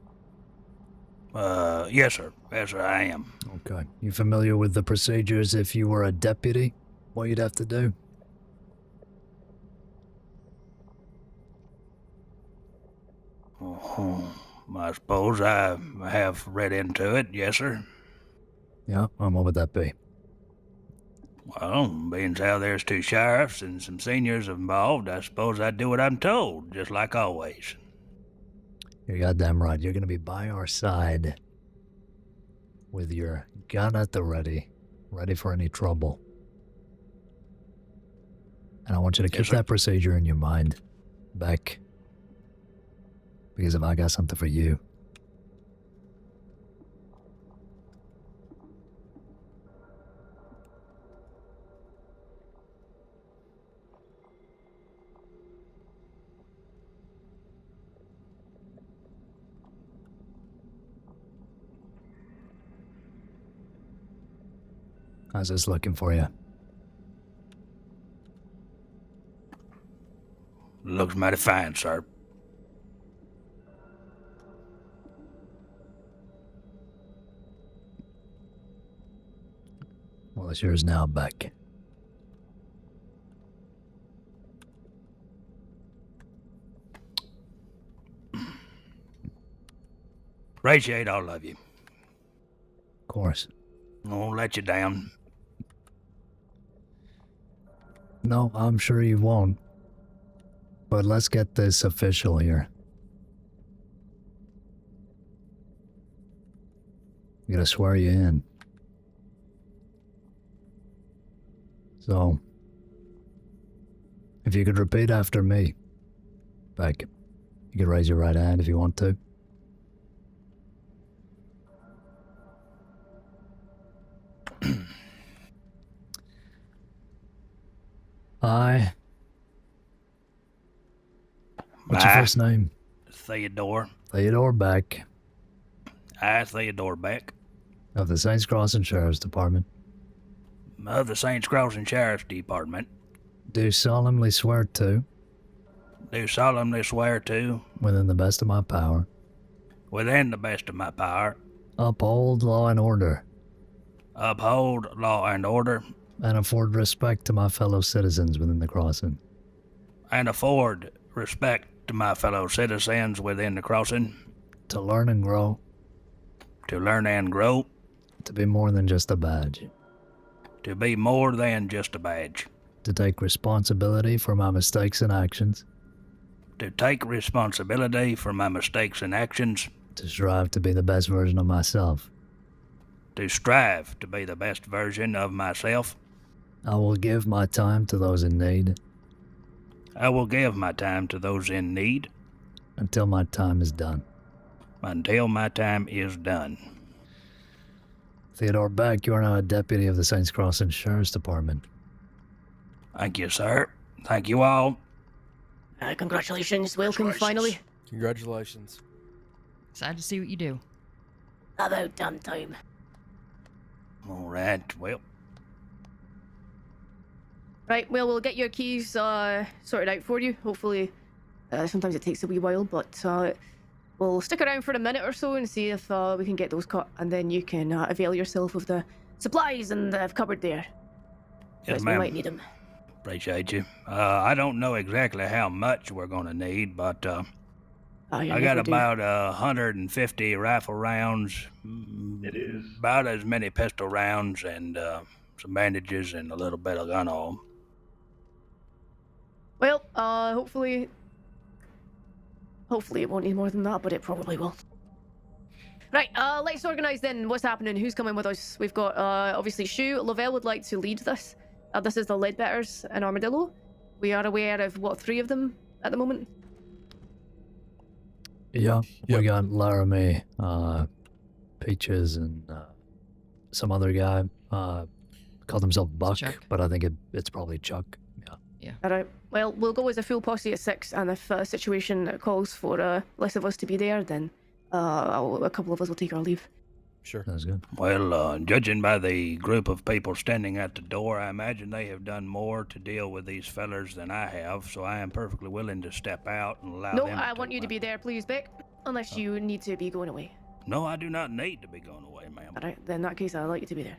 Yes, sir. Yes, sir, I am. Okay. You familiar with the procedures if you were a deputy? What you'd have to do? I suppose I have read into it, yes, sir. Yeah, and what would that be? Well, being as how there's 2 sheriffs and some seniors involved, I suppose I'd do what I'm told, just like always. You're goddamn right. You're gonna be by our side with your gun at the ready for any trouble. And I want you to keep that procedure in your mind, Beck. Because if I got something for you... How's this looking for you? Looks mighty fine, sir. Well, it's yours now, Beck. Appreciate all of you. Of course. Won't let you down. No, I'm sure you won't. But let's get this official here. I'm gonna swear you in. So, if you could repeat after me, Beck, you could raise your right hand if you want to. Aye. What's your Aye. first name? Theodore. Theodore Beck. I, Theodore Beck. Of the Saints Crossing Sheriff's Department. Of the Saints Crossing Sheriff's Department. Do solemnly swear to. Do solemnly swear to. Within the best of my power. Within the best of my power. Uphold law and order. Uphold law and order. And afford respect to my fellow citizens within the crossing. And afford respect to my fellow citizens within the crossing. To learn and grow. To learn and grow. To be more than just a badge. To be more than just a badge. To take responsibility for my mistakes and actions. To take responsibility for my mistakes and actions. To strive to be the best version of myself. To strive to be the best version of myself. I will give my time to those in need. I will give my time to those in need. Until my time is done. Until my time is done. Theodore Beck, you are now a deputy of the Saints Crossing Sheriff's Department. Thank you, sir. Thank you all. Congratulations. Welcome, finally. Congratulations. Excited to see what you do. About damn time. All right, well. Right, well, we'll get your keys sorted out for you. Hopefully, sometimes it takes a wee while, but we'll stick around for a minute or so and see if we can get those cut, and then you can avail yourself of the supplies in the cupboard there. Yes, We ma'am. might need them. Appreciate you. I don't know exactly how much we're going to need, but I got about 150 rifle rounds. It is. About as many pistol rounds and some bandages and a little bit of gun oil. Well, hopefully it won't need more than that, but it probably will. Right, let's organise then. What's happening? Who's coming with us? We've got, obviously, Shu. Lavelle would like to lead this. This is the Leadbetters and Armadillo. We are aware of, 3 of them at the moment? Yeah, we got Laramie, Peaches, and some other guy called himself Buck, but I think it's probably Chuck. Yeah. Alright, well, we'll go as a full posse at 6, and if a situation calls for less of us to be there, then a couple of us will take our leave. Sure. That's good. Well, judging by the group of people standing at the door, I imagine they have done more to deal with these fellers than I have, so I am perfectly willing to step out and allow No, them I want you to be there, please, Beck. Unless you need to be going away. No, I do not need to be going away, ma'am. Alright, then in that case, I'd like you to be there.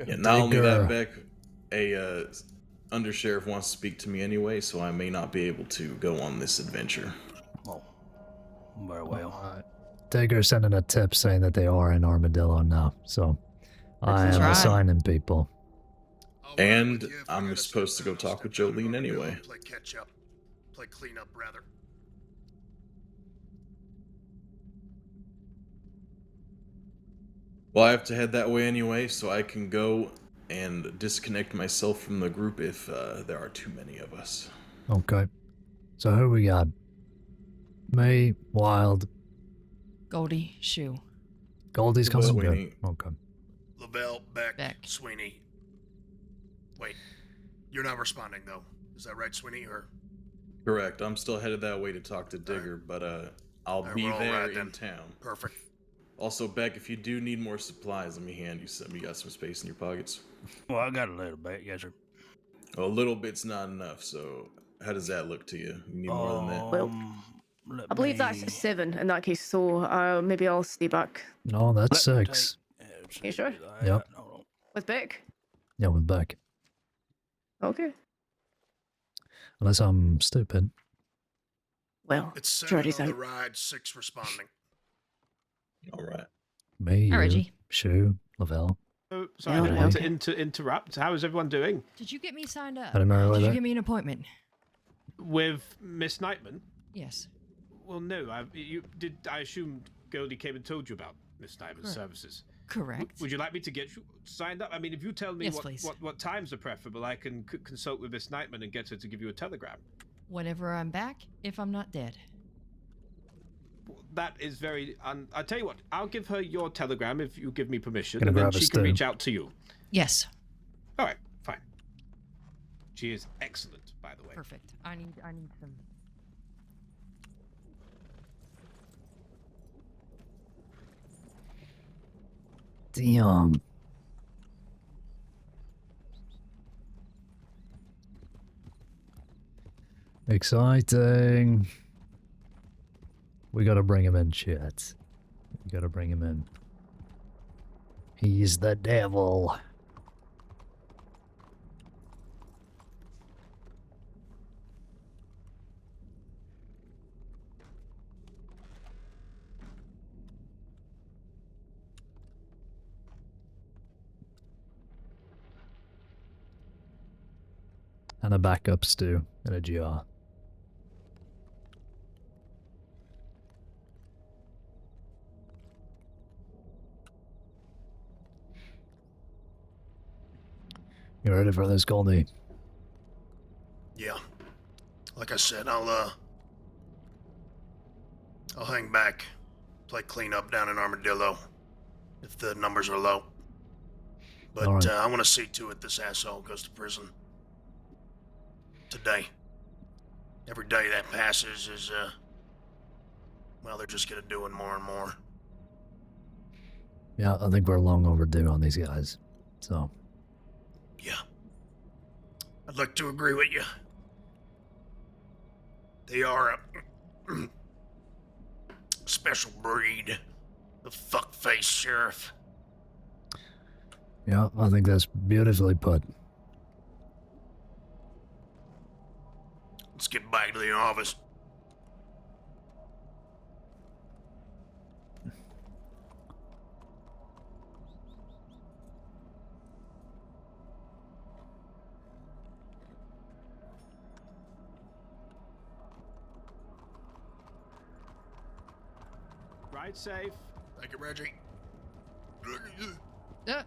Yeah, not only that, Beck, a undersheriff wants to speak to me anyway, so I may not be able to go on this adventure. Oh, very well. Digger sending a tip saying that they are in Armadillo now, so I am assigning people. And I'm supposed to go talk with Jolene anyway. Play catch up. Play clean up, rather. Well, I have to head that way anyway, so I can go and disconnect myself from the group if there are too many of us. Okay. So who we got? Me, Wild. Goldie, Shu. Goldie's coming? Sweeney. Good. Okay. Lavelle, Beck, Sweeney. Wait, you're not responding though. Is that right, Sweeney? Or Correct. I'm still headed that way to talk to Digger, but I'll be we're all there right in then. town. Perfect. Also, Beck, if you do need more supplies, let me hand you some. You got some space in your pockets? Well, I got a little bit, yes, sir. Well, a little bit's not enough, so how does that look to you? You need more than that? Well, I believe that's 7 in that case, so maybe I'll stay back. No, that's 6. You sure? Yep. With Beck? Yeah, with Beck. Okay. Unless I'm stupid. Well, It's 7 Jordy's on the out. ride, 6 responding. All right. Me, Hi, you, Reggie. Shu, Lavelle. Oh, sorry, I Yeah, didn't want okay. to interrupt. How is everyone doing? Did you get me signed up? Had a merry Did you weather? give me an appointment? With Miss Nightman? Yes. Well, no. I assumed Goldie came and told you about Miss Nightman's Correct. services. Correct. Would you like me to get you signed up? I mean, if you tell me Yes, please. what times are preferable, I can consult with Miss Nightman and get her to give you a telegram. Whenever I'm back, if I'm not dead. That is very... I'll tell you what. I'll give her your telegram if you give me permission, Gonna and then grab a she can stew. reach out to you. Yes. All right, fine. She is excellent, by the way. Perfect. I need some. Damn. Exciting. We gotta bring him in, chat. We gotta bring him in. He's the devil. And a backup stew in a jar. You ready for this, Goldie? Yeah. Like I said, I'll hang back, play cleanup down in Armadillo, if the numbers are low. But All right. I want to see to it this asshole goes to prison. Today. Every day that passes is, well, they're just gonna do it more and more. Yeah, I think we're long overdue on these guys. So. Yeah. I'd like to agree with you. They are a special breed. The fuckface sheriff. Yeah, I think that's beautifully put. Let's get back to the office. Ride safe. Thank you, Reggie. Yeah.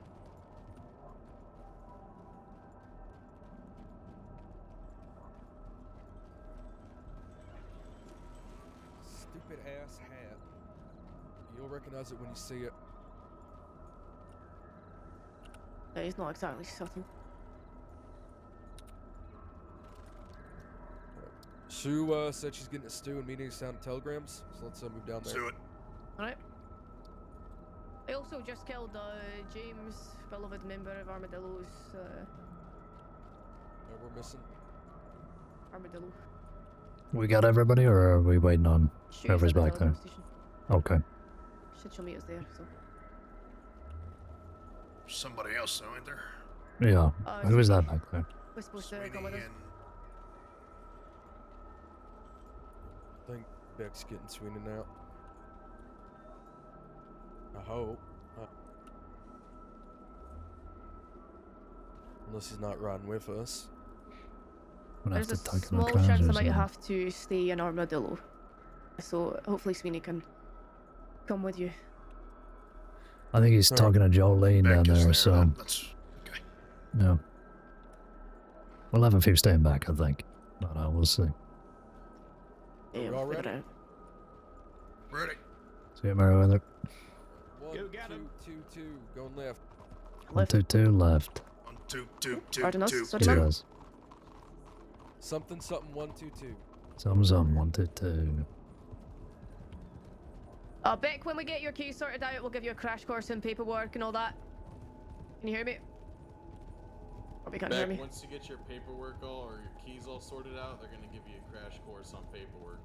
Stupid ass hat. You'll recognize it when you see it. He's not exactly subtle. Sue said she's getting a stew and meeting sound telegrams, so let's move down there. Do it. Alright. I also just killed James, beloved member of Armadillo's. We're missing. Armadillo. We got everybody, or are we waiting on Shoot, whoever's at the back there? telegram station. Okay. Should show me us there, so. Somebody else, though, ain't there? Yeah. Who is that back there? We're supposed to come with us. I think Beck's getting Sweeney out. I hope. Unless he's not riding with us. There's a small chance I might have to stay in Armadillo. So hopefully Sweeney can come with you. I think he's talking to Jolene down there, so. That's okay. Yeah. We'll have a few staying back, I think. But we'll see. Yeah, all we'll ready? figure it out. Ready. See you, Meriwether. 1, 2, 2, 2, going left. 1, 2, 2, left. 1, 2, 2, 2, Pardon us, 2, sorry, 2. ma'am. Yes. Something, 1, 2, 2. Some, 1, 2, 2. Beck, when we get your keys sorted out, we'll give you a crash course in paperwork and all that. Can you hear me? Probably can't hear me. Once you get your paperwork all or your keys all sorted out, they're gonna give you a crash course on paperwork.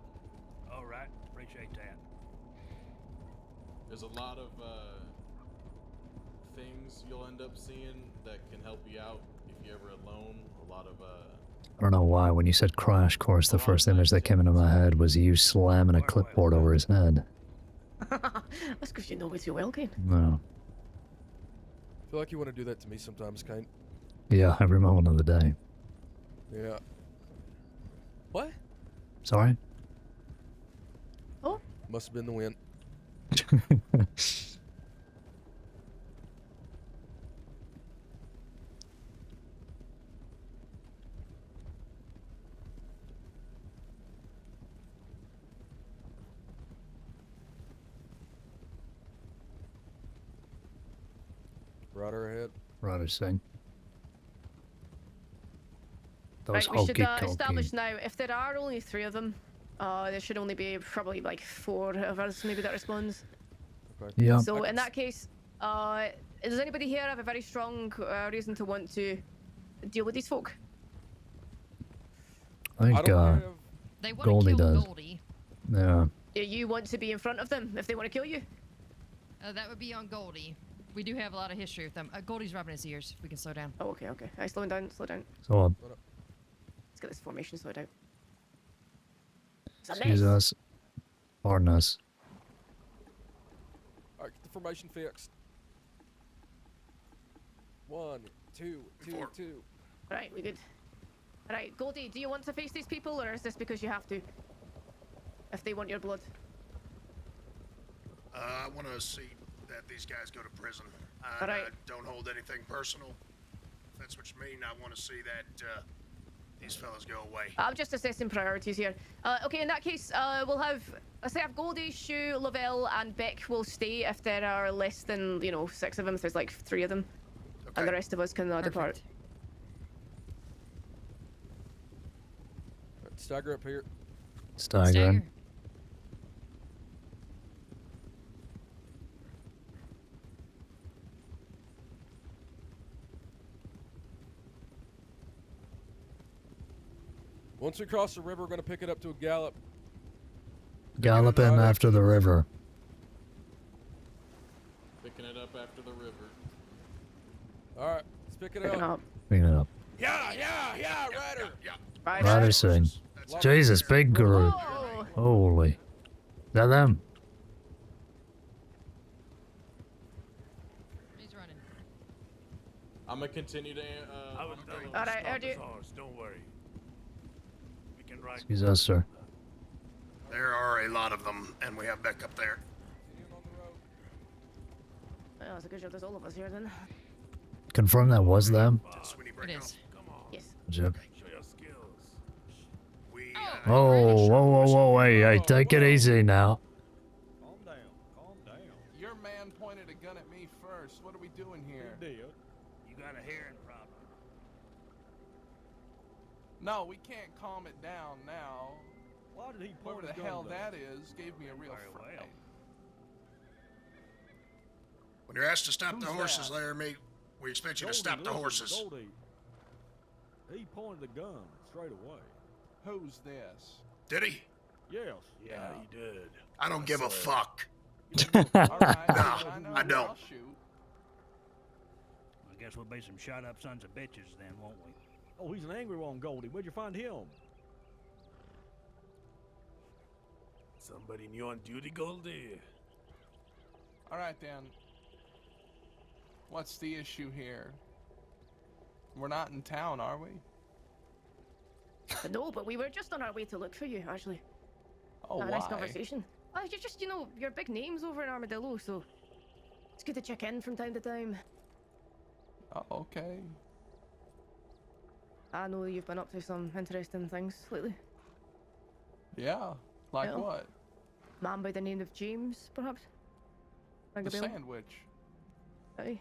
All right, appreciate that. There's a lot of things you'll end up seeing that can help you out if you're ever alone. A lot of I don't know why, when you said crash course, the first image that came into my head was you slamming a clipboard over his head. That's because you know me too well, Caine. No. I feel like you want to do that to me sometimes, Caine. Yeah, every moment of the day. Yeah. What? Sorry? Oh? Must have been the wind. Rider ahead. Rider sing. Those Right, we should hokey establish now, if there are only 3 of them, there should only be probably like 4 of us maybe that responds. Yeah. So in that case, does anybody here have a very strong reason to want to deal with these folk? I think They want Goldie to kill does. Goldie. Yeah. Do you want to be in front of them if they want to kill you? That would be on Goldie. We do have a lot of history with them. Goldie's rubbing his ears. If we can slow down. Oh, okay, okay. Alright, slow down, slow down. So Let's get this formation sorted out. It's a excuse mess. us. Pardon us. Alright, get the formation fixed. 1, 2, 2, 2. Right, we good. Alright, Goldie, do you want to face these people, or is this because you have to? If they want your blood. I want to see that these guys go to prison. I Alright. don't hold anything personal. If that's what you mean, I want to see that these fellas go away. I'm just assessing priorities here. Okay, in that case, we'll have, let's say I have Goldie, Shu, Lavelle, and Beck will stay if there are less than, 6 of them, if there's like 3 of them. Okay. And the rest of us can depart. Right, stagger up here. Stagger. Once we cross the river, we're going to pick it up to a gallop. Gallop in after the river. Picking it up after the river. Alright, let's pick it up. Bring it up. Yeah, Ryder. Rider saying, Jesus, big group. Holy. Is that them? He's running. I'm gonna continue to. Alright, heard you. Don't worry. We can ride. Excuse us, sir. There are a lot of them, and we have Beck up there. Well, it's a good job there's all of us here then. Confirm that was them? It is. Yes. Jim. Show your skills. Oh, whoa, hey, take it easy now. Your man pointed a gun at me first. What are we doing here? You got a hearing problem. No, we can't calm it down now. Why did he Whoever the hell that is gave me a real fright. When you're asked to stop the Who's horses, that? Laramie, we expect you to stop the horses. Goldie. He pointed the gun straight away. Who's this? Did he? Yes. Yeah, he did. I don't give a fuck. Alright, No, I don't. I'll shoot. I guess we'll be some shot up sons of bitches then, won't we? Oh, he's an angry one, Goldie. Where'd you find him? Somebody new on duty, Goldie? Alright then. What's the issue here? We're not in town, are we? No, but we were just on our way to look for you, actually. Oh, Nice why? conversation. You're just, your big name's over in Armadillo, so it's good to check in from time to time. Oh, okay. I know you've been up to some interesting things lately. Yeah. Like Yeah. what? Man by the name of James, perhaps? Ring a The bell? sandwich. Aye.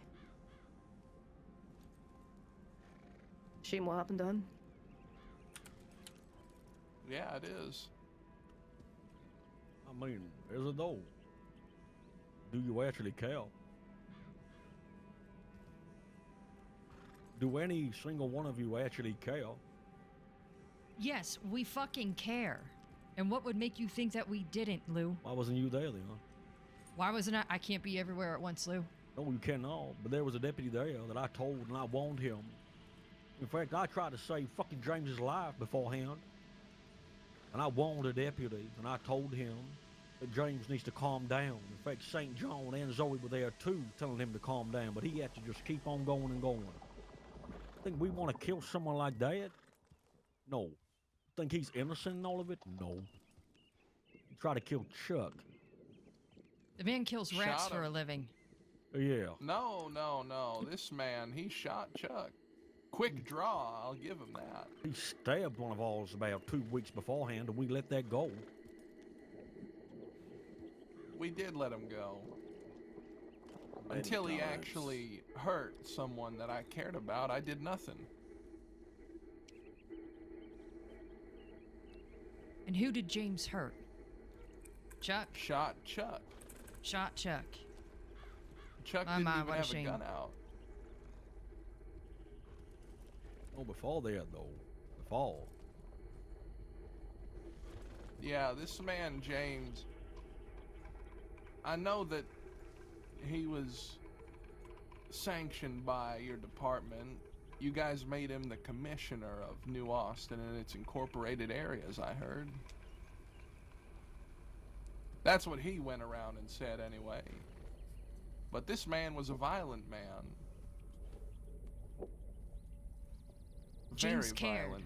Shame what happened to him. Yeah, it is. I mean, there's a though. Do you actually care? Do any single one of you actually care? Yes, we fucking care. And what would make you think that we didn't, Lou? Why wasn't you there then? Why wasn't I? I can't be everywhere at once, Lou. No, you cannot. But there was a deputy there that I told and I warned him. In fact, I tried to save fucking James's life beforehand. And I warned the deputy and I told him that James needs to calm down. In fact, St. John and Zoe were there too, telling him to calm down. But he had to just keep on going and going. Think we want to kill someone like that? No. Think he's innocent in all of it? No. He tried to kill Chuck. The man kills rats Shot for a him. living. Yeah. No. This man, he shot Chuck. Quick draw, I'll give him that. He stabbed one of ours about 2 weeks beforehand, and we let that go. We did let him go. Many Until he times. actually hurt someone that I cared about, I did nothing. And who did James hurt? Chuck? Shot Chuck. Shot Chuck. Chuck My didn't mind, even what a have a shame. gun out. Oh, before that, though. Before. Yeah, this man, James, I know that he was sanctioned by your department. You guys made him the commissioner of New Austin and its incorporated areas, I heard. That's what he went around and said anyway. But this man was a violent man. James Very cared violent.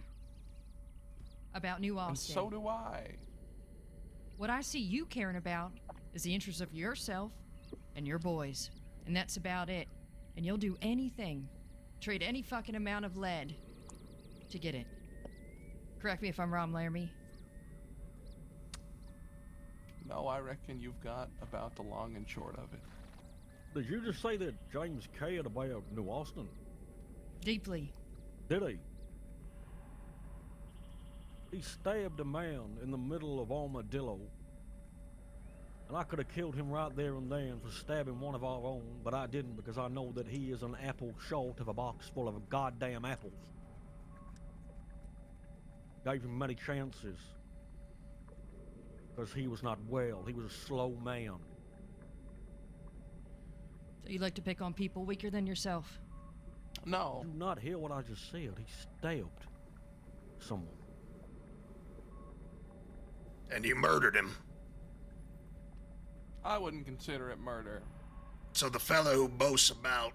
about New And Austin. so do I. What I see you caring about is the interests of yourself and your boys. And that's about it. And you'll do anything, trade any fucking amount of lead to get it. Correct me if I'm wrong, Laramie. No, I reckon you've got about the long and short of it. Did you just say that James cared about New Austin? Deeply. Did he? He stabbed a man in the middle of Armadillo. And I could have killed him right there and then for stabbing one of our own, but I didn't because I know that he is an apple short of a box full of goddamn apples. Gave him many chances. Because he was not well. He was a slow man. So you like to pick on people weaker than yourself? No. Did you not hear what I just said? He stabbed someone. And you murdered him. I wouldn't consider it murder. So the fellow who boasts about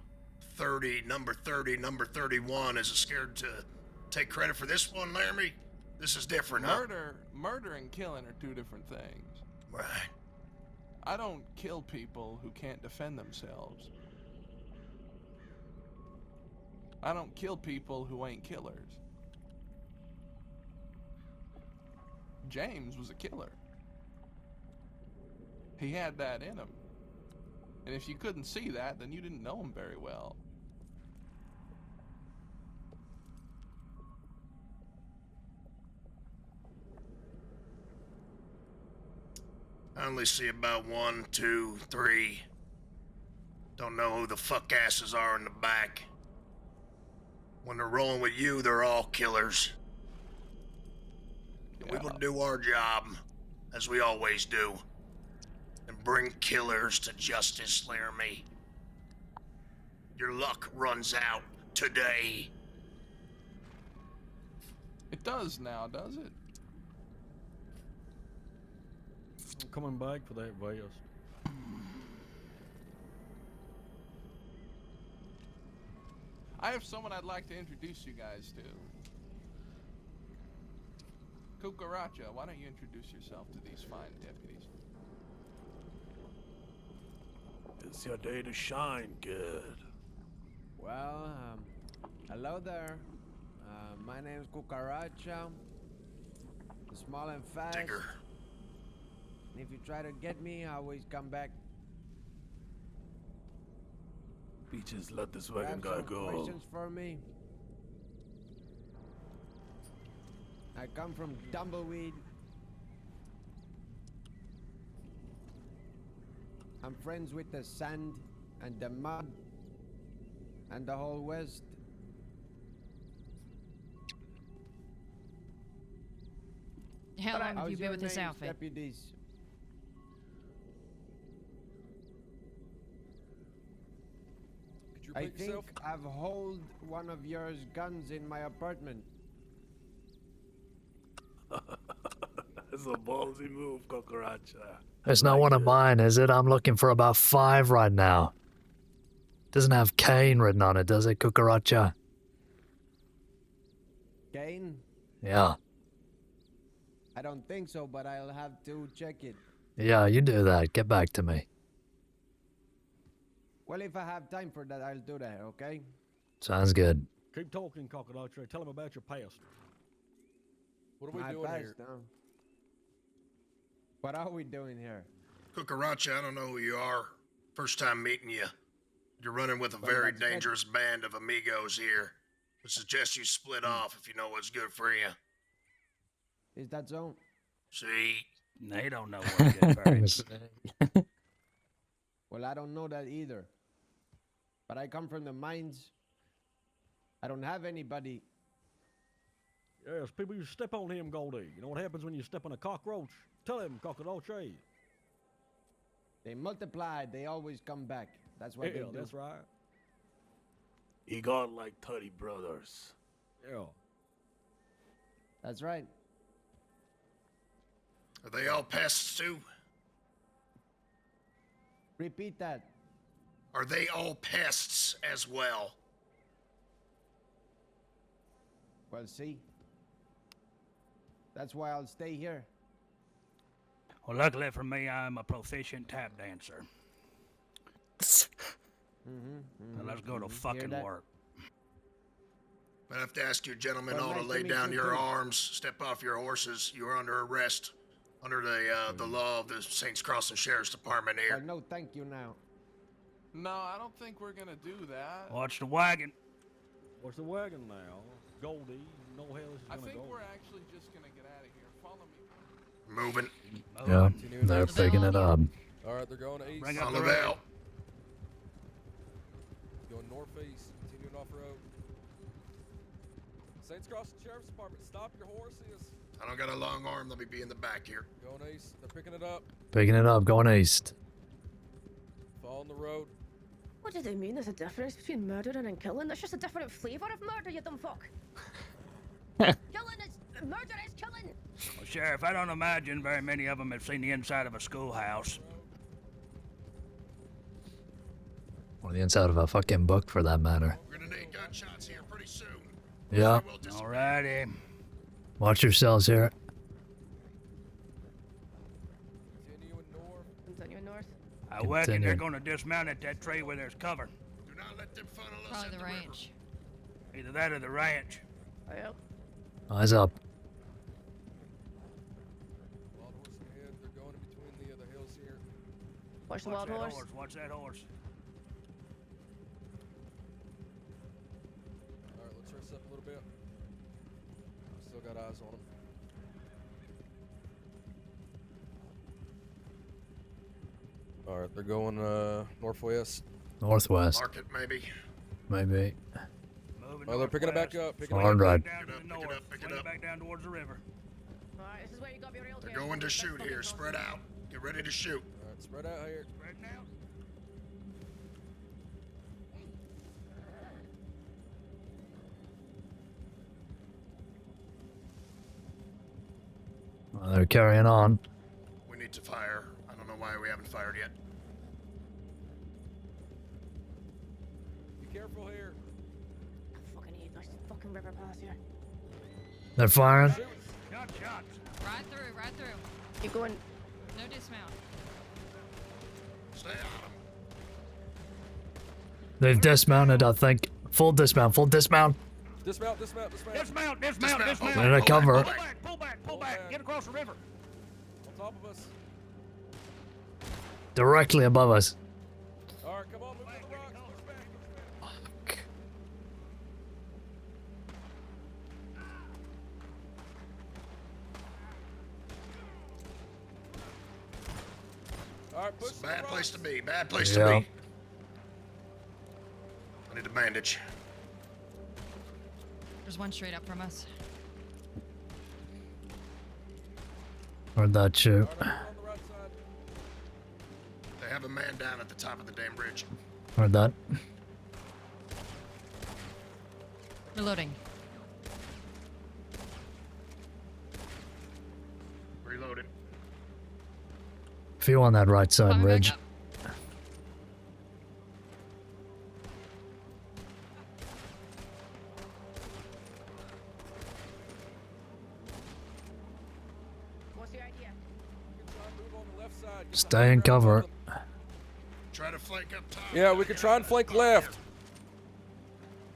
30, number 31 is scared to take credit for this one, Laramie? This is different, huh? Murder and killing are two different things. Right. I don't kill people who can't defend themselves. I don't kill people who ain't killers. James was a killer. He had that in him. And if you couldn't see that, then you didn't know him very well. I only see about 1, 2, 3. Don't know who the fuck asses are in the back. When they're rolling with you, they're all killers. And we will do our job, as we always do, and bring killers to justice, Laramie. Your luck runs out today. It does now, does it? I'm coming back for that vest. I have someone I'd like to introduce you guys to. Cucaracha, why don't you introduce yourself to these fine deputies? It's your day to shine, kid. Well, hello there. My name's Cucaracha. Small and fast. Digger. And if you try to get me, I always come back. Peaches, let this wagon guy Have some go. questions for me? I come from Tumbleweed. I'm friends with the sand and the mud and the whole West. How long have How's you been your with this names, outfit? Deputies? Could you I repeat think yourself? I've hold one of your guns in my apartment. That's a ballsy move, Cucaracha. It's not one of mine, is it? I'm looking for about 5 right now. Doesn't have Caine written on it, does it, Cucaracha? Caine? Yeah. I don't think so, but I'll have to check it. Yeah, you do that. Get back to me. Well, if I have time for that, I'll do that, okay? Sounds good. Keep talking, Cucaracha. Tell him about your past. What are we My doing past, here? huh? What are we doing here? Cucaracha, I don't know who you are. First time meeting you. You're running with a Well, very that's good. dangerous band of amigos here. I suggest you split off if you know what's good for you. Is that so? See? They don't know where to get buried. Well, I don't know that either. But I come from the mines. I don't have anybody. Yes, people, you step on him, Goldie. You know what happens when you step on a cockroach? Tell him, cockroach. They multiplied. They always come back. That's what they do. That's right. He got like 30 brothers. Yeah. That's right. Are they all pests too? Repeat that. Are they all pests as well? Well, see. That's why I'll stay here. Well, luckily for me, I'm a proficient tap dancer. Now let's go to fucking work. I have to ask you gentlemen Well, all to nice to lay meet down you, your too. arms, step off your horses. You are under arrest under the law of the Saints Crossing Sheriff's Department here. Well, no, thank you now. No, I don't think we're gonna do that. Watch the wagon. What's the wagon now? Goldie, you know how this is I gonna think go. we're actually just gonna get out of here. Follow me. Moving. Yeah, they're picking it up. Alright, they're going east. Bring up Follow the road. out. Going northeast, continuing off road. Saints Crossing Sheriff's Department, stop your horses. I don't got a long arm. Let me be in the back here. Going east, they're picking it up. Picking it up, going east. Following the road. What do they mean there's a difference between murdering and killing? There's just a different flavour of murder, you dumb fuck. Murder is killing! Well, Sheriff, I don't imagine very many of them have seen the inside of a schoolhouse. Or the inside of a fucking book, for that matter. We're gonna need gunshots here pretty soon. Yeah. Alrighty. Watch yourselves here. Continuing north. I reckon they're gonna dismount at that tree where there's cover. Do not let them funnel us Probably at the ranch. Either that or the ranch. Yep. Eyes up. Wild horse ahead, they're going in between the hills here. Watch the wild that horse. Watch that horse. Alright, let's rest up a little bit. Still got eyes on them. Alright, they're going northwest. Northwest. Market, maybe. Maybe. Oh, they're picking it back up. Picking Hard it right. Down to the north. Swing it back down towards the river. Alright, this is where you got me real They're going to shoot here. Spread out. Get ready to shoot. Alright, spread out here. Spreading out. Well, they're carrying on. We need to fire. I don't know why we haven't fired yet. Be careful here. I fucking hate this fucking river pass here. They're firing. Shot, shots. Ride through. Keep going. No dismount. Stay on them. They've dismounted, I think. Full dismount, full dismount. Dismount. Dismount. They're in a cover. Pull back. Get across the river. On top of us. Directly above us. Alright, come on, move to the rocks. Push back. Alright, push Bad the place rocks. to be. Bad place Yeah. to be. I need a bandage. There's one straight up from us. Heard that shoot. Alright, on the right side. They have a man down at the top of the damn bridge. Heard that. Reloading. Reloaded. Few on that right side, Coming back Ridge. up. What's the idea? We can try and move on the left side. Get Stay behind in the cover. ground. Try to flank up top. Yeah, we can try and flank left.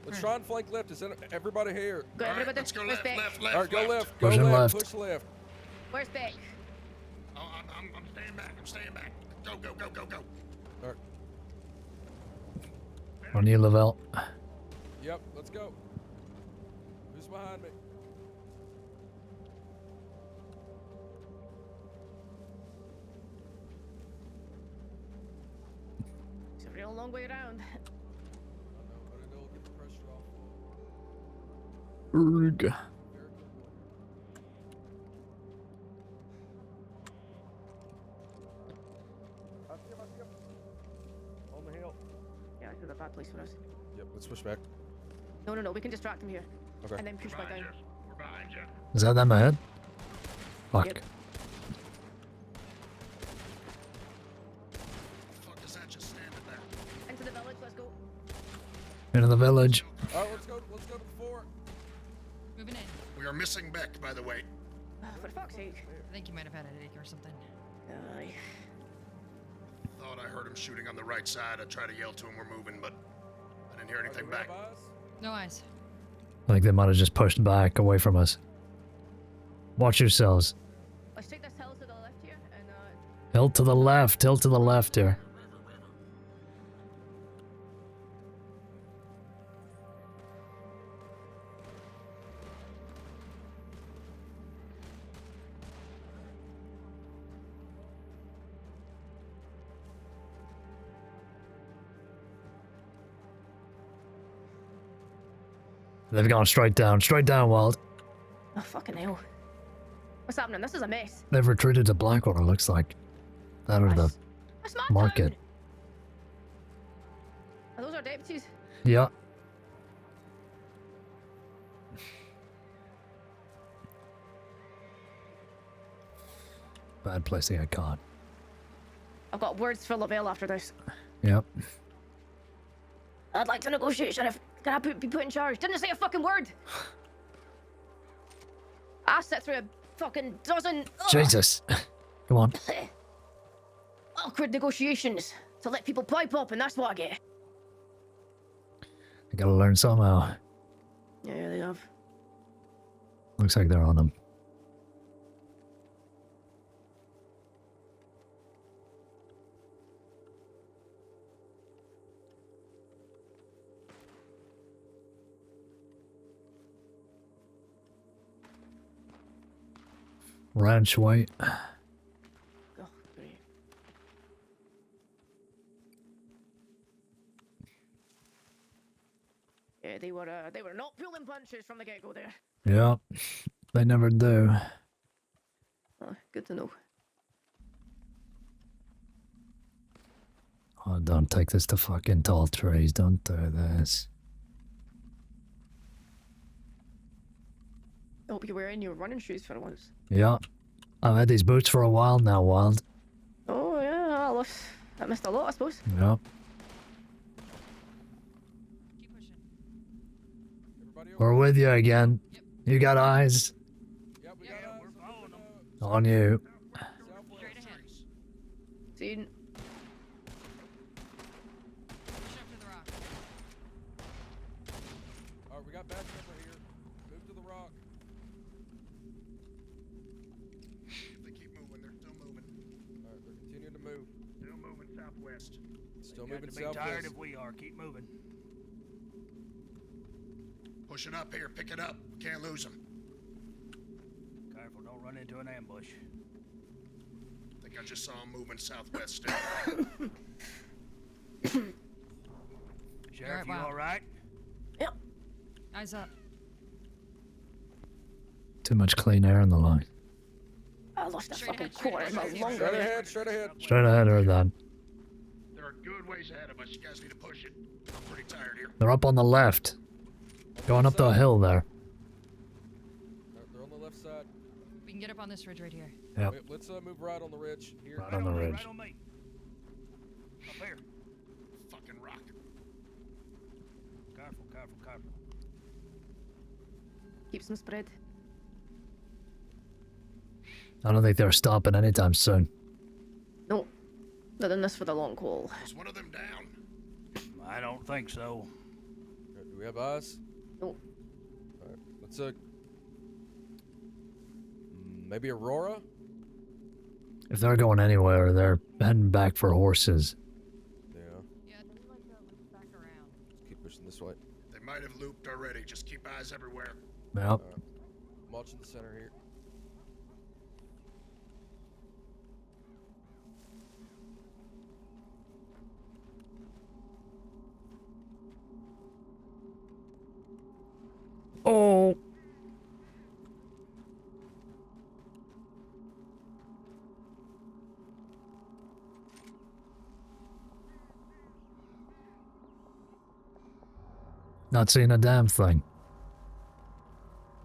Let's try and flank left. Is everybody here? Go, All right, everybody. let's go Where's left, Beck? left, left, Alright, go left. left. Go Pushing left. left. Push left. Where's Beck? Oh, I'm staying back. I'm staying back. Go, go, go, go, go. Alright. On you, Lavelle. Yep, let's go. Who's behind me? long way around. Urgh. On the hill. Yeah, this is a bad place for us. Yep, let's push back. No, no, no, we can distract them here. Okay. And then push back down. We're behind you. Is that them ahead? Fuck. Yep. Fuck is that just standing there? Into the village, let's go. Into the village. Alright, let's go to the fort. Moving in. We are missing Beck, by the way. For fuck's sake. I think you might have had a headache or something. Aye. Thought I heard him shooting on the right side. I tried to yell to him we're moving, but I didn't hear anything back. No eyes. I think they might have just pushed back away from us. Watch yourselves. Let's take this hill to the left here and Hill to the left. Hill to the left here. They've gone straight down, Wild. oh fucking hell. What's happening? This is a mess. They've retreated to Blackwater, looks like. Out of the That's my market. town. Are those our deputies? Yeah. Bad place to get caught. I've got words for Lavelle after this. Yep. I'd like to negotiate, Sheriff. Can I be put in charge? Didn't say a fucking word. I sat through a fucking dozen Jesus. Come on. awkward negotiations to let people pipe up, and that's what I get. I gotta learn somehow. Yeah, they have. Looks like they're on them. Ranch white. Oh, great. Yeah, they were not pulling punches from the get-go there. Yeah, they never do. Oh, good to know. Oh, don't take this to fucking tall trees. Don't do this. I hope you're wearing your running shoes for once. Yeah, I've had these boots for a while now, Wild. Oh yeah, I missed a lot, I suppose. Yeah. We're with you again. You got eyes? On you. Seen. Alright, we got backup right here. Move to the rock. They keep moving. They're still moving. Alright, they're continuing to move. Still moving southwest. Still Got moving to be southwest. tired if we are. Keep moving. Push it up here. Pick it up. We can't lose them. Careful, don't run into an ambush. I think I just saw them moving southwest still. Sheriff, you Wow. all right? Yep. Eyes up. Too much clean air in the line. I lost a fucking quarter of my lung. Straight ahead, straight ahead. Straight ahead or then. They're a good ways ahead of us. You guys need to push it. I'm pretty tired here. They're up on the left. Going up the hill there. They're on the left side. We can get up on this ridge right here. Yep. Wait, let's move right on the ridge. Here. Right on the ridge. Right on me. Up here. Fucking rock. Careful, careful, careful. Keep some spread. I don't think they're stopping anytime soon. No. They're in this for the long haul. Is one of them down? I don't think so. Do we have eyes? No. Alright, let's maybe Aurora? If they're going anywhere, they're heading back for horses. Yeah. Yeah, back around. Let's keep pushing this way. They might have looped already. Just keep eyes everywhere. Yep. I'm watching the center here. Not seeing a damn thing.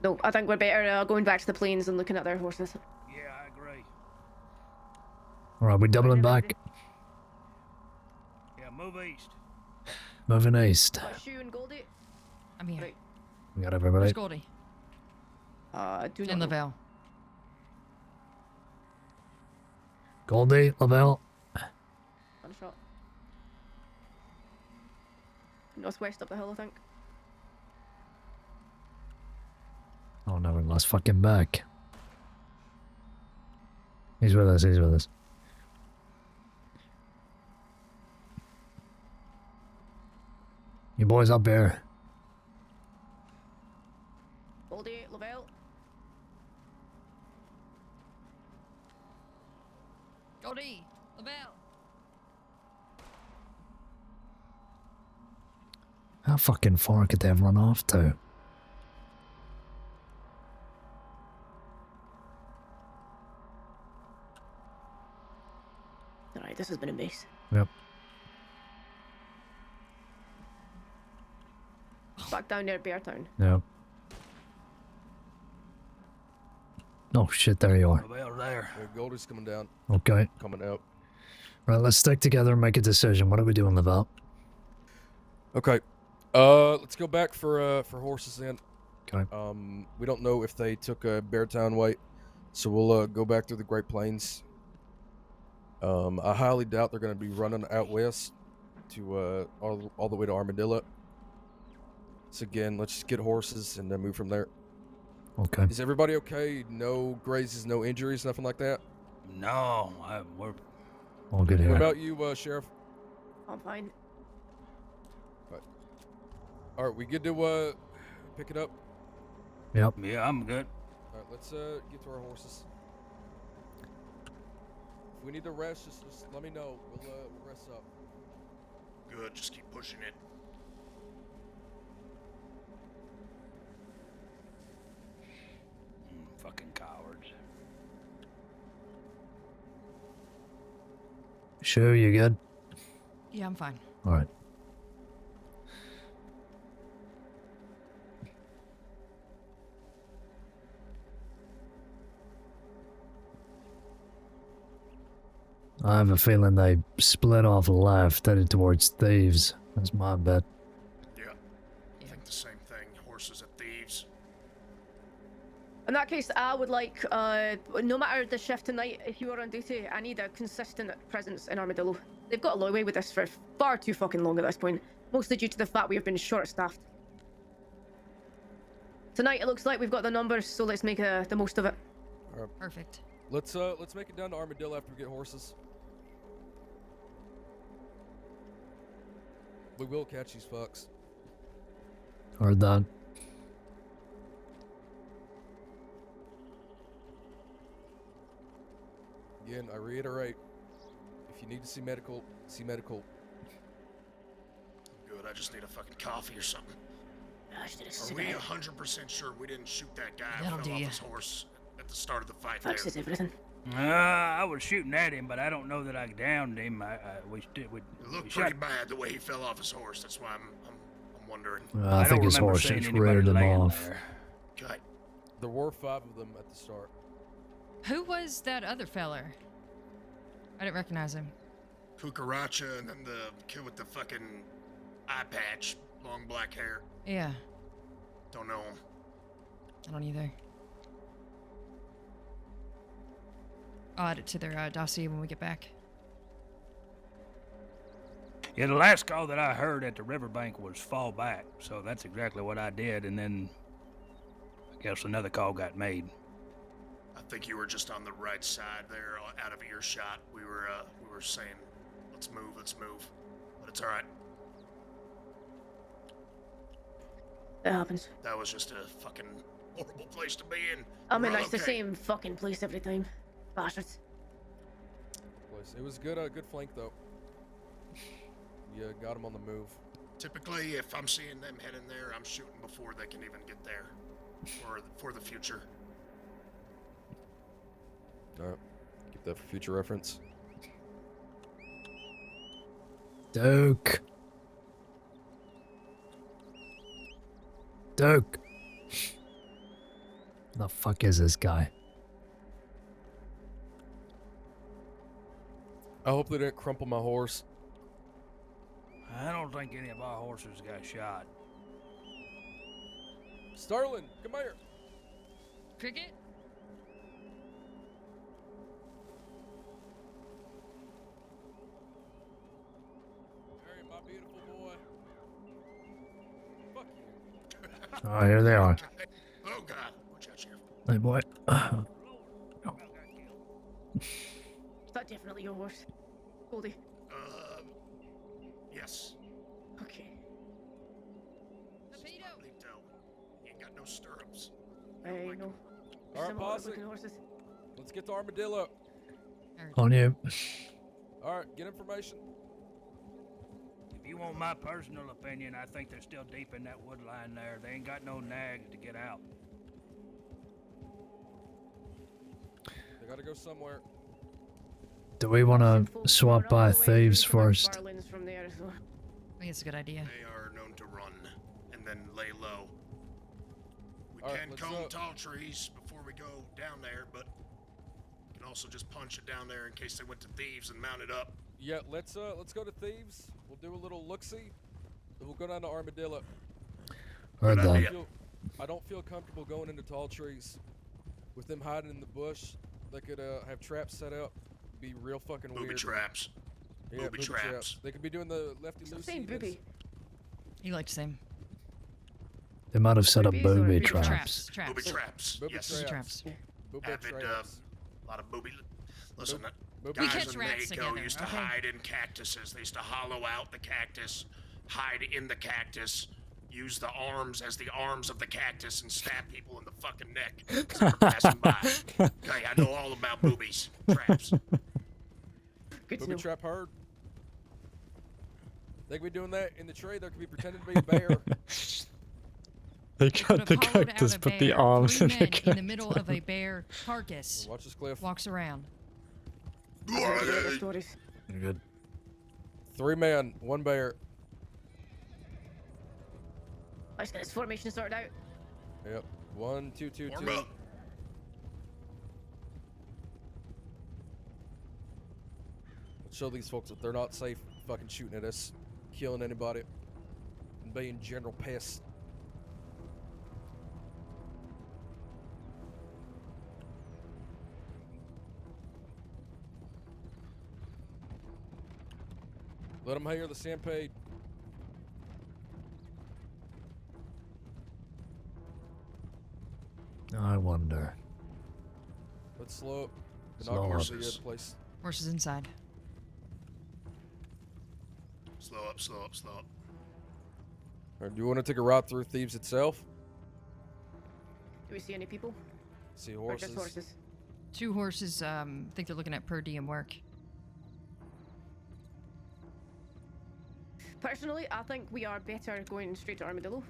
No, I think we're better going back to the plains and looking at their horses. Yeah, I agree. Alright, we doubling back. Yeah, move east. Moving east. Shu and Goldie. I'm here. Right. We got everybody. Where's Goldie? Do In not know. Lavelle. Goldie, Lavelle. One shot. Northwest up the hill, I think. Oh no, we lost fucking back. He's with us, he's with us. You boys up here. Goldie, Lavelle. Goldie, Lavelle. How fucking far could they have run off to? Alright, this has been a mess. Yep. Back down near Beartown. Yep. Oh shit, there you are. Lavelle there. Yeah, Goldie's coming down. Okay. Coming out. Right, let's stick together and make a decision. What are we doing, Lavelle? Okay. Let's go back for horses then. Okay. We don't know if they took Beartown way, so we'll go back through the Great Plains. I highly doubt they're going to be running out west to all the way to Armadillo. So again, let's just get horses and then move from there. Okay. Is everybody okay? No grazes, no injuries, nothing like that? No, we're all good here. What about you, Sheriff? I'm fine. All right, we good to pick it up? Yep. Yeah, I'm good. All right, let's get to our horses. If we need to rest, just let me know. We'll rest up. Good, just keep pushing it. Fucking cowards. Sure, you good? Yeah, I'm fine. Alright. I have a feeling they split off left, headed towards Thieves. That's my bet. Yeah. I think the same thing. Horses and thieves. In that case, I would like, no matter the shift tonight, if you are on duty, I need a consistent presence in Armadillo. They've got away with this for far too fucking long at this point, mostly due to the fact we have been short-staffed. Tonight, it looks like we've got the numbers, so let's make the most of it. All right. Perfect. Let's make it down to Armadillo after we get horses. We will catch these fucks. Heard that. Again, I reiterate, if you need to see medical, see medical. Good, I just need a fucking coffee or something. Are Are we 100% sure we didn't shoot that guy That'll who do fell off ya. his horse at the start of the fight Fox is there? everything. I was shooting at him, but I don't know that I downed him. We It looked shot- pretty bad the way he fell off his horse. That's why I'm wondering. I think don't his remember horse seeing just anybody reared him laying off. there. Okay. There were 5 of them at the start. Who was that other feller? I didn't recognize him. Cucaracha and then the kid with the fucking eye patch, long black hair. Yeah, Don't know him. I don't either. I'll add it to their dossier when we get back. Yeah, the last call that I heard at the riverbank was fall back, so that's exactly what I did, and then I guess another call got made. I think you were just on the right side there, out of earshot. We were saying, let's move, but it's all right. It happens. That was just a fucking horrible place to be in. I mean, We're all it's the okay. same fucking place every time. Bastards. It was good flank though. Yeah, got him on the move. Typically, if I'm seeing them heading there, I'm shooting before they can even get there, for the future. All right, keep that for future reference. Duke. Duke! The fuck is this guy? I hope they didn't crumple my horse. I don't think any of our horses got shot. Starlin, come here. Cricket? Harry, my beautiful boy. Fuck you. Oh, here they are. Oh God! Watch out, Sheriff. Hey, boy. Is that definitely your horse? Goldie? Yes. Okay. He ain't got no stirrups. I know. All right, Similar posse. looking horses. Let's get to Armadillo. On you. All right, get information. If you want my personal opinion, I think they're still deep in that wood line there. They ain't got no nags to get out. They gotta go somewhere. Do we want to swap by thieves first? Barlin's from there as well. I think it's a good idea. They are known to run and then lay low. We All right, can let's, comb tall trees before we go down there, but we can also just punch it down there in case they went to thieves and mount it up. Yeah, let's go to thieves. We'll do a little look-see. Then we'll go down to Armadillo. Heard that. I don't feel comfortable going into tall trees with them hiding in the bush. They could have traps set up. Be real fucking weird. Booby traps. Yeah, Booby traps. They could be doing the lefty loosey. Same booby. He likes same. They might have set up Boobies or booby booby traps. Traps. Booby traps. Booby Yes. Traps. Booby Avid, traps. a lot of booby. Listen, Booby- We guys catch in rats Mexico together, used to okay? hide in cactuses. They used to hollow out the cactus, hide in the cactus, use the arms as the arms of the cactus, and stab people in the fucking neck as they're passing by. Okay, I know all about boobies traps. Good to Booby know. trap herd. They could be doing that in the tree. They could be pretending to be a bear. They Could cut have the hollowed out cactus, a put the bear. arms Three in men the in the middle of a bear carcass. Watch this cliff. Walks around. Stories. You're good. 3 men, 1 bear. Let's get this formation sorted out. Yep. 1, 2, 2, 2. Warm up. Let's show these folks that they're not safe fucking shooting at us, killing anybody, and being general pests. Let them hear the stampede. I wonder. Let's slow up. Slow Knock up. over the other place. Horses inside. Slow up, slow up, slow up. Or do you want to take a ride through Thieves itself? Do we see any people? See Or horses. just horses? 2 horses, I think they're looking at per diem work. Personally, I think we are better going straight to Armadillo.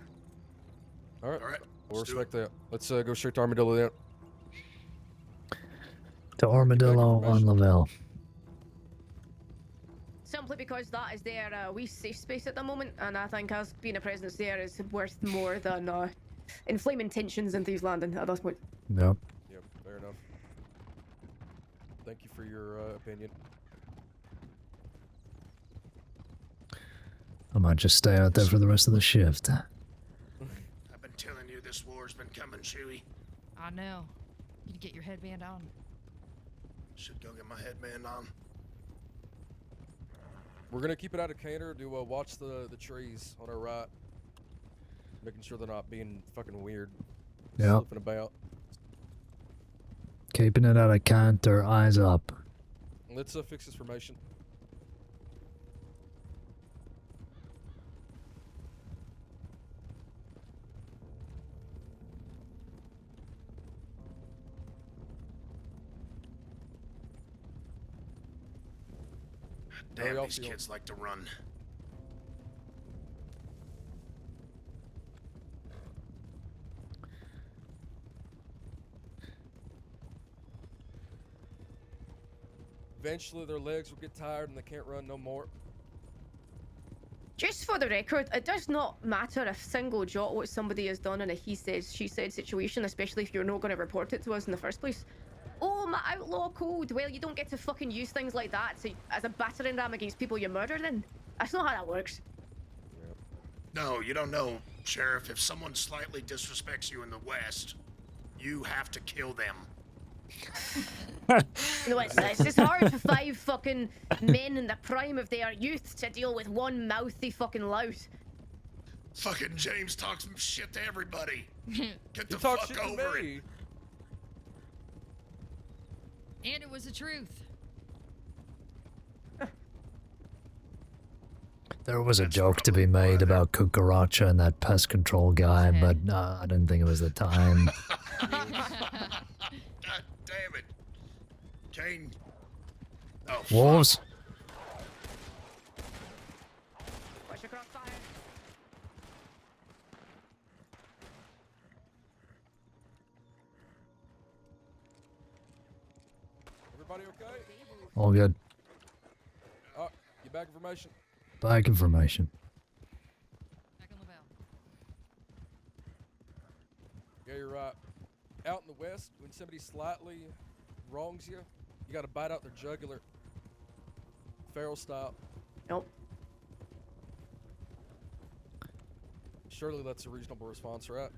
All right. All right. We'll let's do respect that. Let's go straight to Armadillo then. To Armadillo on Lavelle. Simply because that is their wee safe space at the moment, and I think us being a presence there is worth more than inflaming tensions in Thieves Landing at this point. Yep. Yep, fair enough. Thank you for your opinion. I might just stay out there for the rest of the shift. I've been telling you this war's been coming, Chewie. I know. You need to get your headband on. Should go get my headband on. We're gonna keep it out of Caine to watch the trees on our right, making sure they're not being fucking weird, Yep. slipping about. Keeping it out of Canter, eyes up. Let's fix this formation. Damn, y'all these feel? kids like to run. Eventually, their legs will get tired and they can't run no more. Just for the record, it does not matter a single jot what somebody has done in a he said, she said situation, especially if you're not going to report it to us in the first place. Oh, my outlaw code. Well, you don't get to fucking use things like that as a battering ram against people you murdered then. That's not how that works. No, you don't know, Sheriff. If someone slightly disrespects you in the West, you have to kill them. You know, it's just hard for 5 fucking men in the prime of their youth to deal with one mouthy fucking lout. Fucking James talks some shit to everybody. Get the talk fuck shit to over me. it. And it was the truth. There was a joke to be made about Cucaracha and that pest control guy, but I didn't think it was the time. God damn it. Caine. Oh, Wolves? Watch your crossfire. Everybody okay? All good. Oh, get back information. Back information. Yeah, you're right. Out in the West, when somebody slightly wrongs you, you gotta bite out their jugular. Feral style. Nope. Surely that's a reasonable response, right?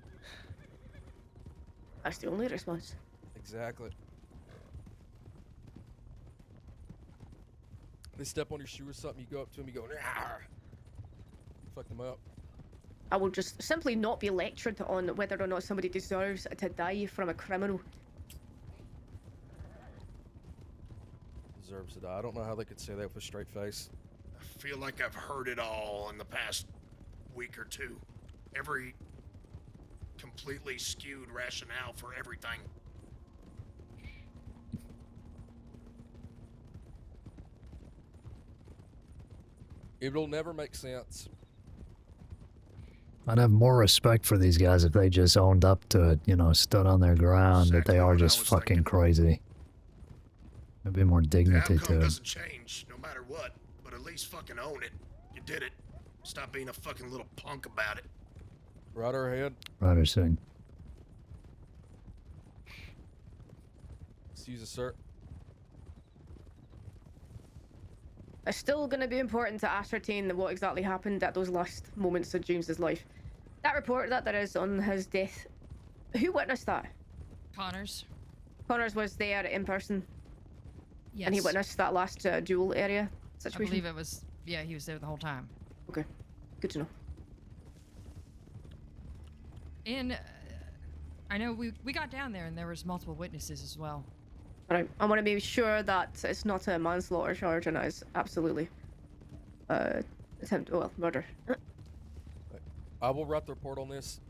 That's the only response. Exactly. They step on your shoe or something, you go up to them, you go, "Rawr." Fuck them up. I will just simply not be lectured on whether or not somebody deserves to die from a criminal. Deserves to die. I don't know how they could say that with a straight face. I feel like I've heard it all in the past week or two. Every completely skewed rationale for everything. It'll never make sense. I'd have more respect for these guys if they just owned up to it, you know, stood on their ground, that they are just fucking crazy. There'd be more dignity The outcome to it. doesn't change, no matter what, but at least fucking own it. You did it. Stop being a fucking little punk about it. Right ahead. Rather soon. Excuse us, sir. It's still going to be important to ascertain what exactly happened at those last moments of James's life. That report that there is on his death, who witnessed that? Connors. Connors was there in person. Yes. And he witnessed that last duel area I situation. believe it was, yeah, he was there the whole time. Okay, good to know. And I know we got down there and there was multiple witnesses as well. Alright, I want to be sure that it's not a manslaughter charge and it's absolutely murder. I will write the report on this.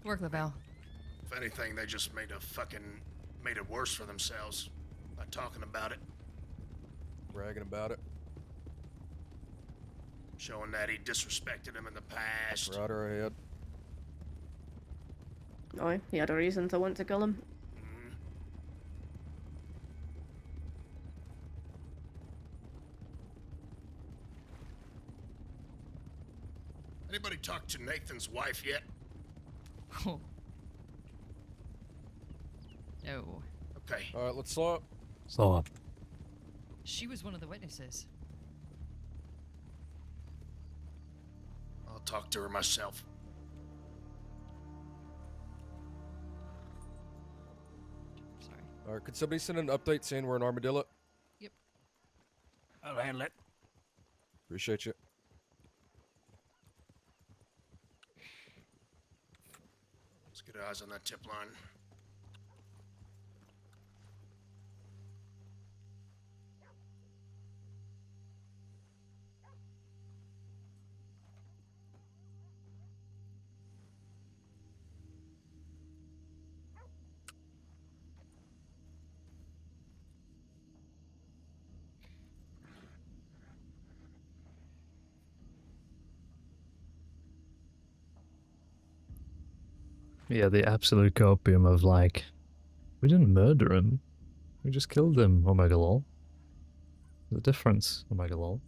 Work, Lavelle. If anything, they just made it worse for themselves by talking about it. Bragging about it. Showing that he disrespected him in the past. Right ahead. Oh, he had a reason to want to kill him. Anybody talked to Nathan's wife yet? Oh. No. Okay. Alright, let's slow up. Slow up. She was one of the witnesses. I'll talk to her myself. Sorry. Alright, could somebody send an update saying we're in Armadillo? Yep. I'll handle it. Appreciate you. Let's get eyes on that tip line. Yeah, the absolute copium of like, we didn't murder him. We just killed him, Omega Lol. The difference, Omega Lol.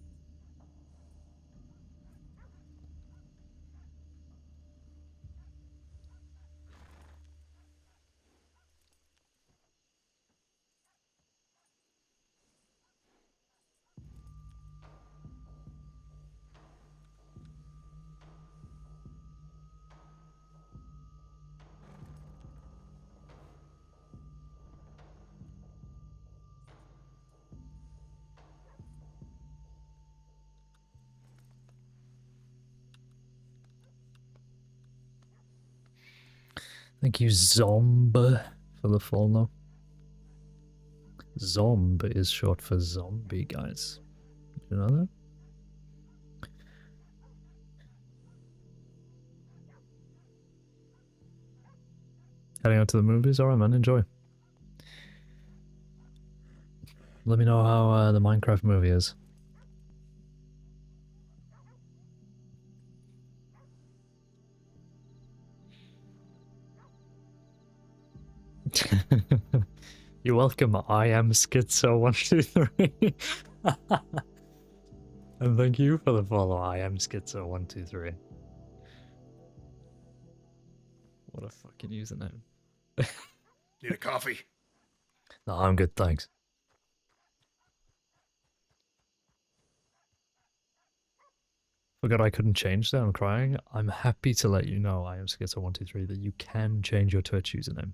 Thank you, Zombie, for the follow. Zomb is short for zombie, guys. You know that? Heading out to the movies? Alright, man, enjoy. Let me know how the Minecraft movie is. You're welcome, I am Schizo123. And thank you for the follow, I am Schizo123. What a fucking username. Need a coffee? No, I'm good, thanks. Forgot I couldn't change that, I'm crying. I'm happy to let you know, I am Schizo123, that you can change your Twitch username.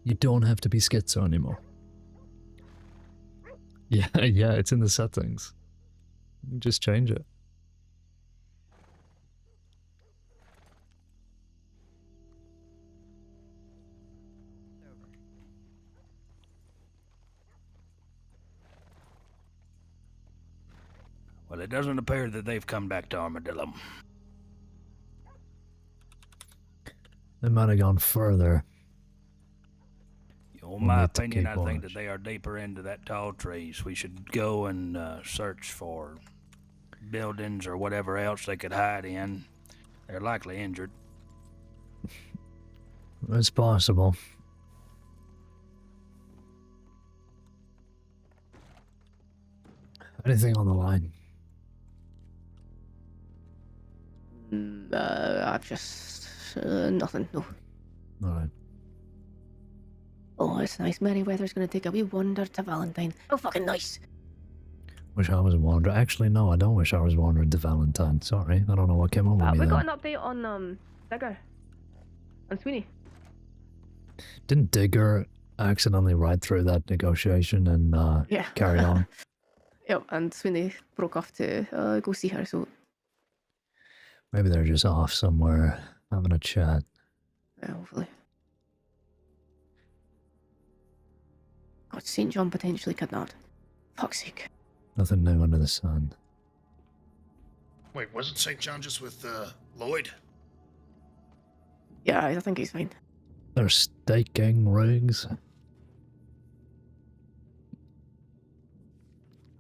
You don't have to be Schizo anymore. Yeah, yeah, it's in the settings. Just change it. Well, it doesn't appear that they've come back to Armadillo. They might have gone further. In my opinion, keep I think watch. that they are deeper into that tall trees. We should go and search for buildings or whatever else they could hide in. They're likely injured. It's possible. Anything on the line? I've just nothing. No. Alright. Oh, it's nice. Merryweather's gonna take a wee wander to Valentine. Oh, fucking nice. Wish I was wandering. Actually, no, I don't wish I was wandering to Valentine. Sorry, I don't know what came over me We then. got an update on Digger and Sweeney. Didn't Digger accidentally ride through that negotiation and Yeah. carry on? Yep, and Sweeney broke off to go see her. So Maybe they're just off somewhere having a chat. yeah, hopefully. God, St. John potentially kidnapped. Fuck's sake. Nothing new under the sun. Wait, wasn't St. John just with Lloyd? Yeah, I think he's fine. They're staking rigs.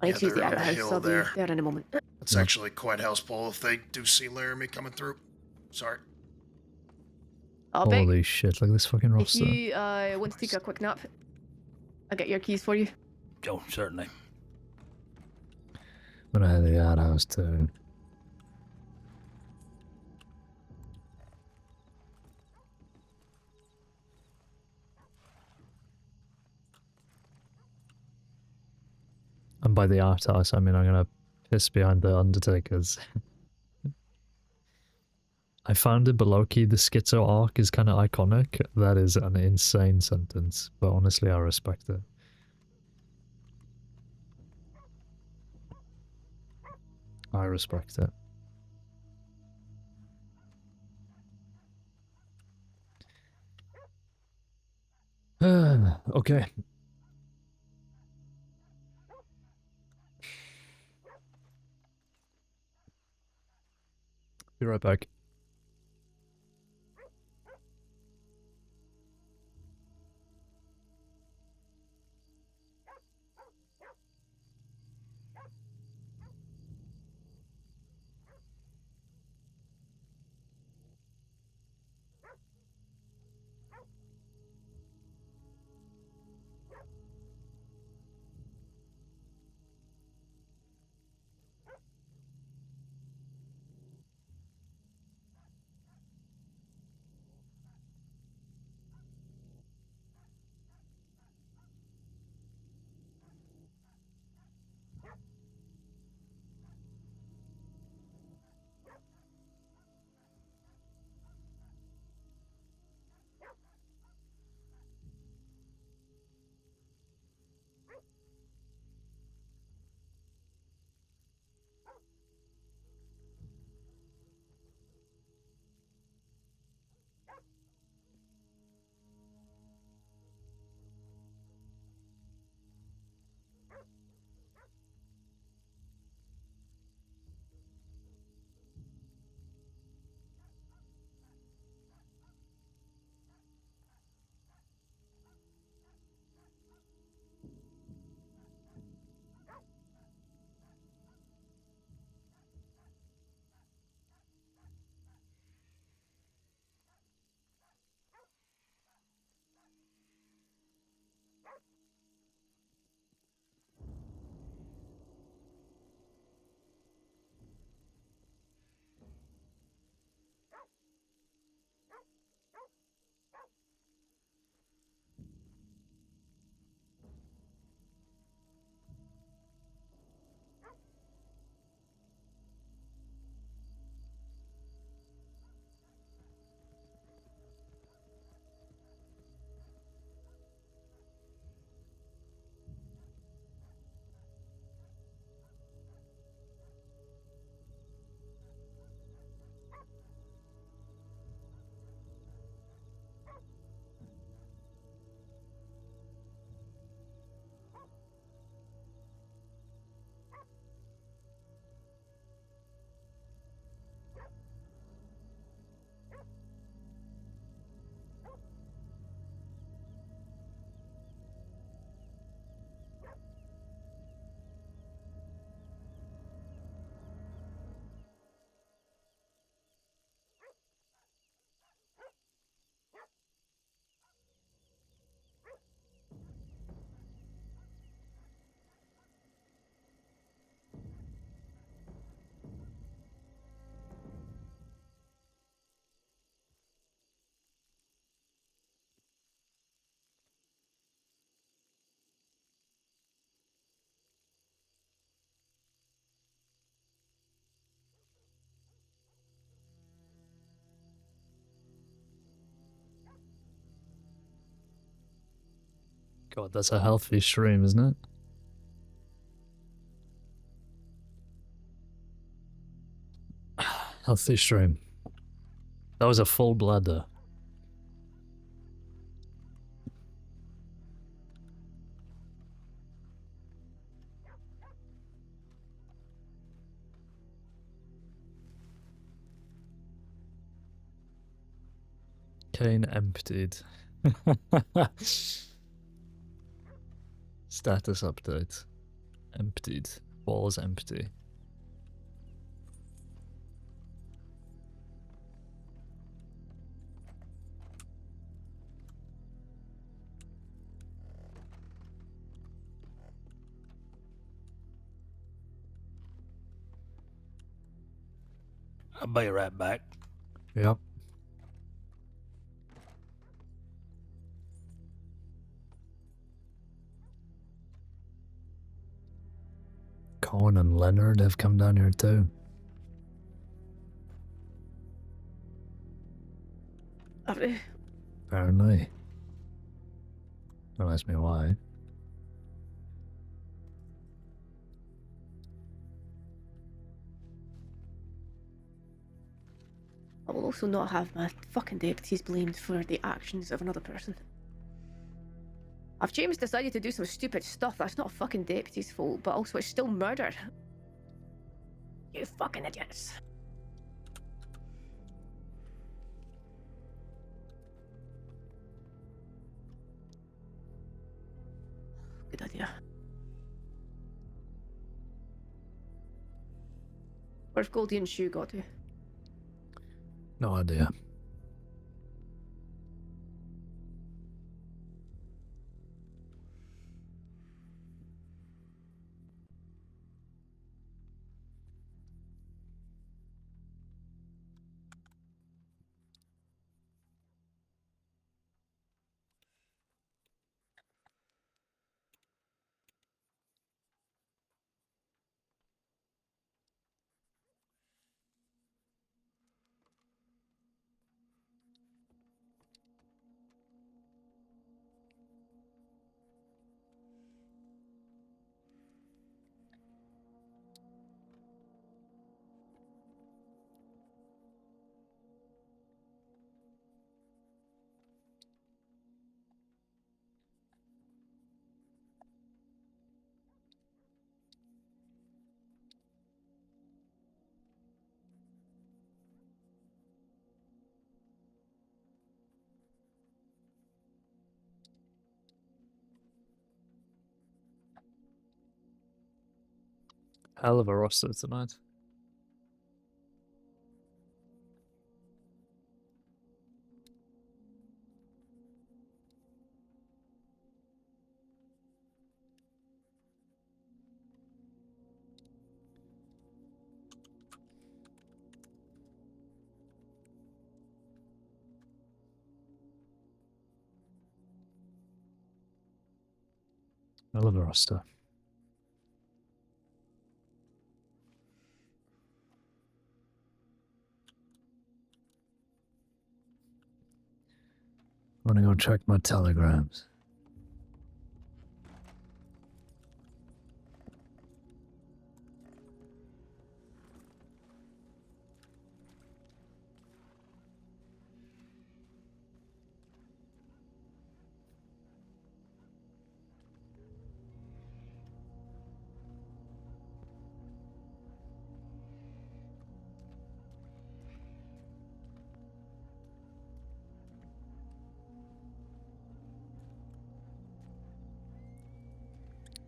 I need to use the they're on the outhouse. hill I'll be there. there in a moment. It's actually quite houseful if they do see Laramie coming through. Sorry. I'll bet Holy shit, look at this fucking if roster. you want to take a quick nap, I'll get your keys for you. Oh, certainly. I'm gonna head to the outhouse too. And by the outhouse, I mean I'm gonna piss behind the Undertakers. I found it below key. The schizo arc is kind of iconic. That is an insane sentence, but honestly, I respect it. I respect it. Okay. Be right back. God, that's a healthy stream, isn't it? Healthy stream. That was a full bladder. Caine emptied. Status update. Emptied. Balls empty. I'll be right back. Yep. Colin and Leonard have come down here too. Have they? Apparently. Don't ask me why. I will also not have my fucking deputies blamed for the actions of another person. If James decided to do some stupid stuff, that's not a fucking deputy's fault, but also it's still murder. You fucking idiots. Good idea. Where's Goldie and Shoe got to? No idea. Hell of a roster tonight. Hell of a roster. I'm gonna go check my telegrams.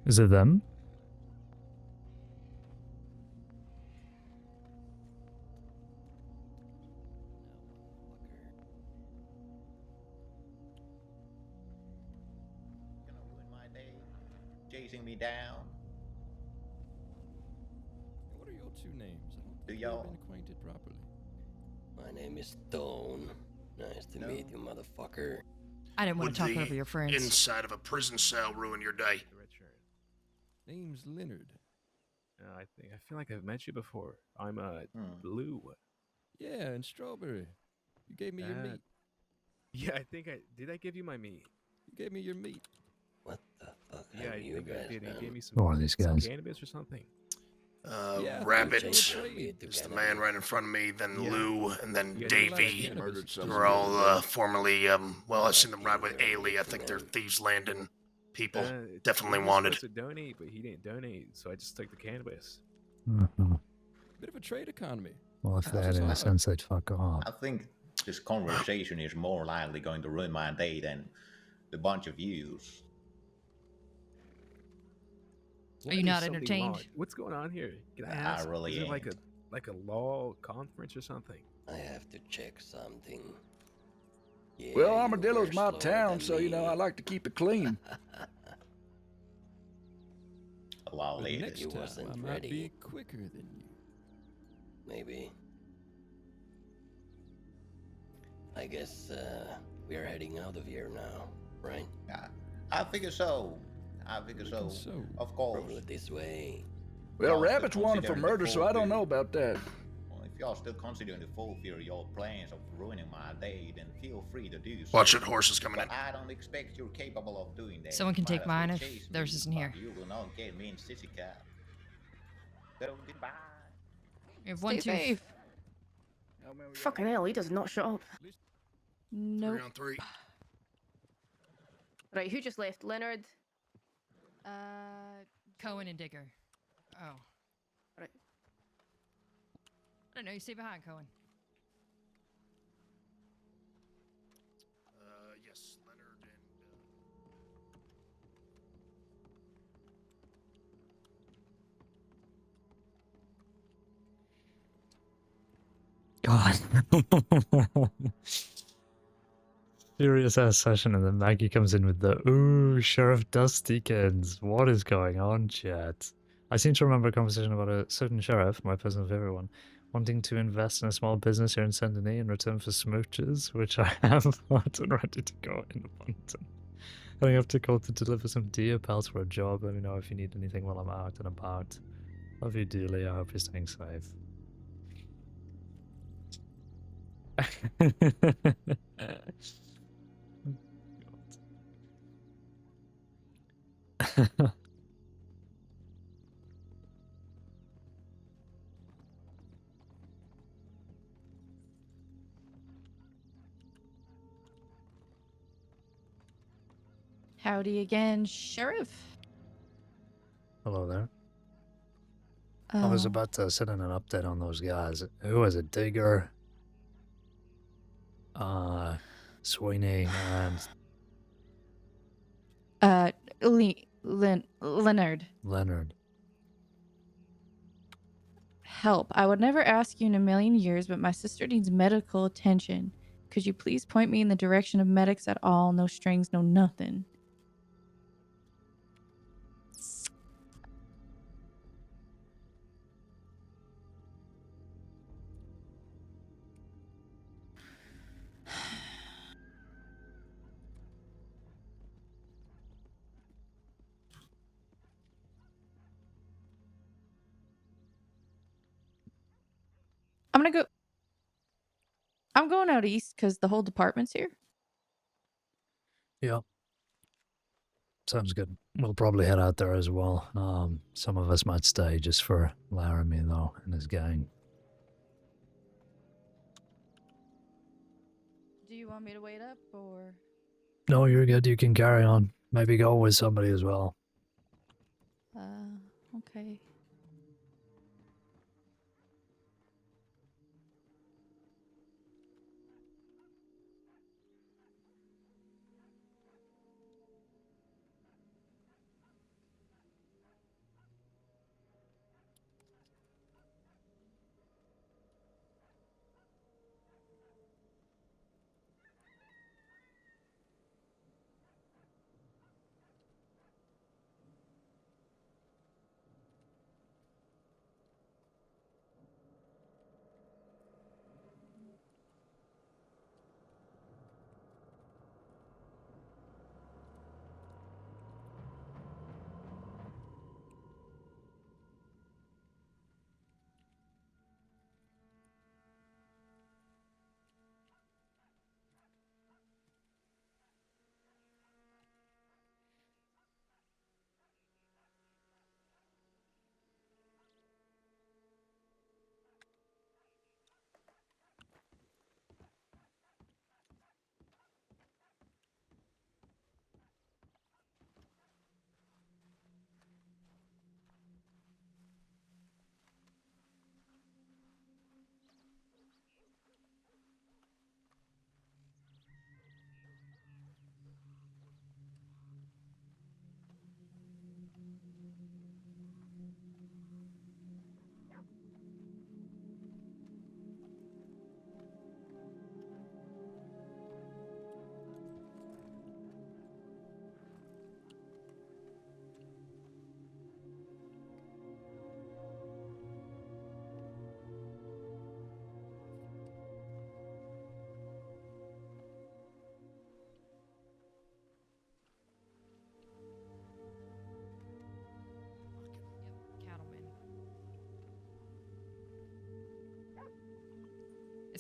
Is it them? Chasing me down. What are your two names? I don't Do think we've y'all? been acquainted properly. My name is Stone. Nice to meet you, motherfucker. I didn't want Would to talk the over your friends. inside of a prison cell ruin your day? Name's Leonard. I feel like I've met you before. I'm Blue. Yeah, and Strawberry. You gave me your meat. Yeah, did I give you my meat? You gave me your meat. What Yeah, I You think I guys did. He been- gave me Who are these some guys? cannabis or something. Yeah, Rabbit Appreciate the is the cannabis. man right in front of me, then Yeah. Lou, and then Yeah, Davey. Murdered Who someone are the all other day. formerly, well, I've seen them ride with Ailey. I think they're Thieves Landing people. Definitely he was wanted. supposed to donate, but he didn't donate, so I just took the cannabis. Mhm. Bit of a trade economy. Well, if they House had is any hard. sense, they'd fuck off. I think this conversation is more likely going to ruin my day than a bunch of views. Are you Why not is something entertained? law- What's going on here? Can I I ask? really is it like ain't. a law conference or something? I have to check something. Yeah, Well, you Armadillo's were my slower town, than so you know me. I like to keep it clean. Wow, But ladies. next You time wasn't I might ready. be quicker than you. Maybe. I guess we are heading out of here now, right? I figure so. I figure so. Of course. Roll it this way. Well, Y'all still Rabbit's wanted for considering the murder, so full I don't fear. know about that. Well, if y'all still considering the full fear of your plans of ruining my day, then feel free to do so. Watch it, horses coming But in. I don't expect you're capable of doing that. Someone can Might take as well mine if chase theirs me, isn't here. but you will not get me in sissy cat. So goodbye. We have one, Stay two. safe. Fucking hell, he does not shut up. Nope. 3 on 3. Right, who just left? Leonard? Cohen and Digger. Oh. Right. I don't know. You stay behind, Cohen. Yes, Leonard and. God. Serious ass session, and then Maggie comes in with the ooh, Sheriff Dusty Kids. What is going on, chat? I seem to remember a conversation about a certain sheriff, my personal favorite one, wanting to invest in a small business here in Saint Denis in return for smooches, which I have bought and ready to go in abundance. I have to call to deliver some deer pelts for a job. Let me know if you need anything while I'm out and about. Love you dearly. I hope you're staying safe. Howdy again, Sheriff. Hello there. I was Oh. about to send in an update on those guys. Who was it? Digger, Sweeney, and Leonard. Leonard. Help. I would never ask you in a million years, but my sister needs medical attention. Could you please point me in the direction of medics at all? No strings, no nothing. I'm going out east because the whole department's here. Yep. Sounds good. We'll probably head out there as well. Some of us might stay just for Laramie, though, and his gang. Do you want me to wait up or? No, you're good. You can carry on. Maybe go with somebody as well. Okay.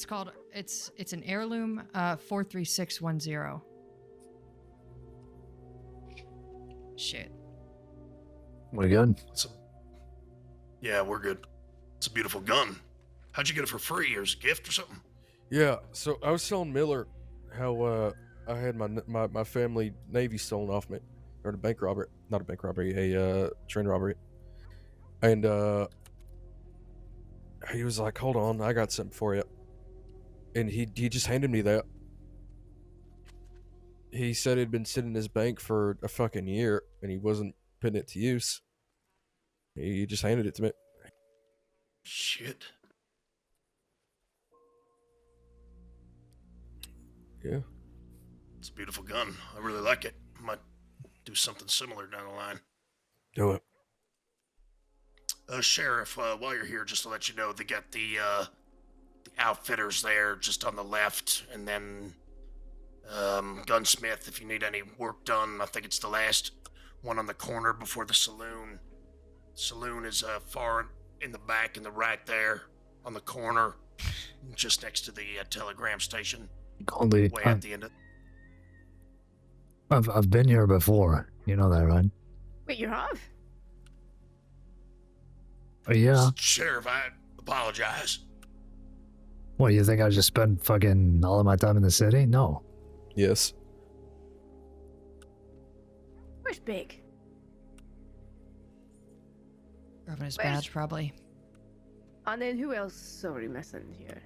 It's called, it's an heirloom 43610. Shit. We're good. Yeah, we're good. It's a beautiful gun. How'd you get it for free? Or is it a gift or something? Yeah, so I was telling Miller how I had my family Navy stolen off me, or a bank robbery, not a bank robbery, a train robbery, and he was like, "Hold on, I got something for you," and he just handed me that. He said it had been sitting in his bank for a fucking year, and he wasn't putting it to use. He just handed it to me. Shit. Yeah. It's a beautiful gun. I really like it. Might do something similar down the line. Do it. Sheriff, while you're here, just to let you know, they got the outfitters there just on the left, and then gunsmith if you need any work done. I think it's the last one on the corner before the saloon. Saloon is far in the back in the right there on the corner, just next to the telegram station. Goldie, way at the end of. I've been here before. You know that, right? Wait, you have? Yeah. Sheriff, I apologize. What, you think I just spent fucking all of my time in the city? No. Yes. Where's Big? Grabbing his badge, probably. And then who else are we missing here?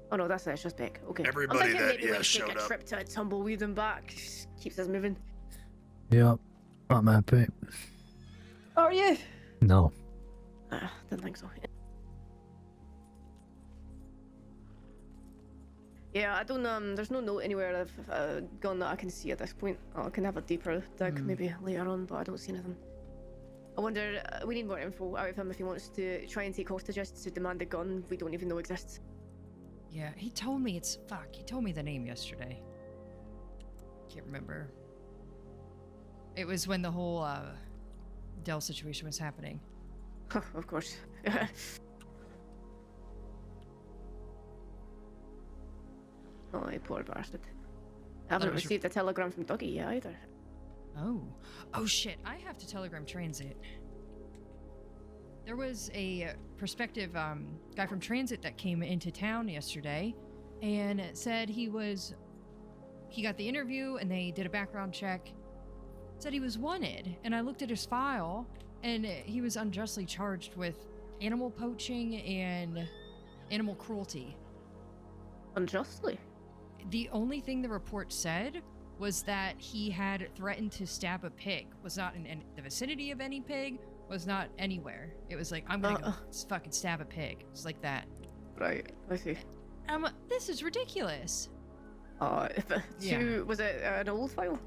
Oh no, that's it. It's just Beck. Okay. Everybody I'm thinking that, maybe yeah, we showed take a up. trip to Tumbleweed and back. Keeps us moving. Yep. I'm happy. Are you? No. Didn't think so. Yeah, I don't. There's no note anywhere of a gun that I can see at this point. I can have a deeper dig maybe later on, but I don't see anything. I wonder. We need more info out of him if he wants to try and take hostages to demand a gun we don't even know exists. Yeah, he told me it's fuck. He told me the name yesterday. Can't remember. It was when the whole Dell situation was happening. Of course. Oh, you poor bastard. I haven't received a telegram from Dougie yet either. Oh shit! I have to telegram transit. There was a prospective guy from transit that came into town yesterday and said he got the interview and they did a background check. Said he was wanted, and I looked at his file and he was unjustly charged with animal poaching and animal cruelty. Unjustly? The only thing the report said was that he had threatened to stab a pig. Was not in the vicinity of any pig. Was not anywhere. It was like, I'm gonna go fucking stab a pig. It's like that. Right, I see. This is ridiculous. Yeah. Was it an old file?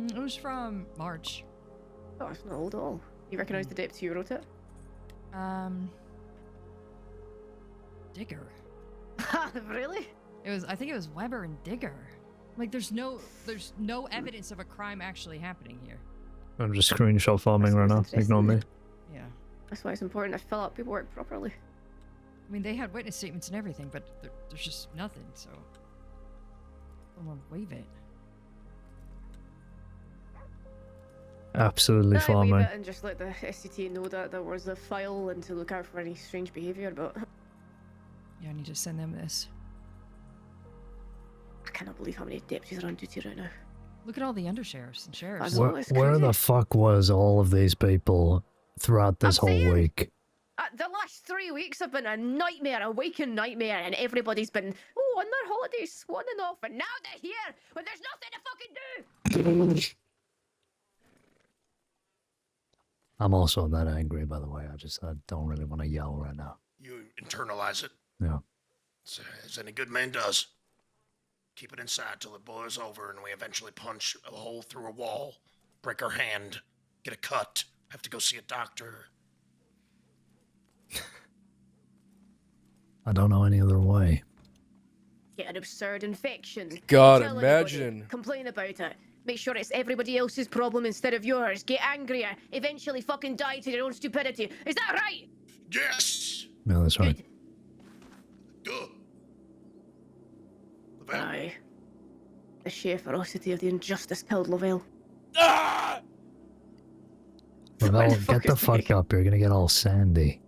It was from March. Oh, it's not old at all. You recognize the date you wrote it? Digger. Really? I think it was Weber and Digger. Like, there's no evidence of a crime actually happening here. I'm just screenshot farming right now. Ignore me. Yeah. That's why it's important to fill out paperwork properly. I mean, they had witness statements and everything, but there's just nothing, so I'm gonna waive it. Absolutely Waive farming. it and just let the SCT know that there was a file and to look out for any strange behaviour, but... Yeah, I need to send them this. I cannot believe how many deputies are on duty right now. Look at all the undersheriffs and sheriffs. Where the fuck was all of these people throughout this whole week? The last 3 weeks have been a nightmare, a waking nightmare, and everybody's been, on their holidays, swanning off, and now they're here when there's nothing to fucking do! I'm also that angry, by the way. I don't really want to yell right now. You internalize it. Yeah. As any good man does. Keep it inside till it boils over and we eventually punch a hole through a wall, break our hand, get a cut, have to go see a doctor. I don't know any other way. Get an absurd infection. God, Tell imagine. anybody, complain about it. Make sure it's everybody else's problem instead of yours. Get angrier. Eventually fucking die to your own stupidity. Is that right? Yes! No, that's right. Lavelle? Aye. The sheer ferocity of the injustice killed Lavelle. Ah! Lavelle, get fuck the is fuck Nick? up. You're gonna get all sandy.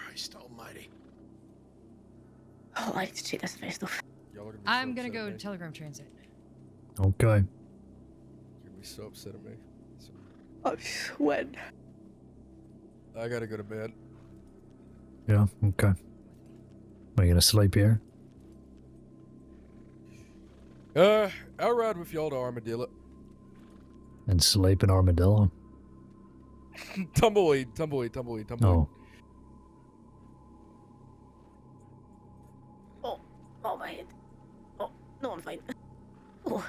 Christ almighty. Oh, I need to take this vest off. Y'all are gonna be I'm so gonna upset go at to me. Telegram Transit. Okay. You're gonna be so upset at me. I'm sweating. I gotta go to bed. Yeah, okay. Are you gonna sleep here? I'll ride with y'all to Armadillo. And sleep in Armadillo? Tumbleweed, tumbleweed, tumbleweed, tumbleweed. Oh. Oh, my head. Oh, no, I'm fine. Oh,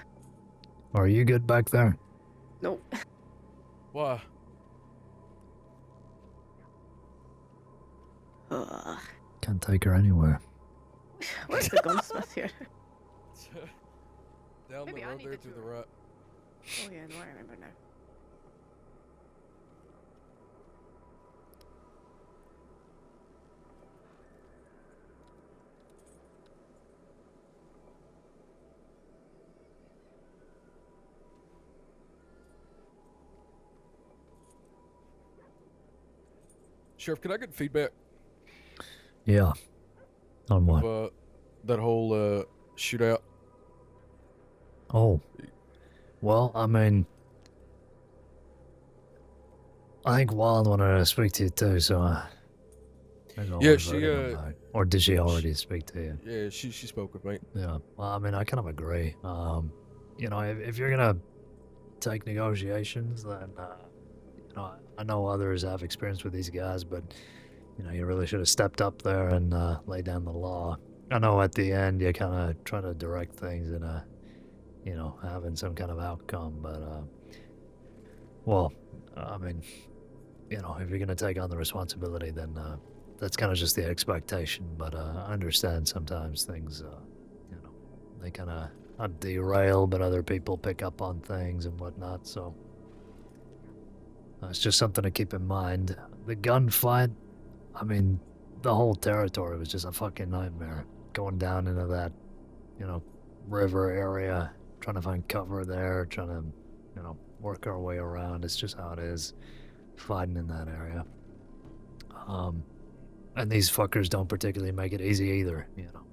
Are you good back there? no. Why? Can't take her anywhere. Where's the gunsmith here? Down Maybe the I road need there to to the tour. right. Oh, yeah, no, I remember now. Sheriff, can I get feedback Yeah. On what? of that whole shootout? Oh. Well, I mean, I think Wild wanted to speak to you too, so maybe I'll Yeah, invite she him back. Or did she already speak to you? Yeah, she spoke with me. Yeah. Well, I mean, I kind of agree. You know, if you're gonna take negotiations, then you know, I know others have experience with these guys, but you know, you really should have stepped up there and laid down the law. I know at the end you kind of try to direct things in a, you know, having some kind of outcome, but well, I mean, you know, if you're gonna take on the responsibility, then that's kind of just the expectation. But I understand sometimes things, you know, they kind of not derail, but other people pick up on things and whatnot. So it's just something to keep in mind. The gunfight, I mean, the whole territory was just a fucking nightmare. Going down into that, you know, river area, trying to find cover there, trying to, you know, work our way around. It's just how it is, fighting in that area. And these fuckers don't particularly make it easy either, you know.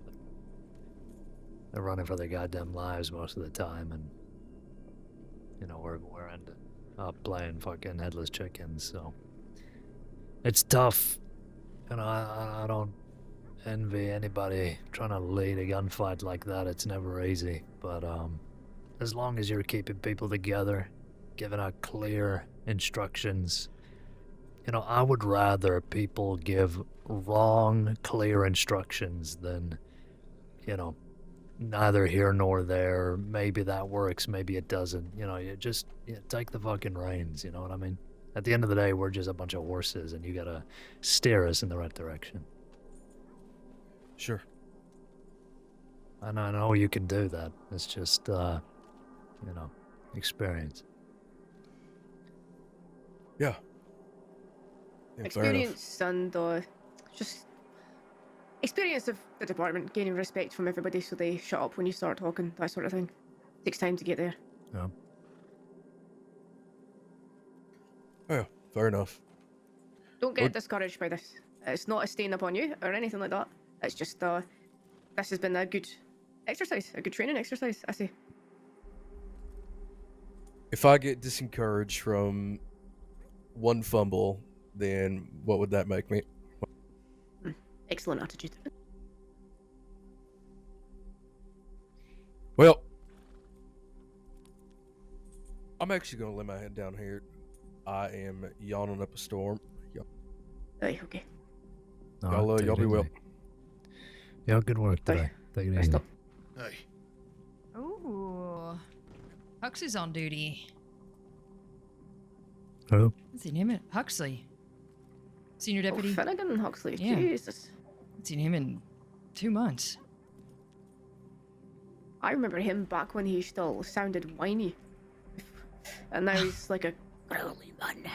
They're running for their goddamn lives most of the time, and, you know, we're ending up playing fucking headless chickens, so. It's tough. You know, I don't envy anybody trying to lead a gunfight like that. It's never easy, but as long as you're keeping people together, giving out clear instructions, you know, I would rather people give wrong, clear instructions than, you know, neither here nor there. Maybe that works, maybe it doesn't. You know, you just take the fucking reins, you know what I mean? At the end of the day, we're just a bunch of horses, and you gotta steer us in the right direction. Sure. And I know you can do that. It's just, you know, experience. Yeah. Experience and just experience of the department, gaining respect from everybody so they shut up when you start talking, that sort of thing. Takes time to get there. Yeah. Yeah, fair enough. Don't get discouraged by this. It's not a stain upon you or anything like that. It's just this has been a good exercise, a good training exercise, I say. If I get disencouraged from one fumble, then what would that make me? Excellent attitude. Well, I'm actually going to lay my head down here. I am yawning up a storm. Aye, okay. Y'all be well. Yeah, good work today. Take it easy. Hey. Ooh. Hux is on duty. Who? What's his name? Huxley. Senior deputy. Oh, Finnegan Huxley. Yeah. Jesus. I've seen him in 2 months. I remember him back when he still sounded whiny. And now he's like a growly man.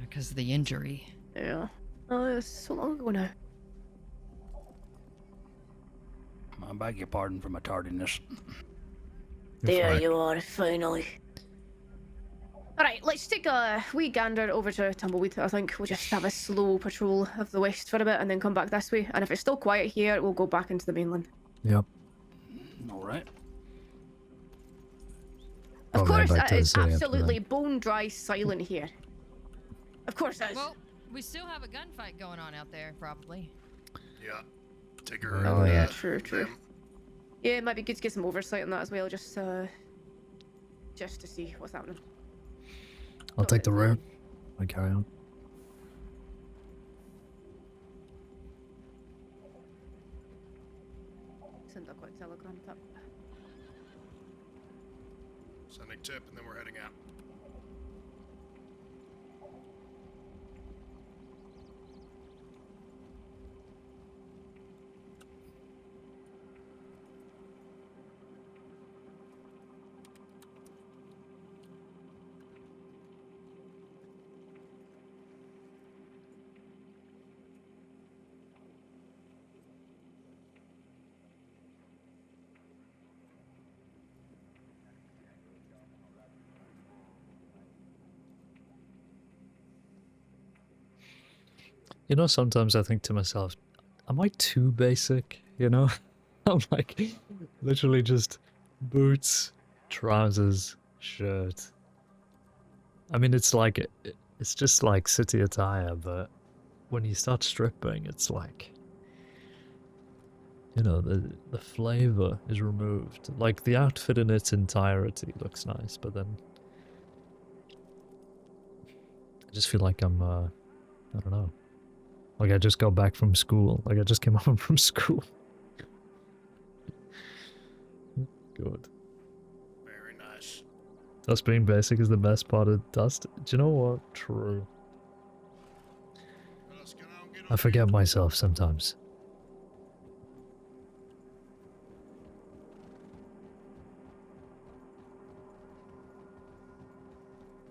Because of the injury. Yeah. Oh, it's so long ago now. I beg your pardon for my tardiness. There you are, finally. Alright, let's take a wee gander over to Tumbleweed. I think we'll just have a slow patrol of the west for a bit and then come back this way. And if it's still quiet here, we'll go back into the mainland. Yep. Alright. Of Probably course, back it to the is city after absolutely bone dry silent here. Of course it is. Well, we still have a gunfight going on out there, probably. Yeah. Tigger. Oh yeah, true. Yeah, it might be good to get some oversight on that as well, just to see what's happening. I'll take the rear. I carry on. Send a quick telegram tip. Sending tip, and then we're heading out. You know, sometimes I think to myself, am I too basic? You know? I'm like, literally just boots, trousers, shirt. I mean, it's like, it's just like city attire, but when you start stripping, it's like, you know, the flavor is removed. Like, the outfit in its entirety looks nice, but then I just feel like I'm, I don't know. Like I just got back from school. Like I just came home from school. Good. Very nice. Us being basic is the best part of Dust. Do you know what? True. I forget myself sometimes.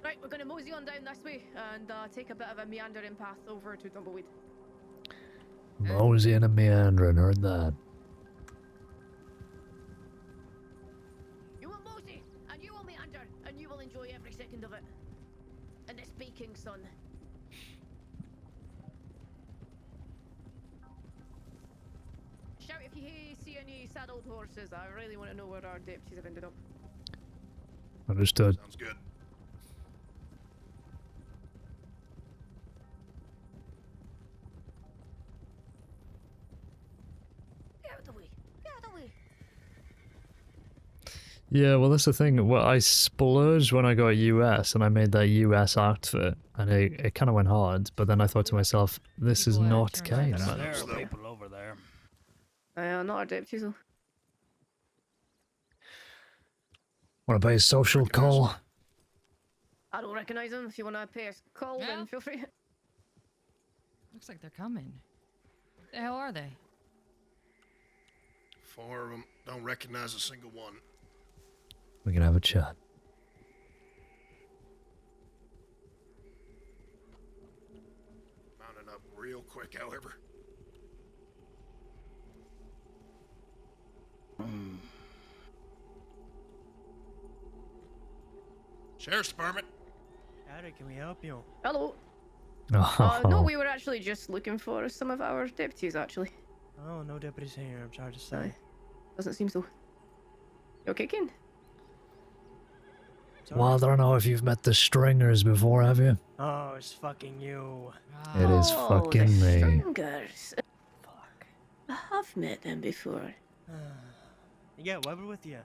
Right, we're gonna mosey on down this way and take a bit of a meandering path over to Tumbleweed. Mosey and a meandering, heard that. You will mosey, and you will meander, and you will enjoy every second of it. In this baking sun. Shout if you see any saddled horses. I really want to know where our deputies have ended up. Understood. Sounds good. Get out of the way. Get out of the way. Yeah, well, that's the thing. Well, I splurged when I got US, and I made that US outfit, and it kind of went hard. But then I thought to myself, this is not Caine, There man. are people over there. Not our deputies though. Want to pay a social call? I don't recognize them. If you want to pay a call, then feel free. Looks like they're coming. The hell are they? 4 of them. Don't recognize a single one. We can have a chat. Mounting up real quick, however. Sheriff's Department. Howdy, can we help you? Hello. Oh. No, we were actually just looking for some of our deputies, actually. Oh, no deputies here, I'm sorry to say. Doesn't seem so. You okay, Caine? Well, I don't know if you've met the Stringers before, have you? Oh, it's fucking you. It is fucking the me. Stringers. Fuck. I have met them before. Yeah, why we're with you?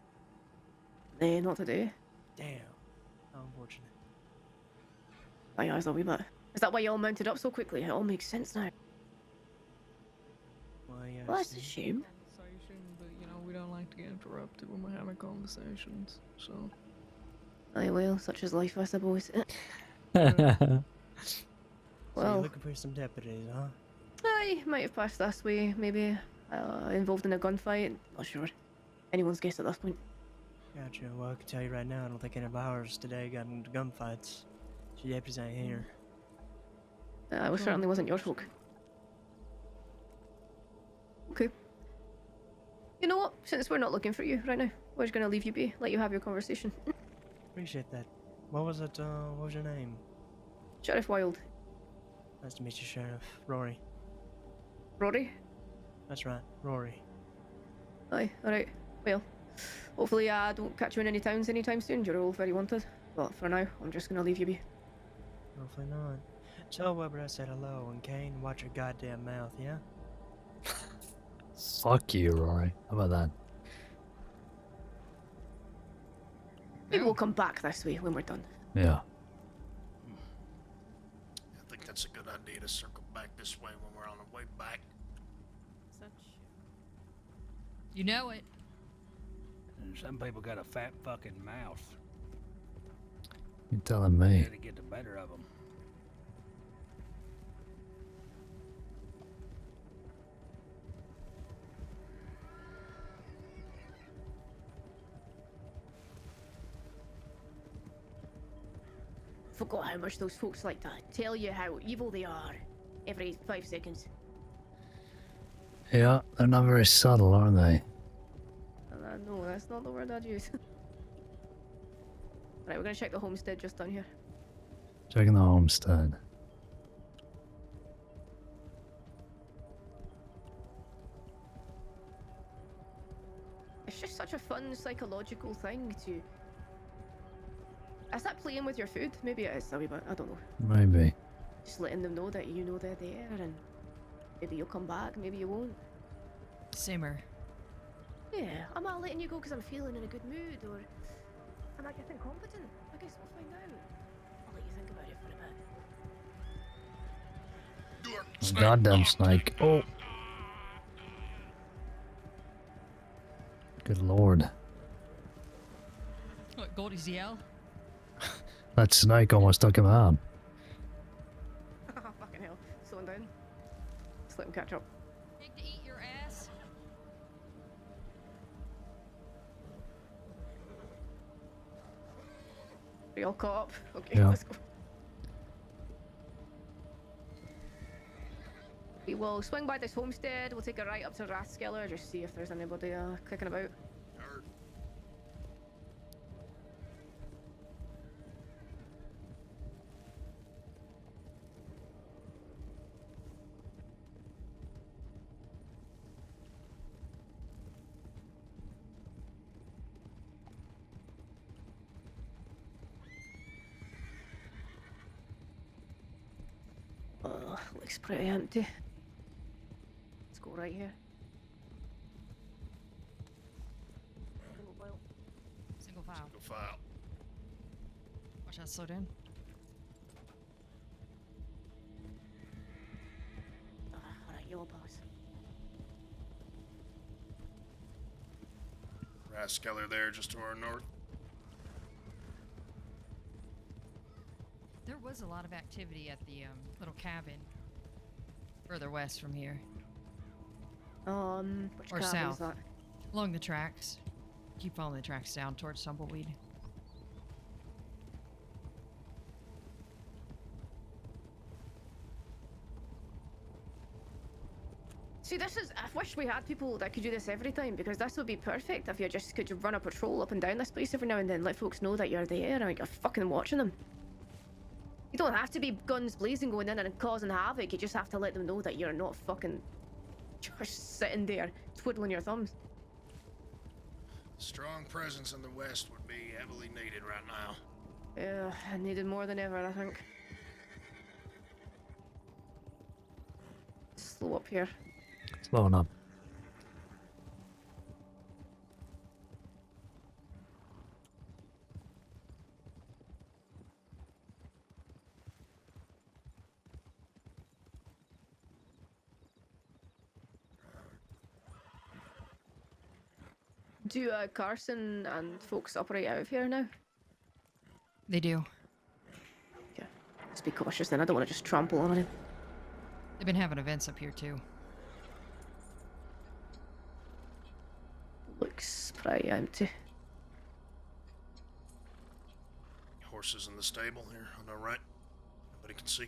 Nah, not today. Damn. How unfortunate. My eyes are a wee bit. Is that why you all mounted up so quickly? It all makes sense now. Well, yeah. Well, that's a shame. But you know, we don't like to get interrupted when we're having conversations, so. Aye, well, such is life, I suppose. So you're Well, looking for some deputies, huh? aye, might have passed this way, maybe. Involved in a gunfight. Not sure. Anyone's guess at this point. Gotcha. Well, I can tell you right now, I don't think any of ours today got into gunfights. So deputies ain't here. Well, certainly wasn't your folk. Okay. You know what? Since we're not looking for you right now, we're just gonna leave you be, let you have your conversation. Appreciate that. What was it? What was your name? Sheriff Wild. Nice to meet you, Sheriff. Rory. Rory? That's right, Rory. Aye, alright. Well, hopefully I don't catch you in any towns anytime soon. You're all very wanted. But for now, I'm just gonna leave you be. Hopefully not. Tell Weber I said hello, and Caine, watch your goddamn mouth, yeah? Fuck you, Rory. How about that? Maybe we'll come back this way when we're done. Yeah. I think that's a good idea to circle back this way when we're on the way back. You know it. And some people got a fat fucking mouth. You're telling me. Gotta get the better of them. Forgot how much those folks like to tell you how evil they are every 5 seconds. Yeah, they're not very subtle, are they? No, that's not the word I'd use. Right, we're gonna check the homestead just down here. Checking the homestead. It's just such a fun psychological thing to... Is that playing with your food? Maybe it is a wee bit, I don't know. Maybe. Just letting them know that you know they're there and maybe you'll come back, maybe you won't. Simmer. Yeah, I'm not letting you go because I'm feeling in a good mood or am I getting competent? I guess we'll find out. I'll let you think about it for a bit. Goddamn snake. Oh. Good lord. What, Goldie's yell? That snake almost took him out. Fucking hell. Slowing down. Just let him catch up. Pig to eat your ass. Are you all caught up? Okay, Yeah. let's go. We will swing by this homestead. We'll take a right up to Rathskeller, just see if there's anybody kicking about. Looks pretty empty. Let's go right here. Single file. Single file. Watch that slow down. Alright, yellow pass. Rathskeller there, just to our north. There was a lot of activity at the little cabin further west from here. Which Or cabin south. is that? Along the tracks. Keep following the tracks down towards Tumbleweed. See, this is... I wish we had people that could do this every time, because this would be perfect if you just could run a patrol up and down this place every now and then, let folks know that you're there and you're fucking watching them. You don't have to be guns blazing going in and causing havoc, you just have to let them know that you're not fucking just sitting there twiddling your thumbs. Strong presence in the west would be heavily needed right now. Yeah, needed more than ever, I think. Slow up here. Slowing up. Do Carson and folks operate out of here now? They do. Yeah. Just be cautious then, I don't want to just trample on it. They've been having events up here too. Looks pretty empty. Horses in the stable here on our right. Nobody can see.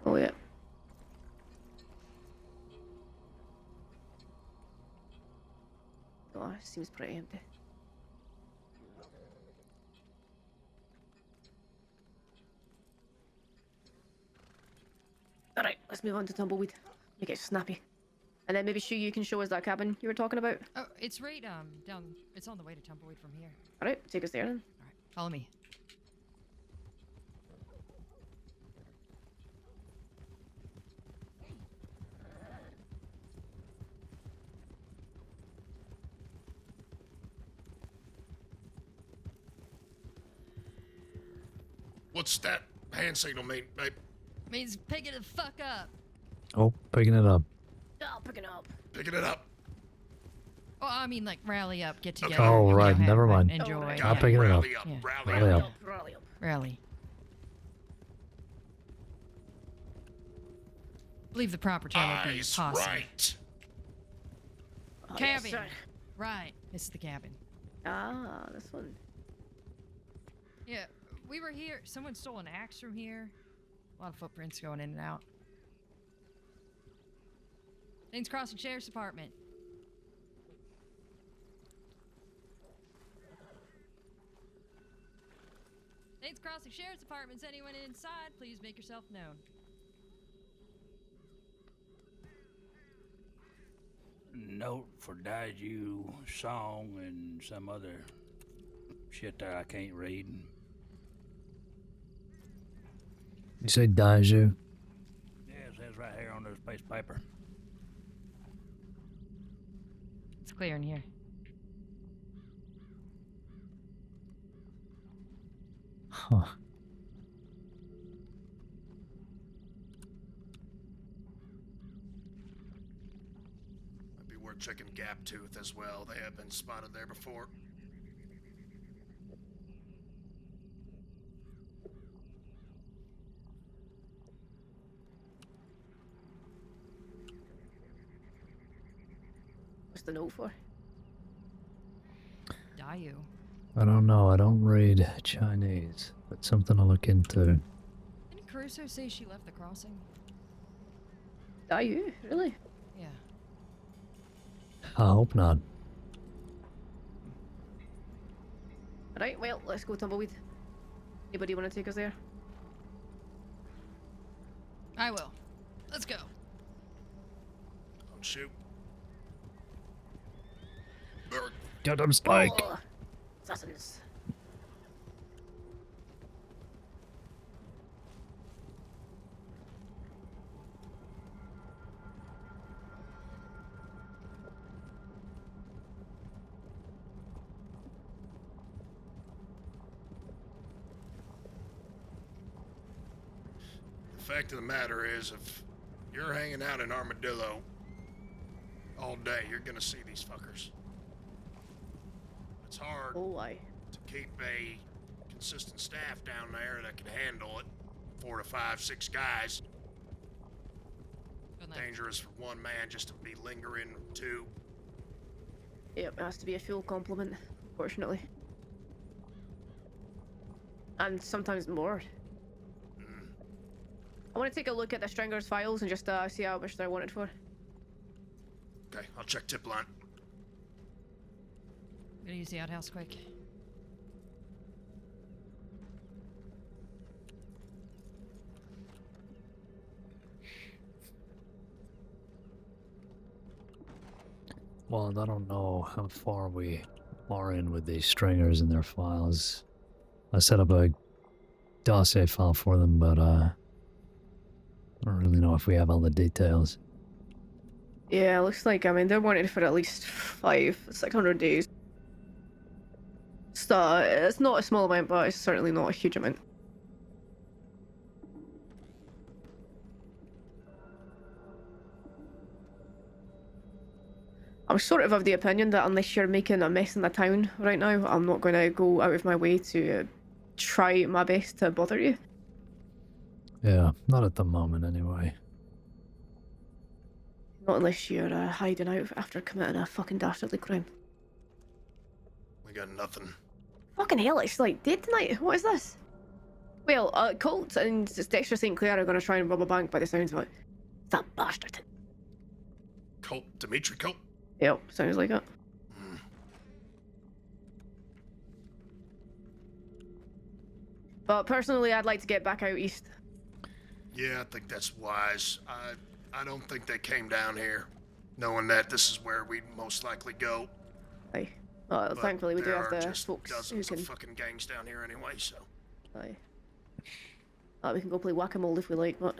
Oh yeah. Oh, it seems pretty empty. Alright, let's move on to Tumbleweed. Make it snappy. And then maybe Shu, you can show us that cabin you were talking about. Oh, it's right down. It's on the way to Tumbleweed from here. Alright, take us there then. All right, follow me. What's that hand signal mean, babe? Means pick it the fuck up. Oh, picking it up. Oh, picking up. Picking it up. Oh, I mean like rally up, get together. Oh, you know, right, have never fun, mind. Enjoy. Not picking it up. Rally up, Yeah. rally up. Rally up. Rally. I believe the proper term would be Eyes posse. right. Oh, yes, Cabin. sir. Right. This is the cabin. Ah, this one. Yeah, we were here. Someone stole an axe from here. A lot of footprints going in and out. Things Crossing Sheriff's Department. Things Crossing Sheriff's Department's anyone inside, please make yourself known. Note for Daiju song and some other shit that I can't read. You say Daiju? Yeah, it says right here on this piece of paper. It's clear in here. Huh. Might be worth checking Gap Tooth as well. They have been spotted there before. What's the note for? Dayu. I don't know. I don't read Chinese, but something to look into. Didn't Caruso say she left the crossing? Are you? Really? Yeah. I hope not. Right, well, let's go Tumbleweed. Anybody want to take us there? I will. Let's go. Don't shoot. Get him, Spike! Oh, assassins. The fact of the matter is, if you're hanging out in Armadillo all day, you're gonna see these fuckers. It's hard to keep a consistent staff down there that can handle it. 4 to 5, 6 guys. Dangerous for one man just to be lingering 2. Yep, it has to be a full complement, unfortunately. And sometimes more. I want to take a look at the Stringer's files and just see how much they're wanted for. Okay, I'll check tip line. Gonna use the outhouse quick. Well, I don't know how far we are in with these stringers and their files. I set up a dossier file for them, but I don't really know if we have all the details. Yeah, it looks like, I mean, they're wanted for at least 600 days. So, it's not a small amount, but it's certainly not a huge amount. I'm sort of the opinion that unless you're making a mess in the town right now, I'm not going to go out of my way to try my best to bother you. Yeah, not at the moment anyway. Not unless you're hiding out after committing a fucking dastardly crime. We got nothing. Fucking hell, it's like dead tonight. What is this? Well, Colt and Dexter St. Clair are going to try and rob a bank by the sounds of it. That bastard. Colt? Dimitri Colt? Yep, sounds like it. But personally, I'd like to get back out east. Yeah, I think that's wise. I don't think they came down here knowing that this is where we'd most likely go. Aye. Well, But thankfully we do there have are the just folks who dozens can. of fucking gangs down here anyway, so. Aye. We can go play whack-a-mole if we like, but.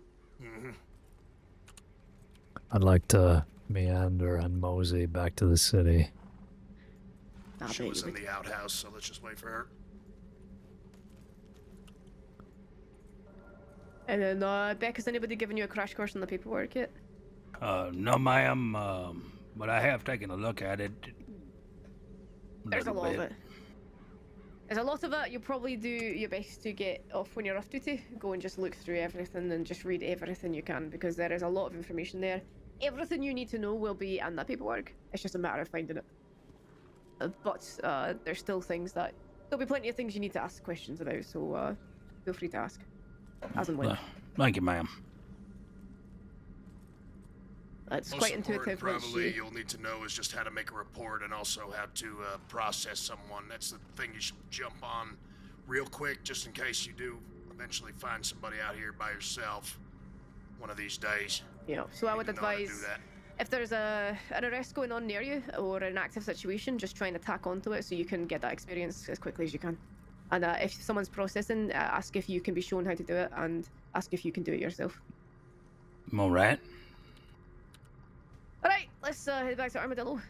I'd like to meander and mosey back to the city. She was in the outhouse, so let's just wait for her. And then, Beck, has anybody given you a crash course on the paperwork yet? No, ma'am. But I have taken a look at it. There's a Little lot of bit. it. There's a lot of it. You'll probably do your best to get off when you're off duty. Go and just look through everything and just read everything you can, because there is a lot of information there. Everything you need to know will be in that paperwork. It's just a matter of finding it. But there's still things that... There'll be plenty of things you need to ask questions about, so feel free to ask. As and when. Thank you, ma'am. It's Most quite important, intuitive once probably you... you'll need to know is just how to make a report and also how to process someone. That's the thing you should jump on real quick, just in case you do eventually find somebody out here by yourself one of these days. Yeah, so I would You know how to do advise, that. if there's an arrest going on near you or an active situation, just trying to tack onto it so you can get that experience as quickly as you can. And if someone's processing, ask if you can be shown how to do it, and ask if you can do it yourself. All right. Alright, let's head back to Armadillo.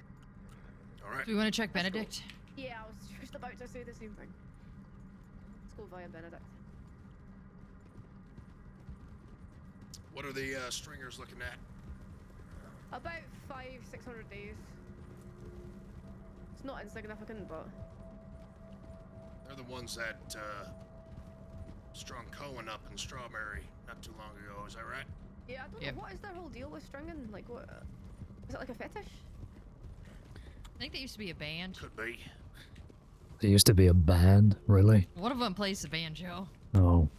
Alright. Do we want to check Benedict? Yeah, I was just about to say the same thing. Let's go via Benedict. What are the stringers looking at? About 500-600 days. It's not insignificant, but... They're the ones that strung Cohen up in Strawberry not too long ago, is that right? Yeah, I don't know, what is their whole deal with stringing? Like, what... Is it like a fetish? I think they used to be a band. Could be. There used to be a band, really? One of them plays the banjo. Oh.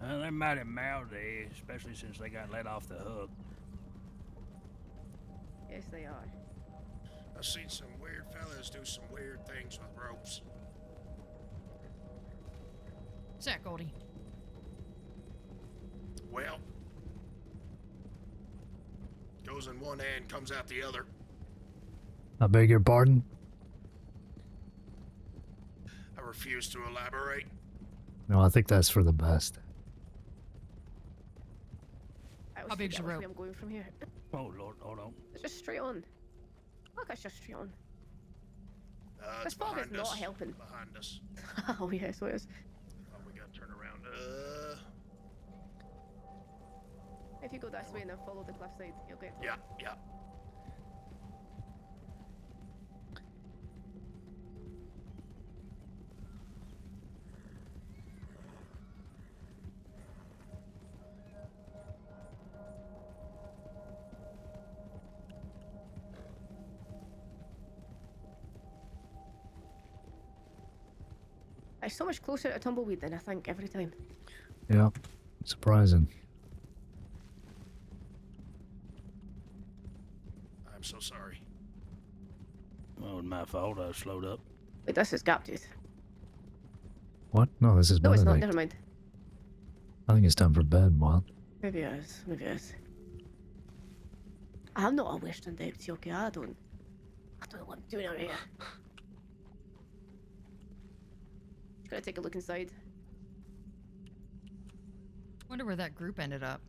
They're mighty mouthy, especially since they got let off the hook. Yes, they are. I've seen some weird fellas do some weird things with ropes. What's that, Goldie? Well, goes in one hand, comes out the other. I beg your pardon? I refuse to elaborate. No, I think that's for the best. How big's your rope? I'm going from here. Oh, Lord, hold on. It's just straight on. Look, it's just straight on. It's This fog is behind not us. helping. Behind us. Oh, yeah, so it is. Oh, we gotta turn around. If you go this way and then follow the cliffside, you'll get... Yeah, yeah. It's so much closer to Tumbleweed than I think every time. Yeah. Surprising. I'm so sorry. Well, it was my fault. I slowed up. Wait, this is Gaptooth. What? No, this is No, it's not. Benedict. Never mind. I think it's time for bed, Wild. Maybe it is. Maybe it is. I'm not a Western deputy, okay? I don't know what I'm doing out here. Just gotta take a look inside. Wonder where that group ended up.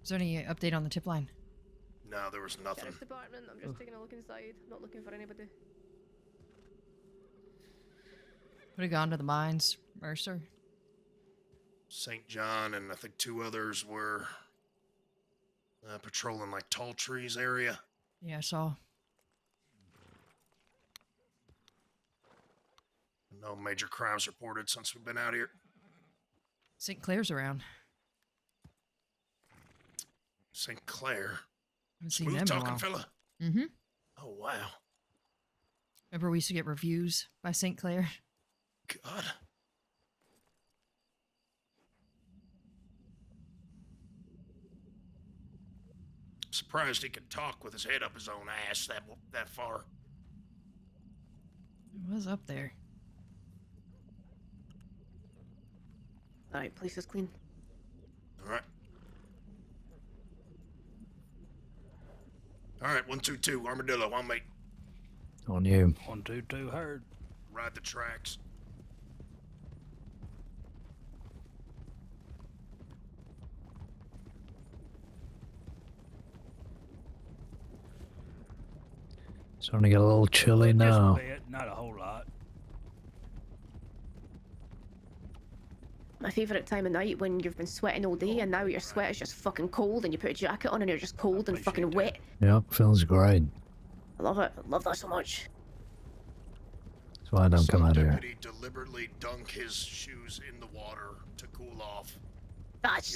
Is there any update on the tip line? No, there was nothing. Sheriff's department. I'm just taking a look inside. Not looking for anybody. Would have gone to the mines, Mercer. St. John and I think two others were patrolling like Tall Trees area. Yeah, I saw. No major crimes reported since we've been out here. St. Clair's around. St. Clair. Haven't seen Smooth them in a talking while. fella. Mm-hmm. Oh wow. Remember we used to get reviews by St. Clair? God. Surprised he could talk with his head up his own ass that far. It was up there. Alright, place is clean. Alright. Alright, 122, Armadillo, on me. On you. 122 heard. Ride the tracks. Starting to get a little chilly now. Just a bit, not a whole lot. My favourite time of night when you've been sweating all day and now your sweat is just fucking cold and you put a jacket on and you're just cold and fucking wet. Yep, feels great. I love it. I love that so much. That's why I don't come out here. Deputy deliberately dunk his shoes in the water to cool off. That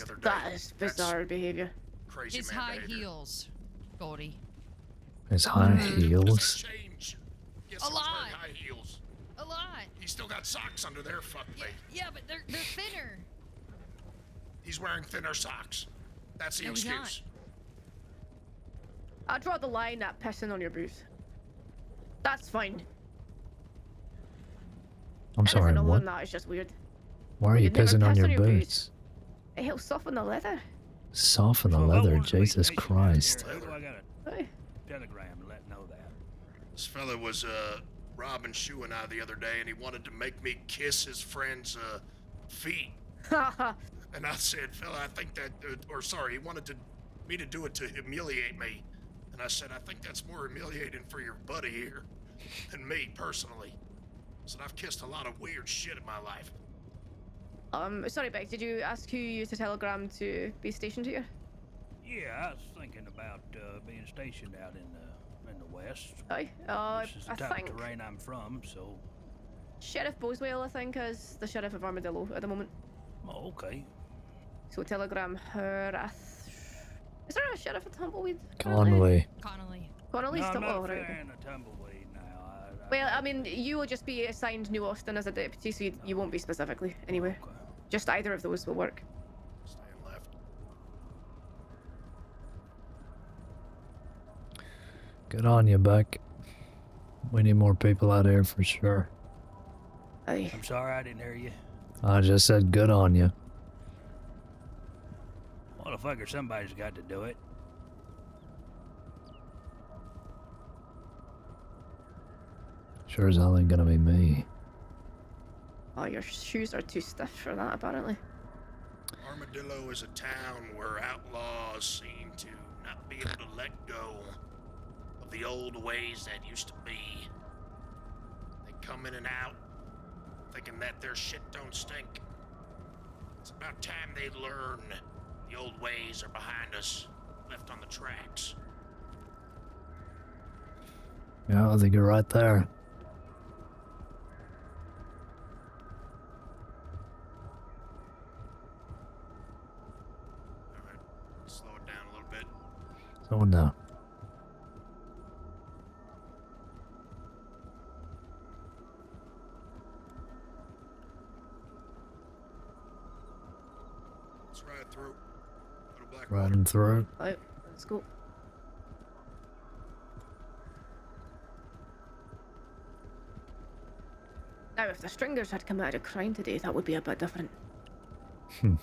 is bizarre behaviour. Crazy His man high behavior. heels, Goldie. His high heels. Change. Yes, A he was lot. wearing high heels. A lot. He's still got socks under there, fuck me. Yeah, but they're thinner. He's wearing thinner socks. That's the No, he's not. excuse. I draw the line at pissing on your boots. That's fine. I'm sorry, Anything other what? than that is just weird. Why are you You'd never pissing on piss your on your boots? It helps soften the leather. Soften the leather, Jesus Christ. Who do I got Hey. a telegram to let know that? This fella was robbing Shu and I the other day, and he wanted to make me kiss his friend's feet. And I said, fella, I think that, he wanted me to do it to humiliate me. And I said, I think that's more humiliating for your buddy here than me personally. I said, I've kissed a lot of weird shit in my life. Sorry, Beck, did you ask who used a telegram to be stationed here? Yeah, I was thinking about being stationed out in the west. Aye, This is the I type think of terrain I'm from, so. Sheriff Boswell, I think, is the sheriff of Armadillo at the moment. Oh, okay. So telegram her. Is there a sheriff at Tumbleweed? Connolly. Connolly's No, I'm still not alright. fearing a tumbleweed now. Well, I mean, you will just be assigned New Austin as a deputy, so you won't be specifically anyway. Just either of those will work. Staying left. Good on you, Beck. We need more people out here for sure. Aye. I'm sorry I didn't hear you. I just said good on you. Well, I figure somebody's got to do it. Sure as hell ain't gonna be me. Oh, your shoes are too stiff for that, apparently. Armadillo is a town where outlaws seem to not be able to let go of the old ways that used to be. They come in and out, thinking that their shit don't stink. It's about time they learn the old ways are behind us, left on the tracks. Yeah, I think you're right there. Slow it down a little bit. Someone down. Let's ride through. Go to Black Riding through. Right, let's go. Now, if the Stringers had come out of crime today, that would be a bit different.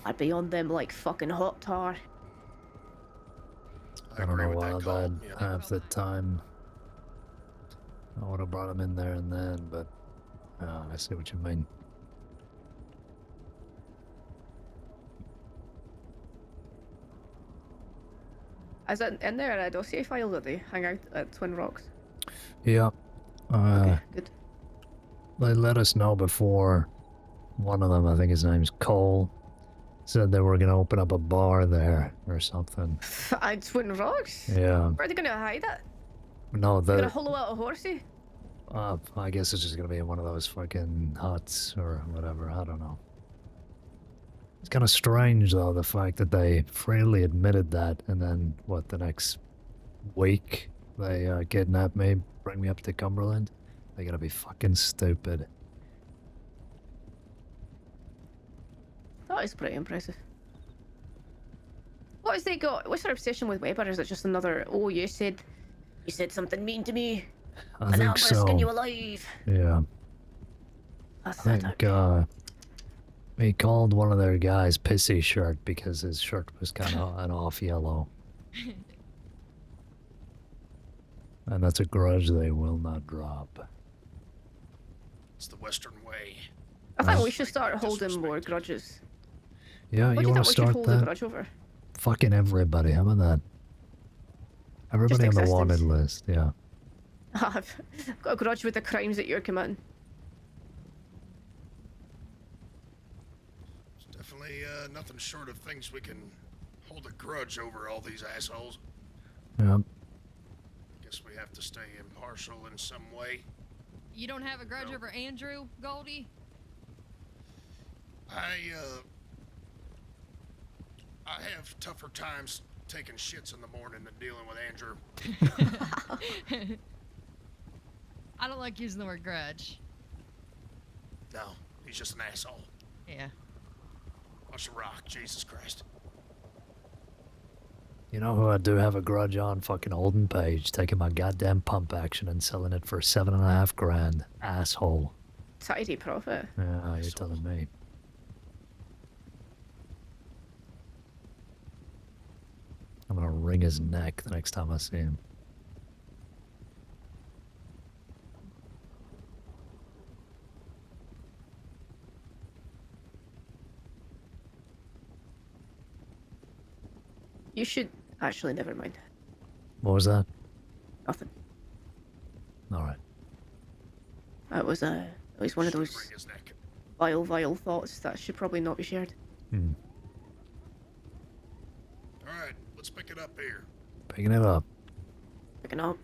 I'd be on them like fucking hot tar. I don't know why I'd have the time. I would have brought him in there and then, but I see what you mean. Is it in there a dossier file that they hang out at Twin Rocks? Yeah. Good. They let us know before. One of them, I think his name's Cole, said they were gonna open up a bar there or something. At Twin Rocks? Yeah. Where are they gonna hide it? No, They're gonna the hollow out a horsey? I guess it's just gonna be in one of those fucking huts or whatever. I don't know. It's kind of strange though, the fact that they freely admitted that, and then what, the next week they kidnap me, bring me up to Cumberland. They gotta be fucking stupid. That is pretty impressive. What has they got? What's their obsession with Weber? Is it just another, oh, you said something mean to me, I and now I'm think gonna skin so. you alive? Yeah. That's I think He called one of their guys Pissy Shirt because his shirt was kind of an off yellow. And that's a grudge they will not drop. It's the Western way. I think we should start holding more grudges. Yeah, What do you you want think to we should start hold a that? grudge over? Fucking everybody, how about that? Everybody on the wanted list, yeah. I've got a grudge with the crimes that you're committing. It's definitely nothing short of things we can hold a grudge over, all these assholes. Yep. Guess we have to stay impartial in some way. You don't have a grudge over Andrew, Goldie? I have tougher times taking shits in the morning than dealing with Andrew. I don't like using the word grudge. No, he's just an asshole. Yeah. Watch the rock, Jesus Christ. You know who I do have a grudge on? Fucking Holden Page, taking my goddamn pump action and selling it for $7.5 grand. Asshole. Tidy profit. Yeah, you're telling me. I'm gonna wring his neck the next time I see him. You should actually never mind. What was that? Nothing. Alright. That was at least one of those vile thoughts that should probably not be shared. Hmm. Alright, let's pick it up here. Picking it up. Picking up.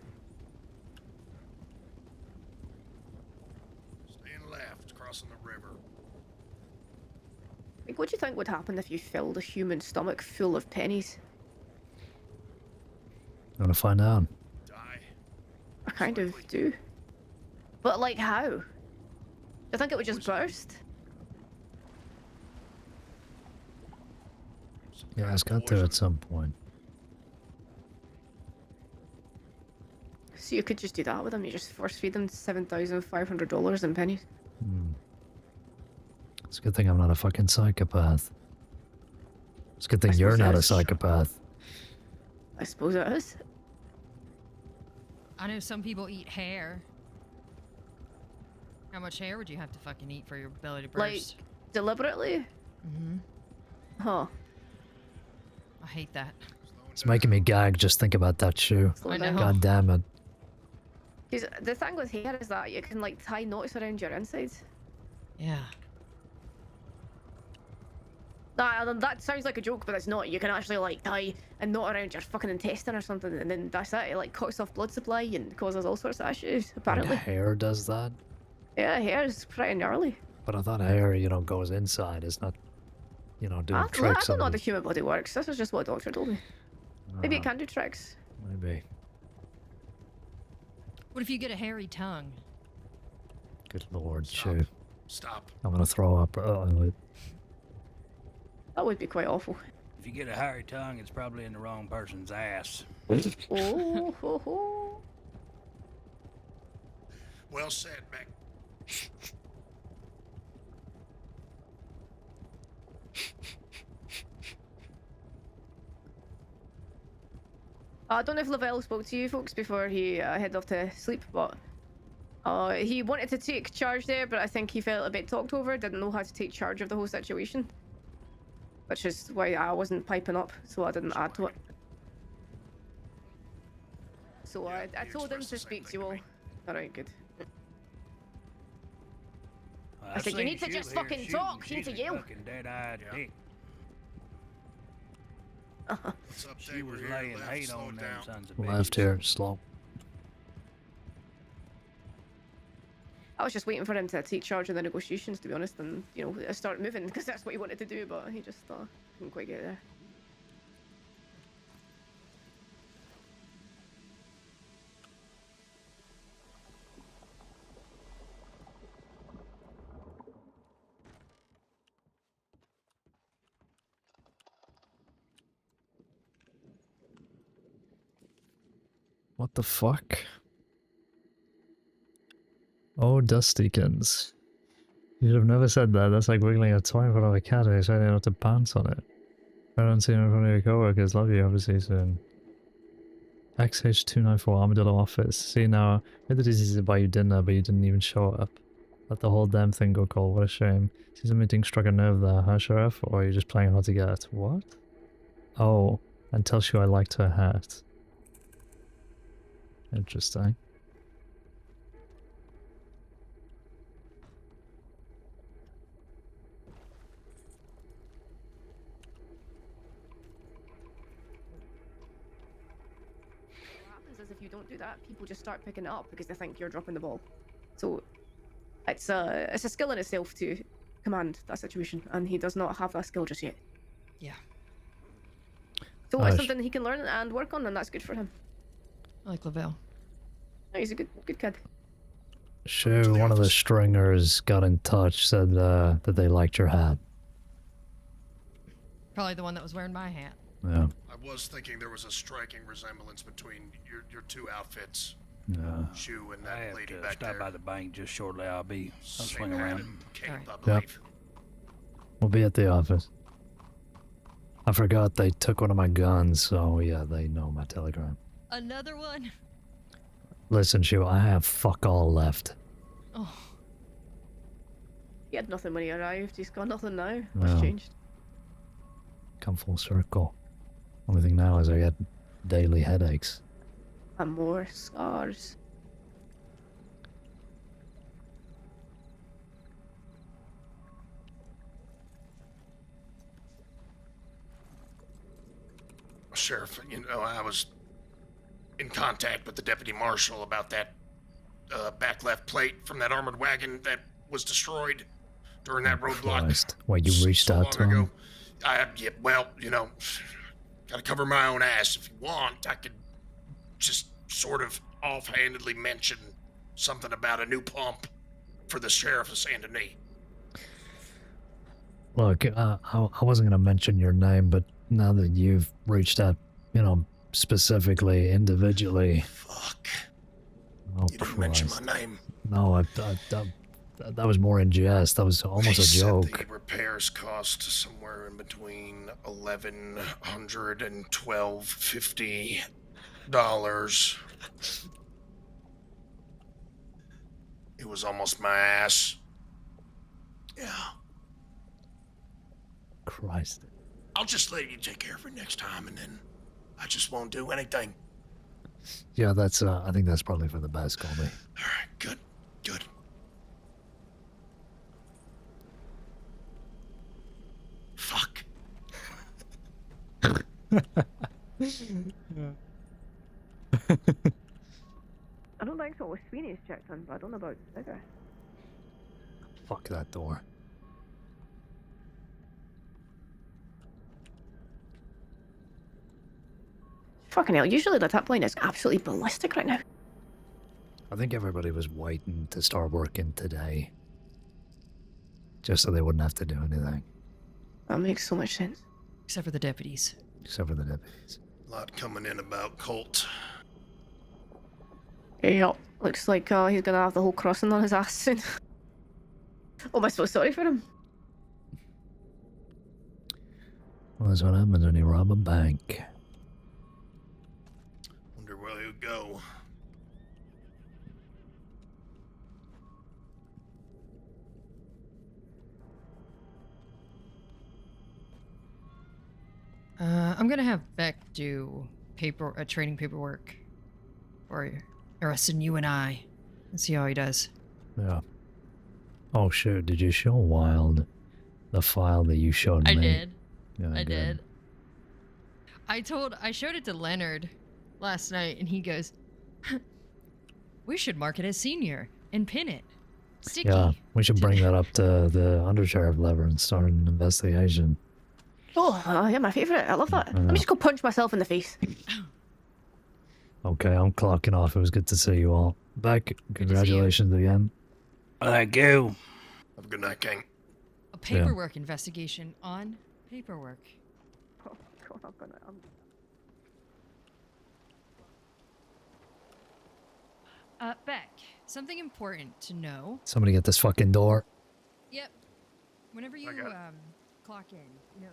Staying left, crossing the river. Like, what do you think would happen if you filled a human stomach full of pennies? I'm gonna find out. I kind of do. But, like, how? Do you think it would just burst? Yeah, it's got to at some point. So you could just do that with them. You just force feed them $7,500 in pennies. Hmm. It's a good thing I'm not a fucking psychopath. It's a good thing you're not a psychopath. I suppose it is. I know some people eat hair. How much hair would you have to fucking eat for your belly to burst? Like, deliberately? Mm-hmm. Huh. I hate that. It's making me gag just think about that shoe. I know. God damn it. Because the thing with hair is that you can, like, tie knots around your insides. Yeah. That sounds like a joke, but it's not. You can actually, like, tie a knot around your fucking intestine or something, and then that's it. It, like, cuts off blood supply and causes all sorts of issues, apparently. And hair does that? Yeah, hair is pretty gnarly. But I thought hair, you know, goes inside. It's not, you know, doing I tricks don't know how on the human body works. This is just what a doctor told me. Maybe it Ah. can do tricks. Maybe. What if you get a hairy tongue? Good lord, shoe. Stop. I'm gonna throw up. That would be quite awful. If you get a hairy tongue, it's probably in the wrong person's ass. Oh, ho, ho. Well said, Mac. I don't know if Lavelle spoke to you folks before he headed off to sleep, but he wanted to take charge there, but I think he felt a bit talked over, didn't know how to take charge of the whole situation. Which is why I wasn't piping up, so I didn't add to it. So I told him to speak to you all. Alright, good. I said, you need to just fucking talk, you need to yell. Dead-eyed dick. What's up, She was laying hate on them sons of Left here, slow. I was just waiting for him to take charge of the negotiations, to be honest, and, you know, start moving, because that's what he wanted to do, but he just couldn't quite get there. What the fuck? Oh, Dustykins. You'd have never said that. That's like wiggling a toy in front of a cat and deciding not to bounce on it. I don't see it in front of your coworkers. Love you. Obviously soon. XH294 Armadillo Office. See now, we had the disease to buy you dinner, but you didn't even show up. Let the whole damn thing go cold. What a shame. Seems the meeting struck a nerve there, huh, Sheriff? Or are you just playing hard to get? What? Oh, and tell Sue I liked her hat. Interesting. What happens is if you don't do that, people just start picking it up because they think you're dropping the ball. So it's a skill in itself to command that situation, and he does not have that skill just yet. Yeah. So it's something he can learn and work on, and that's good for him. I like Lavelle. No, he's a good kid. Sure, one of the stringers got in touch, said that they liked your hat. Probably the one that was wearing my hat. Yeah. I was thinking there was a striking resemblance between your two outfits. Yeah. Shoe and I that have lady to back stop there. by the bank just shortly. I'll swing Same around. hat, Caine, I Yep. believe. We'll be at the office. I forgot they took one of my guns, so yeah, they know my telegram. Another one? Listen, Shu, I have fuck all left. Oh. He had nothing when he arrived. He's got nothing now. Well. What's changed? Come full circle. Only thing now is I get daily headaches. And more scars. Sheriff, you know, I was in contact with the deputy marshal about that back left plate from that armored wagon that was destroyed during that roadblock. Christ. Why, you reached out to him? Yeah, well, you know, gotta cover my own ass. If you want, I could just sort of offhandedly mention something about a new pump for the sheriff of Saint Denis. Look, I wasn't going to mention your name, but now that you've reached out, you know, specifically, individually. Fuck. Oh, You didn't mention my name. No, that was more in jest. That was almost a joke. The repairs cost somewhere in between $1,100 and $1,250. It was almost my ass. Yeah. Christ. I'll just let you take care of it next time, and then I just won't do anything. Yeah, that's, I think that's probably for the best, Colby. Alright, good. Good. Fuck. I don't think so. Sweeney's checked in, but I don't know about Digger. Fuck that door. Fucking hell, usually the tip line is absolutely ballistic right now. I think everybody was waiting to start working today. Just so they wouldn't have to do anything. That makes so much sense. Except for the deputies. Except for the deputies. A lot coming in about Colt. Yep. Looks like he's gonna have the whole crossing on his ass soon. Oh, am I so sorry for him? Well, that's what happens when you rob a bank. Wonder where he'll go. I'm gonna have Beck do training paperwork, or arresting you and I, and see how he does. Yeah. Oh shoot, did you show Wild the file that you showed me? I did. Yeah, I good. did. I showed it to Leonard last night, and he goes, "We should mark it as senior and pin it. Sticky." Yeah, we should bring that up to the undersheriff level and start an investigation. Oh, yeah, my favourite. I love that. Let me just go punch myself in the face. Okay, I'm clocking off. It was good to see you all. Beck, congratulations again. Thank you. Have a good night, King. A paperwork investigation on paperwork. Oh, God, Beck, something important to know. Somebody get this fucking door. Yep. Whenever you got it. clock in, you know.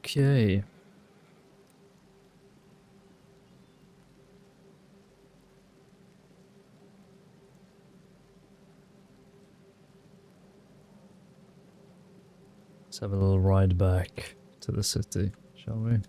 Okay. Let's have a little ride back to the city, shall we?